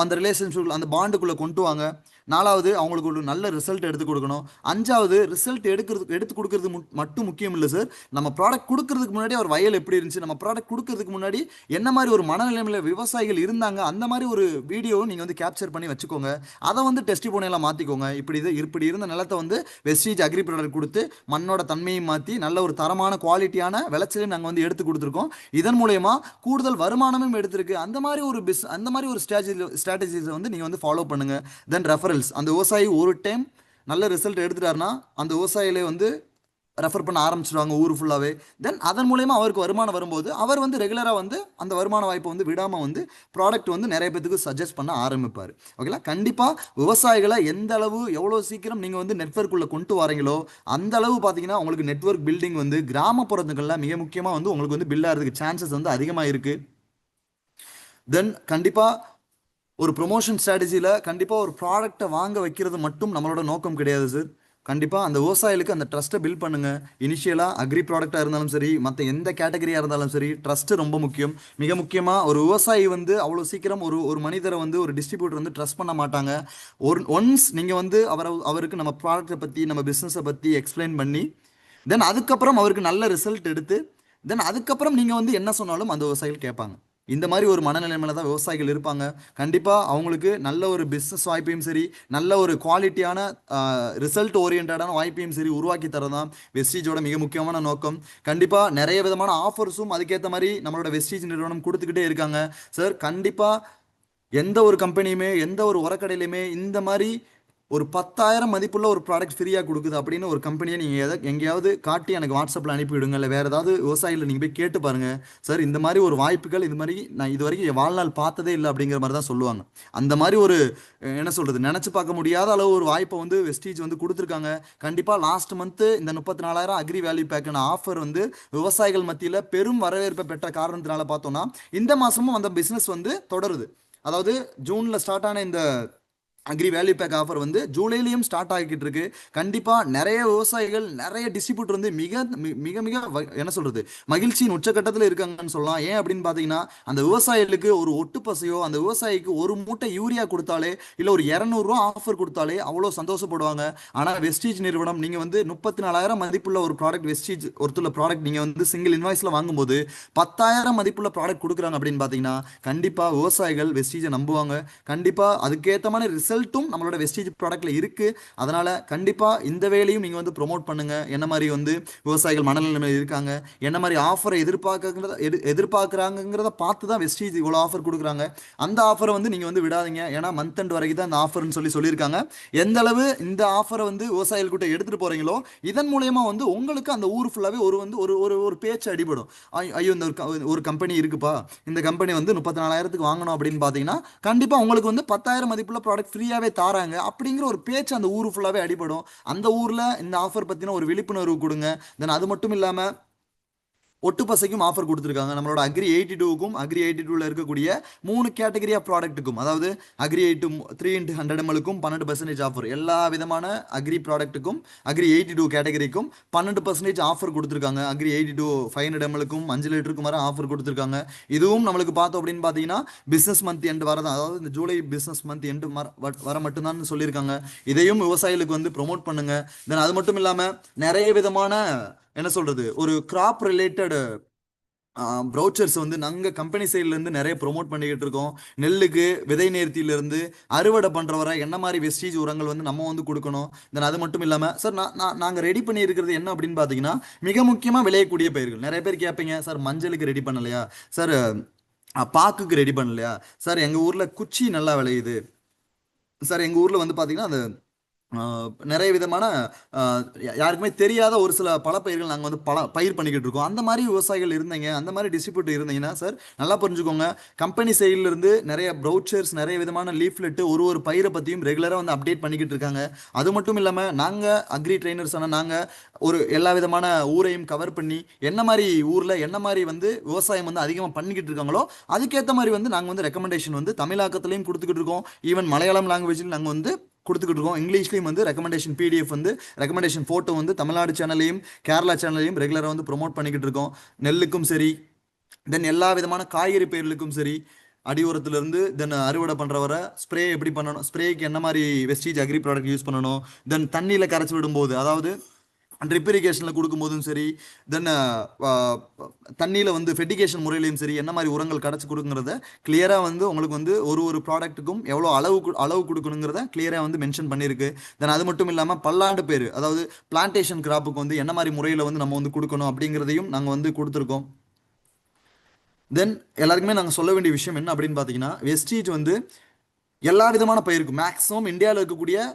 அந்த ரிலேஷன்ஷிப், அந்த பாண்டுக்குள்ளே கொண்டு வாங்க. நாலாவது, அவங்களுக்கு ஒரு நல்ல ரிசல்ட் எடுத்து கொடுக்கணும். அஞ்சாவது, ரிசல்ட் எடுத்து கொடுக்கறது மட்டும் முக்கியம் இல்லை சார். நம்ம ப்ராடக்ட் கொடுக்கறதுக்கு முன்னாடி அவர் வயல் எப்படி இருந்துச்சு, நம்ம ப்ராடக்ட் கொடுக்கறதுக்கு முன்னாடி என்ன மாதிரி ஒரு மனநிலைமையில் விவசாயிகள் இருந்தாங்க, அந்த மாதிரி ஒரு வீடியோ நீங்கள் வந்து கேப்சர் பண்ணி வச்சுக்கோங்க. அதை வந்து டெஸ்டிமோனியலாக மாற்றிக்கோங்க. இப்படி இருந்த நிலத்தை வந்து வெஸ்டீஜ் அக்ரி ப்ராடக்ட் கொடுத்து மண்ணோட தன்மையை மாற்றி நல்ல ஒரு தரமான குவாலிட்டியான விளைச்சலையும் நாங்கள் வந்து எடுத்து கொடுத்துருக்கோம். இதன் மூலயமா கூடுதல் வருமானமும் எடுத்திருக்கு. அந்த மாதிரி ஒரு ஸ்ட்ராட்டஜிஸை வந்து நீங்கள் வந்து ஃபாலோ பண்ணுங்கள். தென் ரெஃபரல், அந்த விவசாயி ஒரு டைம் நல்ல ரிசல்ட் எடுத்துட்டாருன்னா அந்த விவசாயிகளை வந்து ரெஃபர் பண்ண ஆரம்பிச்சிடுவாங்க ஊர் ஃபுல்லாகவே. தென் அதன் மூலயமா அவருக்கு வருமானம் வரும்போது அவர் வந்து ரெகுலராக வந்து அந்த வருமான வாய்ப்பை வந்து விடாமல் வந்து ப்ராடக்ட் வந்து நிறைய பேத்துக்கு சஜஸ்ட் பண்ண ஆரம்பிப்பார். ஓகேங்களா? கண்டிப்பாக விவசாயிகளை எந்த அளவு எவ்வளோ சீக்கிரம் நீங்கள் வந்து நெட்வொர்க்குள்ளே கொண்டு வரீங்களோ அந்த அளவு பார்த்தீங்கன்னா உங்களுக்கு நெட்வொர்க் பில்டிங் வந்து கிராமப்புறத்துகளில் மிக முக்கியமாக வந்து உங்களுக்கு வந்து பில்ட் ஆகிறதுக்கு சான்சஸ் வந்து அதிகமாக இருக்குது. தென் கண்டிப்பாக ஒரு ப்ரொமோஷன் ஸ்ட்ராட்டஜியில் கண்டிப்பாக ஒரு ப்ராடக்டை வாங்க வைக்கிறது மட்டும் நம்மளோட நோக்கம் கிடையாது சார். கண்டிப்பாக அந்த விவசாயிகளுக்கு அந்த ட்ரஸ்ட்டை பில்ட் பண்ணுங்கள். இனிஷியலாக அக்ரி ப்ராடக்டாக இருந்தாலும் சரி, மற்ற எந்த கேட்டகரியாக இருந்தாலும் சரி, ட்ரஸ்ட்டு ரொம்ப முக்கியம். மிக முக்கியமாக ஒரு விவசாயி வந்து அவ்வளோ சீக்கிரம் ஒரு மனிதரை வந்து ஒரு டிஸ்ட்ரிபியூட்டர் வந்து ட்ரஸ்ட் பண்ண மாட்டாங்க. ஒன்ஸ் நீங்கள் வந்து அவருக்கு நம்ம ப்ராடக்ட்டை பற்றி, நம்ம பிஸ்னஸை பற்றி எக்ஸ்பிளைன் பண்ணி தென் அதுக்கப்புறம் அவருக்கு நல்ல ரிசல்ட் எடுத்து தென் அதுக்கப்புறம் நீங்கள் வந்து என்ன சொன்னாலும் அந்த விவசாயிகள் கேட்பாங்க. இந்த மாதிரி ஒரு மனநிலைமையில தான் விவசாயிகள் இருப்பாங்க. கண்டிப்பா அவங்களுக்கு நல்ல ஒரு பிசினஸ் வாய்ப்பையும் சரி, நல்ல ஒரு குவாலிட்டியான ரிசல்ட் ஓரியன்டான வாய்ப்பையும் சரி உருவாக்கி தரதான் வெஸ்டீஜோட மிக முக்கியமான நோக்கம். கண்டிப்பா நிறைய விதமான ஆஃபர்ஸும் அதுக்கேற்ற மாதிரி நம்மளோட வெஸ்டீஜ் நிறுவனம் கொடுத்துக்கிட்டே இருக்காங்க. சார் கண்டிப்பா எந்த ஒரு கம்பெனியுமே எந்த ஒரு உரக்கடையிலுமே இந்த மாதிரி ஒரு 10,000 மதிப்புள்ள ஒரு ப்ராடக்ட் ஃப்ரீயாக கொடுக்குது அப்படின்னு ஒரு கம்பெனியை நீங்கள் எங்கேயாவது காட்டி எனக்கு வாட்ஸ்அப்பில் அனுப்பிவிடுங்க, இல்லை வேறு ஏதாவது விவசாயிகளை நீங்கள் போய் கேட்டு பாருங்க. சார் இந்த மாதிரி ஒரு வாய்ப்புகள் இது மாதிரி நான் இது வரைக்கும் என் வாழ்நாள் பார்த்ததே இல்லை அப்படிங்கிற மாதிரி தான் சொல்லுவாங்க. அந்த மாதிரி ஒரு என்ன சொல்கிறது, நினச்சி பார்க்க முடியாத அளவு ஒரு வாய்ப்பை வந்து வெஸ்டீஜ் வந்து கொடுத்துருக்காங்க. கண்டிப்பாக லாஸ்ட் மந்த்து இந்த 34,000 அக்ரி வேல்யூ பேக்கான ஆஃபர் வந்து விவசாயிகள் மத்தியில் பெரும் வரவேற்பை பெற்ற காரணத்தினால பார்த்தோன்னா இந்த மாதமும் அந்த பிஸ்னஸ் வந்து தொடருது. அதாவது ஜூனில் ஸ்டார்ட் ஆன இந்த அக்ரி வேல்யூ பேக் ஆஃபர் வந்து ஜூலையிலையும் ஸ்டார்ட் ஆகிக்கிட்டு இருக்கு. கண்டிப்பாக நிறைய விவசாயிகள் நிறைய டிஸ்ட்ரிபியூட்டர் வந்து மிக மிக என்ன சொல்றது, மகிழ்ச்சியின் உச்சக்கட்டத்தில் இருக்காங்கன்னு சொல்லலாம். ஏன் அப்படின்னு பார்த்தீங்கன்னா அந்த விவசாயிகளுக்கு ஒரு ஒட்டு பசையோ அந்த விவசாயிக்கு ஒரு மூட்டை யூரியா கொடுத்தாலே இல்லை ஒரு 200 ரூபா ஆஃபர் கொடுத்தாலே அவ்வளோ சந்தோஷப்படுவாங்க. ஆனால் வெஸ்டீஜ் நிறுவனம் நீங்கள் வந்து 34,000 மதிப்புள்ள ஒரு ப்ராடக்ட் வெஸ்டீஜ் ஒருத்துள்ள ப்ராடக்ட் நீங்கள் வந்து சிங்கிள் இன்வாய்ஸில் வாங்கும்போது 10,000 மதிப்புள்ள ப்ராடக்ட் கொடுக்குறாங்க அப்படின்னு பார்த்தீங்கன்னா கண்டிப்பாக விவசாயிகள் வெஸ்டீஜை நம்புவாங்க. கண்டிப்பாக அதுக்கேற்ற மாதிரி ரிசல்ட்டும் நம்மளோட வெஸ்டீஜ் ப்ராடக்ட்ல இருக்கு. அதனால கண்டிப்பா இந்த வேலையும் நீங்க வந்து ப்ரோமோட் பண்ணுங்க. என்ன மாதிரி வந்து விவசாயிகள் மனநிலைமையில் இருக்காங்க, என்ன மாதிரி ஆஃபரை எதிர்பார்க்குறாங்கிறத பார்த்து தான் வெஸ்டீஜ் இவ்வளோ ஆஃபர் கொடுக்குறாங்க. அந்த ஆஃபரை வந்து நீங்க வந்து விடாதீங்க. ஏன்னா மந்த் எண்ட் வரைக்கும் தான் இந்த ஆஃபர்னு சொல்லியிருக்காங்க. எந்த அளவு இந்த ஆஃபரை வந்து விவசாயிகள் கிட்ட எடுத்துட்டு போறீங்களோ இதன் மூலயமா வந்து உங்களுக்கு அந்த ஊர் ஃபுல்லாவே ஒரு வந்து ஒரு ஒரு ஒரு பேச்சு அடிபடும். ஐயோ இந்த ஒரு கம்பெனி இருக்குப்பா, இந்த கம்பெனி வந்து 34,000க்கு வாங்கணும் அப்படின்னு பார்த்தீங்கன்னா கண்டிப்பா உங்களுக்கு வந்து 10,000 மதிப்புள்ள ப்ராடக்ட் ஃப்ரீயாவே தாராங்க அப்படிங்கிற ஒரு பேச்சு அந்த ஊர் ஃபுல்லாவே அடிபடும். அந்த ஊர்ல இந்த ஆஃபர் பத்தின ஒரு விழிப்புணர்வு கொடுங்க. தென் அது மட்டும் இல்லாம ஒட்டு பசைக்கும் ஆஃபர் கொடுத்துருக்காங்க. நம்மளோட அக்ரி 82க்கும் அக்ரி 82ல இருக்கக்கூடிய 3 கேட்டகரி ஆஃப் ப்ராடக்ட்டுக்கும், அதாவது அக்ரி 82 3x100 mlக்கும் 12% ஆஃபர். எல்லா விதமான அக்ரி ப்ராடக்ட்டுக்கும் அக்ரி 82 கேட்டகரிக்கும் 12% ஆஃபர் கொடுத்துருக்காங்க. அக்ரி 82 500 mlக்கும் 5 லிட்டருக்கும் வர ஆஃபர் கொடுத்துருக்காங்க. இதுவும் நம்மளுக்கு பார்த்தோம் அப்படின்னு பார்த்தீங்கன்னா பிஸ்னஸ் மந்த் எண்ட் வரதான், அதாவது இந்த ஜூலை பிஸ்னஸ் மந்த் எண்ட் வர மட்டும்தான் சொல்லியிருக்காங்க. இதையும் விவசாயிகளுக்கு வந்து ப்ரொமோட் பண்ணுங்க. தென் அது மட்டும் இல்லாமல் நிறைய விதமான என்ன சொல்றது, ஒரு கிராப் ரிலேட்டட் ப்ரௌச்சர்ஸ் வந்து நாங்கள் கம்பெனி சைட்லேருந்து நிறைய ப்ரொமோட் பண்ணிக்கிட்டு இருக்கோம். நெல்லுக்கு விதை நேர்த்தியிலிருந்து அறுவடை பண்ணுறவரை என்ன மாதிரி வெஸ்டீஜ் உரங்கள் வந்து நம்ம வந்து கொடுக்கணும். தென் அது மட்டும் இல்லாமல் சார் நாங்கள் ரெடி பண்ணியிருக்கிறது என்ன அப்படின்னு பார்த்தீங்கன்னா மிக முக்கியமாக விளையக்கூடிய பயிர்கள். நிறைய பேர் கேட்பீங்க, சார் மஞ்சளுக்கு ரெடி பண்ணலையா சார், பாக்குக்கு ரெடி பண்ணலையா சார், எங்கள் ஊரில் குச்சி நல்லா விளையுது சார், எங்கள் ஊரில் வந்து பார்த்தீங்கன்னா அந்த நிறைய விதமான யாருக்குமே தெரியாத ஒரு சில பல பயிர்கள் நாங்கள் வந்து பயிர் பண்ணிக்கிட்டு இருக்கோம். அந்த மாதிரி விவசாயிகள் இருந்தீங்க, அந்த மாதிரி டிஸ்ட்ரிபியூட்டர் இருந்தீங்கன்னா சார் நல்லா புரிஞ்சுக்கோங்க. கம்பெனி சைட்லேருந்து நிறைய ப்ரௌச்சர்ஸ், நிறைய விதமான லீஃப்லெட்டு ஒரு பயிரை பற்றியும் ரெகுலராக வந்து அப்டேட் பண்ணிக்கிட்டு இருக்காங்க. அது மட்டும் இல்லாமல் நாங்கள் அக்ரி ட்ரைனர்ஸ் ஆனால் நாங்கள் ஒரு எல்லா விதமான ஊரையும் கவர் பண்ணி என்ன மாதிரி ஊரில் என்ன மாதிரி வந்து விவசாயம் வந்து அதிகமாக பண்ணிக்கிட்டு இருக்காங்களோ அதுக்கேற்ற மாதிரி வந்து நாங்கள் வந்து ரெக்கமெண்டேஷன் வந்து தமிழாக்கத்துலையும் கொடுத்துக்கிட்டு இருக்கோம். ஈவன் மலையாளம் லாங்குவேஜில் நாங்கள் வந்து கொடுத்துக்கிட்டு இருக்கோம். இங்கிலீஷ்லையும் வந்து ரெக்கமெண்டேஷன் பிடிஎஃப் வந்து ரெக்கமெண்டேஷன் ஃபோட்டோ வந்து தமிழ்நாடு சேனலையும் கேரளா சேனலையும் ரெகுலராக வந்து ப்ரொமோட் பண்ணிக்கிட்டு இருக்கோம். நெல்லுக்கும் சரி, தென் எல்லா விதமான காய்கறி பயிர்களுக்கும் சரி, அடி உரத்துலேருந்து தென் அறுவடை பண்ணுறவரை ஸ்ப்ரே எப்படி பண்ணணும், ஸ்ப்ரேக்கு என்ன மாதிரி வெஸ்டீஜ் அக்ரி ப்ராடக்ட் யூஸ் பண்ணணும், தென் தண்ணியில் கரைச்சி விடும்போது, அதாவது ட்ரிப் இரிகேஷனில் கொடுக்கும்போதும் சரி, தென் தண்ணியில் வந்து ஃபெர்டிகேஷன் முறையிலையும் சரி என்ன மாதிரி உரங்கள் கடைச்சி கொடுக்குங்கிறத கிளியராக வந்து உங்களுக்கு வந்து ஒரு ப்ராடக்ட்டுக்கும் எவ்வளோ அளவு கொடுக்கணுங்கிறத கிளியராக வந்து மென்ஷன் பண்ணியிருக்கு. தென் அது மட்டும் இல்லாமல் பல்லாண்டு பேர், அதாவது பிளான்டேஷன் கிராப்புக்கு வந்து என்ன மாதிரி முறையில் வந்து நம்ம வந்து கொடுக்கணும் அப்படிங்கிறதையும் நாங்கள் வந்து கொடுத்துருக்கோம். தென் எல்லாருக்குமே நாங்கள் சொல்ல வேண்டிய விஷயம் என்ன அப்படின்னு பார்த்தீங்கன்னா வெஸ்டீஜ் வந்து எல்லா விதமான பயிருக்கும் மேக்ஸிமம் இந்தியாவில் இருக்கக்கூடிய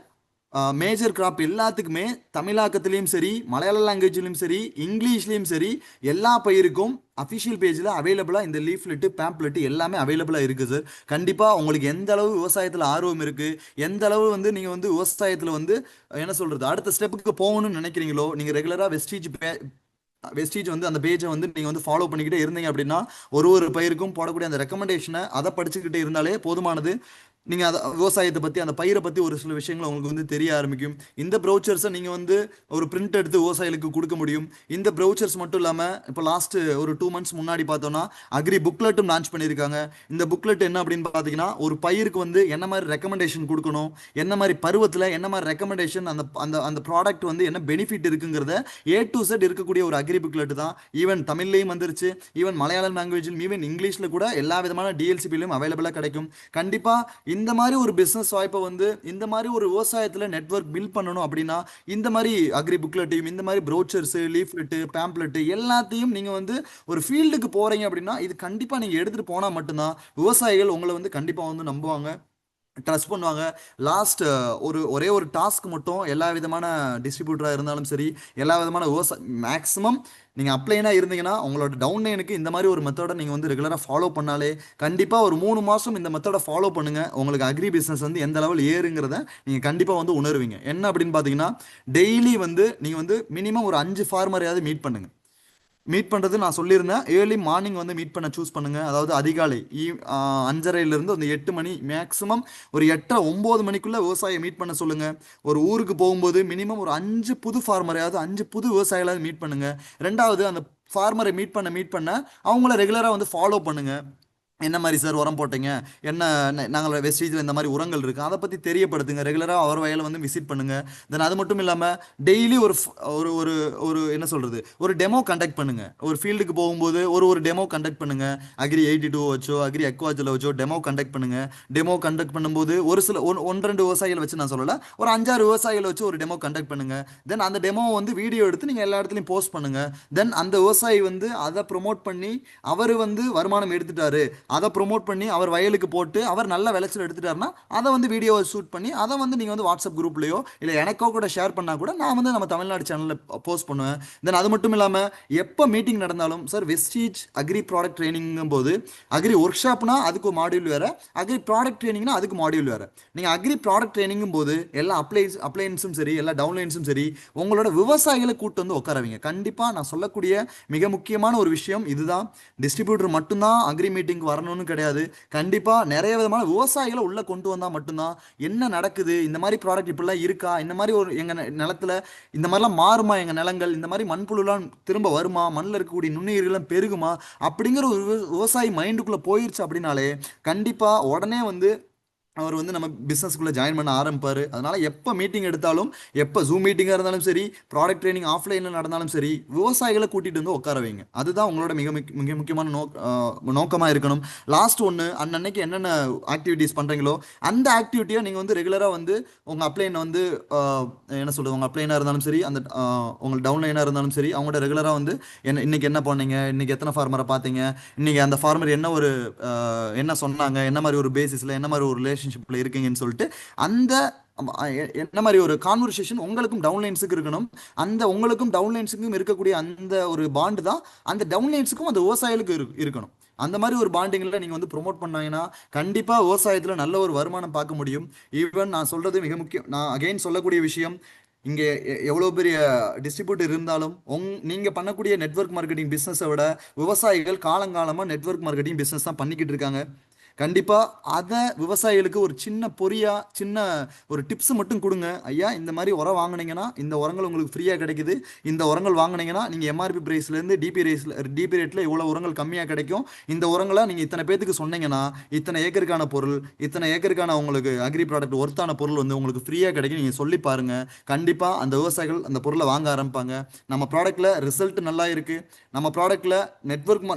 மேஜர் கிராப் எல்லாத்துக்குமே தமிழாக்கத்துலேயும் சரி, மலையாள லாங்குவேஜ்லையும் சரி, இங்கிலீஷ்லேயும் சரி எல்லா பயிருக்கும் அஃபிஷியல் பேஜில் அவைலபிளாக இந்த லீஃப்லெட்டு பேம்ப்லெட்டு எல்லாமே அவைலபிளாக இருக்குது சார். கண்டிப்பாக உங்களுக்கு எந்த அளவு விவசாயத்தில் ஆர்வம் இருக்குது, எந்த அளவு வந்து நீங்கள் வந்து விவசாயத்தில் வந்து என்ன சொல்கிறது அடுத்த ஸ்டெப்புக்கு போகணும்னு நினைக்கிறீங்களோ நீங்கள் ரெகுலராக வெஸ்டீஜ் வந்து அந்த பேஜை வந்து நீங்கள் வந்து ஃபாலோ பண்ணிக்கிட்டே இருந்தீங்க அப்படின்னா ஒரு பயிருக்கும் போடக்கூடிய அந்த ரெக்கமெண்டேஷனை அதை படிச்சுக்கிட்டே இருந்தாலே போதுமானது. நீங்க அத விவசாயத்தை பத்தி அந்த பயிரை பத்தி ஒரு சில விஷயங்கள் உங்களுக்கு வந்து தெரிய ஆரம்பிக்கும். இந்த ப்ரௌச்சர்ஸை நீங்க வந்து ஒரு பிரிண்ட் எடுத்து விவசாயிகளுக்கு கொடுக்க முடியும். இந்த ப்ரௌச்சர்ஸ் மட்டும் இல்லாம இப்போ லாஸ்ட் ஒரு 2 months முன்னாடி பார்த்தோம்னா அக்ரி புக்லெட்டும் லான்ச் பண்ணியிருக்காங்க. இந்த புக்லெட் என்ன அப்படின்னு பார்த்தீங்கன்னா ஒரு பயிருக்கு வந்து என்ன மாதிரி ரெக்கமெண்டேஷன் கொடுக்கணும், என்ன மாதிரி பருவத்தில் என்ன மாதிரி ரெக்கமெண்டேஷன், அந்த அந்த அந்த ப்ராடக்ட் வந்து என்ன பெனிஃபிட் இருக்குங்கிறத A to Z இருக்கக்கூடிய ஒரு அக்ரி புக்லெட் தான். ஈவன் தமிழ்லையும் வந்துருச்சு, ஈவன் மலையாளம் லாங்குவேஜிலும், ஈவன் இங்கிலீஷில் கூட எல்லா விதமான டிஎல்சிபிலையும் அவைலபிளாக கிடைக்கும். கண்டிப்பா இந்த மாதிரி ஒரு பிஸ்னஸ் வாய்ப்பை வந்து இந்த மாதிரி ஒரு விவசாயத்தில் நெட்வொர்க் பில்ட் பண்ணணும் அப்படின்னா இந்த மாதிரி அக்ரி புக்லெட்டையும் இந்த மாதிரி ப்ரோச்சர்ஸ், லீஃப்லெட்டு, பேம்ப்லெட்டு எல்லாத்தையும் நீங்கள் வந்து ஒரு ஃபீல்டுக்கு போகிறீங்க அப்படின்னா இது கண்டிப்பாக நீங்கள் எடுத்துகிட்டு போனால் மட்டும்தான் விவசாயிகள் உங்களை வந்து கண்டிப்பாக வந்து நம்புவாங்க, ட்ரஸ்ட் பண்ணுவாங்க. லாஸ்ட் ஒரே ஒரு டாஸ்க் மட்டும் எல்லா விதமான டிஸ்ட்ரிபியூட்டராக இருந்தாலும் சரி, எல்லா விதமான மேக்ஸிமம் நீங்கள் அப்ளைனாக இருந்தீங்கன்னா உங்களோட டவுன்லைனுக்கு இந்த மாதிரி ஒரு மெத்தடை நீங்கள் வந்து ரெகுலராக ஃபாலோ பண்ணாலே கண்டிப்பாக ஒரு 3 மாதம் இந்த மெத்தடை ஃபாலோ பண்ணுங்கள், உங்களுக்கு அக்ரி பிஸ்னஸ் வந்து எந்த லெவல் ஏறுங்கிறத நீங்கள் கண்டிப்பாக வந்து உணர்வீங்க. என்ன அப்படின்னு பார்த்தீங்கன்னா டெய்லி வந்து நீங்கள் வந்து மினிமம் ஒரு 5 ஃபார்மரையாவது மீட் பண்ணுங்கள். மீட் பண்ணுறது நான் சொல்லியிருந்தேன், ஏர்லி மார்னிங் வந்து மீட் பண்ண சூஸ் பண்ணுங்கள். அதாவது அதிகாலை 5:30லேருந்து அந்த 8 மணி, மேக்ஸிமம் ஒரு 8:30 9 மணிக்குள்ளே விவசாயியை மீட் பண்ண சொல்லுங்கள். ஒரு ஊருக்கு போகும்போது மினிமம் ஒரு 5 புது ஃபார்மரையாவது 5 புது விவசாயிகளாவது மீட் பண்ணுங்கள். ரெண்டாவது அந்த ஃபார்மரை மீட் பண்ண அவங்கள ரெகுலராக வந்து ஃபாலோ பண்ணுங்கள். என்ன மாதிரி சார் உரம் போட்டீங்க, என்ன நாங்கள் வெஸ்டேஜில் இந்த மாதிரி உரங்கள் இருக்குது அதை பற்றி தெரியப்படுத்துங்க. ரெகுலராக அவர் வயலை வந்து விசிட் பண்ணுங்கள். தென் அது மட்டும் இல்லாமல் டெய்லி ஒரு ஒரு ஒரு என்ன சொல்கிறது ஒரு டெமோ கண்டக்ட் பண்ணுங்கள். ஒரு ஃபீல்டுக்கு போகும்போது ஒரு டெமோ கண்டக்ட் பண்ணுங்கள். அக்ரி 82 வச்சோ அக்ரி அக்வாஜில் வச்சோ டெமோ கண்டக்ட் பண்ணுங்கள். டெமோ கண்டக்ட் பண்ணும்போது ஒரு சில 1 2 விவசாயிகள் வச்சு நான் சொல்லலை, ஒரு 5 6 விவசாயிகள் வச்சு ஒரு டெமோ கண்டக்ட் பண்ணுங்கள். தென் அந்த டெமோ வந்து வீடியோ எடுத்து நீங்கள் எல்லா இடத்துலையும் போஸ்ட் பண்ணுங்கள். தென் அந்த விவசாயி வந்து அதை ப்ரொமோட் பண்ணி அவர் வந்து வருமானம் எடுத்துட்டாரு, அதை ப்ரொமோட் பண்ணி அவர் வயலுக்கு போட்டு அவர் நல்ல விளைச்சல் எடுத்துட்டாருன்னா அதை வந்து வீடியோவை ஷூட் பண்ணி அதை வந்து நீங்கள் வந்து வாட்ஸ்அப் குரூப்லையோ இல்லை எனக்கோ கூட ஷேர் பண்ணால் கூட நான் வந்து நம்ம தமிழ்நாடு சேனலில் போஸ்ட் பண்ணுவேன். தென் அது மட்டும் இல்லாமல் எப்போ மீட்டிங் நடந்தாலும் சார் வெஸ்டீஜ் அக்ரி ப்ராடக்ட் ட்ரைனிங்கும் போது அக்ரி ஒர்க் ஷாப்னா அதுக்கு ஒரு மாடியூல் வேறு, அக்ரி ப்ராடக்ட் ட்ரைனிங்னா அதுக்கு மாடியூல் வேறு. நீங்கள் அக்ரி ப்ராடக்ட் ட்ரைனிங்கும் போது எல்லா அப்ளைன்ஸும் சரி எல்லா டவுன்லைன்ஸும் சரி உங்களோட விவசாயிகளை கூட்டு வந்து உட்காரவீங்க. கண்டிப்பாக நான் சொல்லக்கூடிய மிக முக்கியமான ஒரு விஷயம் இதுதான். டிஸ்ட்ரிபியூட்டர் மட்டும்தான் அக்ரி மீட்டிங் வரணும்னு கிடையாது. கண்டிப்பாக நிறைய விதமான விவசாயிகளை உள்ளே கொண்டு வந்தால் மட்டும்தான் என்ன நடக்குது, இந்த மாதிரி ப்ராடக்ட் இப்படிலாம் இருக்கா, இந்த மாதிரி ஒரு எங்கள் நிலத்தில் இந்த மாதிரிலாம் மாறுமா, எங்கள் நிலங்கள் இந்த மாதிரி மண்புழுலாம் திரும்ப வருமா, மண்ணில் இருக்கக்கூடிய நுண்ணுயிர்கள்லாம் பெருகுமா அப்படிங்கிற ஒரு விவசாயி மைண்டுக்குள்ளே போயிருச்சு அப்படின்னாலே கண்டிப்பாக உடனே வந்து அவர் வந்து நம்ம பிஸ்னஸ்க்குள்ளே ஜாயின் பண்ண ஆரம்பிப்பார். அதனால் எப்போ மீட்டிங் எடுத்தாலும், எப்போ ஜூம் மீட்டிங்காக இருந்தாலும் சரி, ப்ராடக்ட் ட்ரைனிங் ஆஃப்லைனில் நடந்தாலும் சரி, விவசாயிகளை கூட்டிகிட்டு வந்து உட்கார வைங்க. அதுதான் உங்களோட மிக முக்கியமான நோக்கமாக இருக்கணும். லாஸ்ட் ஒன்று, அன்னன்னைக்கு என்னென்ன ஆக்டிவிட்டீஸ் பண்ணுறீங்களோ அந்த ஆக்டிவிட்டியை நீங்கள் வந்து ரெகுலராக வந்து உங்கள் அப்ளைனை வந்து என்ன சொல்கிறது, உங்கள் அப்ளைனாக இருந்தாலும் சரி, அந்த உங்கள் டவுன்லைனாக இருந்தாலும் சரி, அவங்கள்ட்ட ரெகுலராக வந்து இன்னைக்கு என்ன பண்ணீங்க, இன்னைக்கு எத்தனை ஃபார்மரை பார்த்தீங்க, இன்னைக்கு அந்த ஃபார்மர் என்ன ஒரு என்ன சொன்னாங்க, என்ன மாதிரி ஒரு பேசிஸில் என்ன மாதிரி ஒரு ரிலேஷன்ஷிப்பில் இருக்கீங்கன்னு சொல்லிட்டு அந்த என்ன மாதிரி ஒரு கான்வர்சேஷன் உங்களுக்கும் டவுன்லைன்ஸுக்கு இருக்கணும். அந்த உங்களுக்கும் டவுன்லைன்ஸுக்கும் இருக்கக்கூடிய அந்த ஒரு பாண்டு தான் அந்த டவுன்லைன்ஸுக்கும் அந்த விவசாயிகளுக்கு இருக்கணும். அந்த மாதிரி ஒரு பாண்டிங்கில் நீங்கள் வந்து ப்ரொமோட் பண்ணாங்கன்னா கண்டிப்பாக விவசாயத்தில் நல்ல ஒரு வருமானம் பார்க்க முடியும். ஈவன் நான் சொல்கிறது மிக முக்கியம், நான் அகெயின் சொல்லக்கூடிய விஷயம், இங்கே எவ்வளோ பெரிய டிஸ்ட்ரிபியூட்டர் இருந்தாலும் நீங்கள் பண்ணக்கூடிய நெட்வொர்க் மார்க்கெட்டிங் பிஸ்னஸை விட விவசாயிகள் காலங்காலமாக நெட்வொர்க் மார்க்கெட்டிங் பிஸ்னஸ் தான் பண்ணிக்கிட்டு இருக்காங்க. கண்டிப்பாக அதை விவசாயிகளுக்கு ஒரு சின்ன சின்ன ஒரு டிப்ஸ் மட்டும் கொடுங்க. ஐயா இந்த மாதிரி உரம் வாங்கினீங்கன்னா இந்த உரங்கள் உங்களுக்கு ஃப்ரீயாக கிடைக்குது, இந்த உரங்கள் வாங்கினீங்கன்னா நீங்கள் எம்ஆர்பி ப்ரைஸ்லேருந்து டிபி ரேட்டில் இவ்வளோ உரங்கள் கம்மியாக கிடைக்கும், இந்த உரங்களை நீங்கள் இத்தனை பேத்துக்கு சொன்னீங்கன்னா இத்தனை ஏக்கருக்கான பொருள், இத்தனை ஏக்கருக்கான உங்களுக்கு அக்ரி ப்ராடக்ட் ஒர்த்தான பொருள் வந்து உங்களுக்கு ஃப்ரீயாக கிடைக்கும், நீங்கள் சொல்லி பாருங்கள். கண்டிப்பாக அந்த விவசாயிகள் அந்த பொருளை வாங்க ஆரம்பிப்பாங்க. நம்ம ப்ராடக்ட்டில் ரிசல்ட் நல்லா இருக்குது, நம்ம ப்ராடக்ட்டில்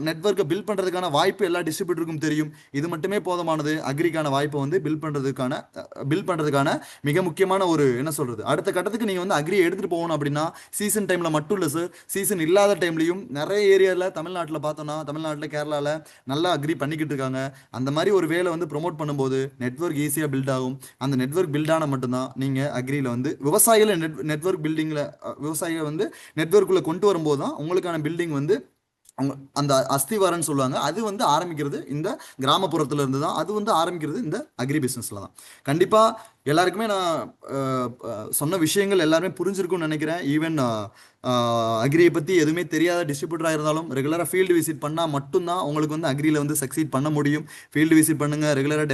நெட்வொர்க்கை பில்ட் பண்ணுறதுக்கான வாய்ப்பு எல்லா டிஸ்ட்ரிபியூட்டருக்கும் தெரியும். இது மட்டுமே போதுமானது அக்ரிக்கான வாய்ப்பை வந்து பில்ட் பண்றதுக்கான மிக முக்கியமான ஒரு என்ன சொல்றது அடுத்த கட்டத்துக்கு நீங்க வந்து அக்ரி எடுத்துட்டு போகணும். அப்படின்னா சீசன் டைம்ல மட்டும் இல்ல சார், சீசன் இல்லாத டைம்லயும் நிறைய ஏரியால தமிழ்நாட்டில் பார்த்தோம்னா, தமிழ்நாட்டில் கேரளால நல்லா அக்ரி பண்ணிக்கிட்டு இருக்காங்க. அந்த மாதிரி ஒரு வேலை வந்து ப்ரொமோட் பண்ணும்போது நெட்வொர்க் ஈஸியாக பில்ட் ஆகும். அந்த நெட்வொர்க் பில்ட் ஆன மட்டும்தான் நீங்க அக்ரியில் வந்து விவசாயிகளை நெட்வொர்க் பில்டிங்ல விவசாயிகளை வந்து நெட்வொர்க்குள்ள கொண்டு வரும்போது தான் உங்களுக்கான பில்டிங் வந்து அந்த அஸ்திவாரம்னு சொல்லுவாங்க, அது வந்து ஆரம்பிக்கிறது இந்த கிராமப்புறத்துல இருந்து தான், அது வந்து ஆரம்பிக்கிறது இந்த அக்ரி பிஸ்னஸ்ல தான். கண்டிப்பாக எல்லாருக்குமே நான் சொன்ன விஷயங்கள் எல்லாருமே புரிஞ்சிருக்கும்னு நினைக்கிறேன். ஈவன் அக்ரியை பற்றி எதுவுமே தெரியாத டிஸ்ட்ரிபியூட்டராக இருந்தாலும் ரெகுலராக ஃபீல்டு விசிட் பண்ணால் மட்டும்தான் உங்களுக்கு வந்து அக்ரியில் வந்து சக்சீட் பண்ண முடியும். ஃபீல்டு விசிட் பண்ணுங்கள், ரெகுலராக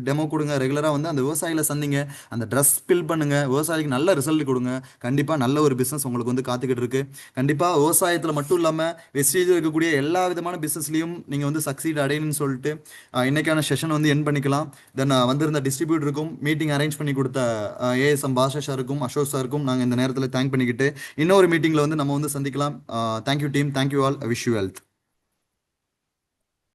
டெமோ கொடுங்க, ரெகுலராக வந்து அந்த விவசாயிகளை சந்திங்க, அந்த ட்ரெஸ் பில் பண்ணுங்கள், விவசாயிக்கு நல்ல ரிசல்ட் கொடுங்க. கண்டிப்பாக நல்ல ஒரு பிஸ்னஸ் உங்களுக்கு வந்து காத்துக்கிட்டு இருக்கு. கண்டிப்பாக விவசாயத்தில் மட்டும் இல்லாமல் வெஸ்டேஜில் இருக்கக்கூடிய எல்லா விதமான பிஸ்னஸ்லையும் நீங்கள் வந்து சக்சீட் அடையணும்னு சொல்லிட்டு இன்னைக்கான செஷன் வந்து என் பண்ணிக்கலாம். தென் வந்திருந்த டிஸ்ட்ரிபியூட்டருக்கும் மீட்டிங் அரேஞ்ச் பண்ணி கொடுத்த ஏஎஸ்எம் பாஷா சாருக்கும் அசோக் சாருக்கும் நாங்கள் இந்த நேரத்தில் தேங்க் பண்ணிக்கிட்டு இன்னொரு மீட்டிங்கில் வந்து நம்ம வந்து சந்திக்கலாம். Thank you team, thank you all, wish you health.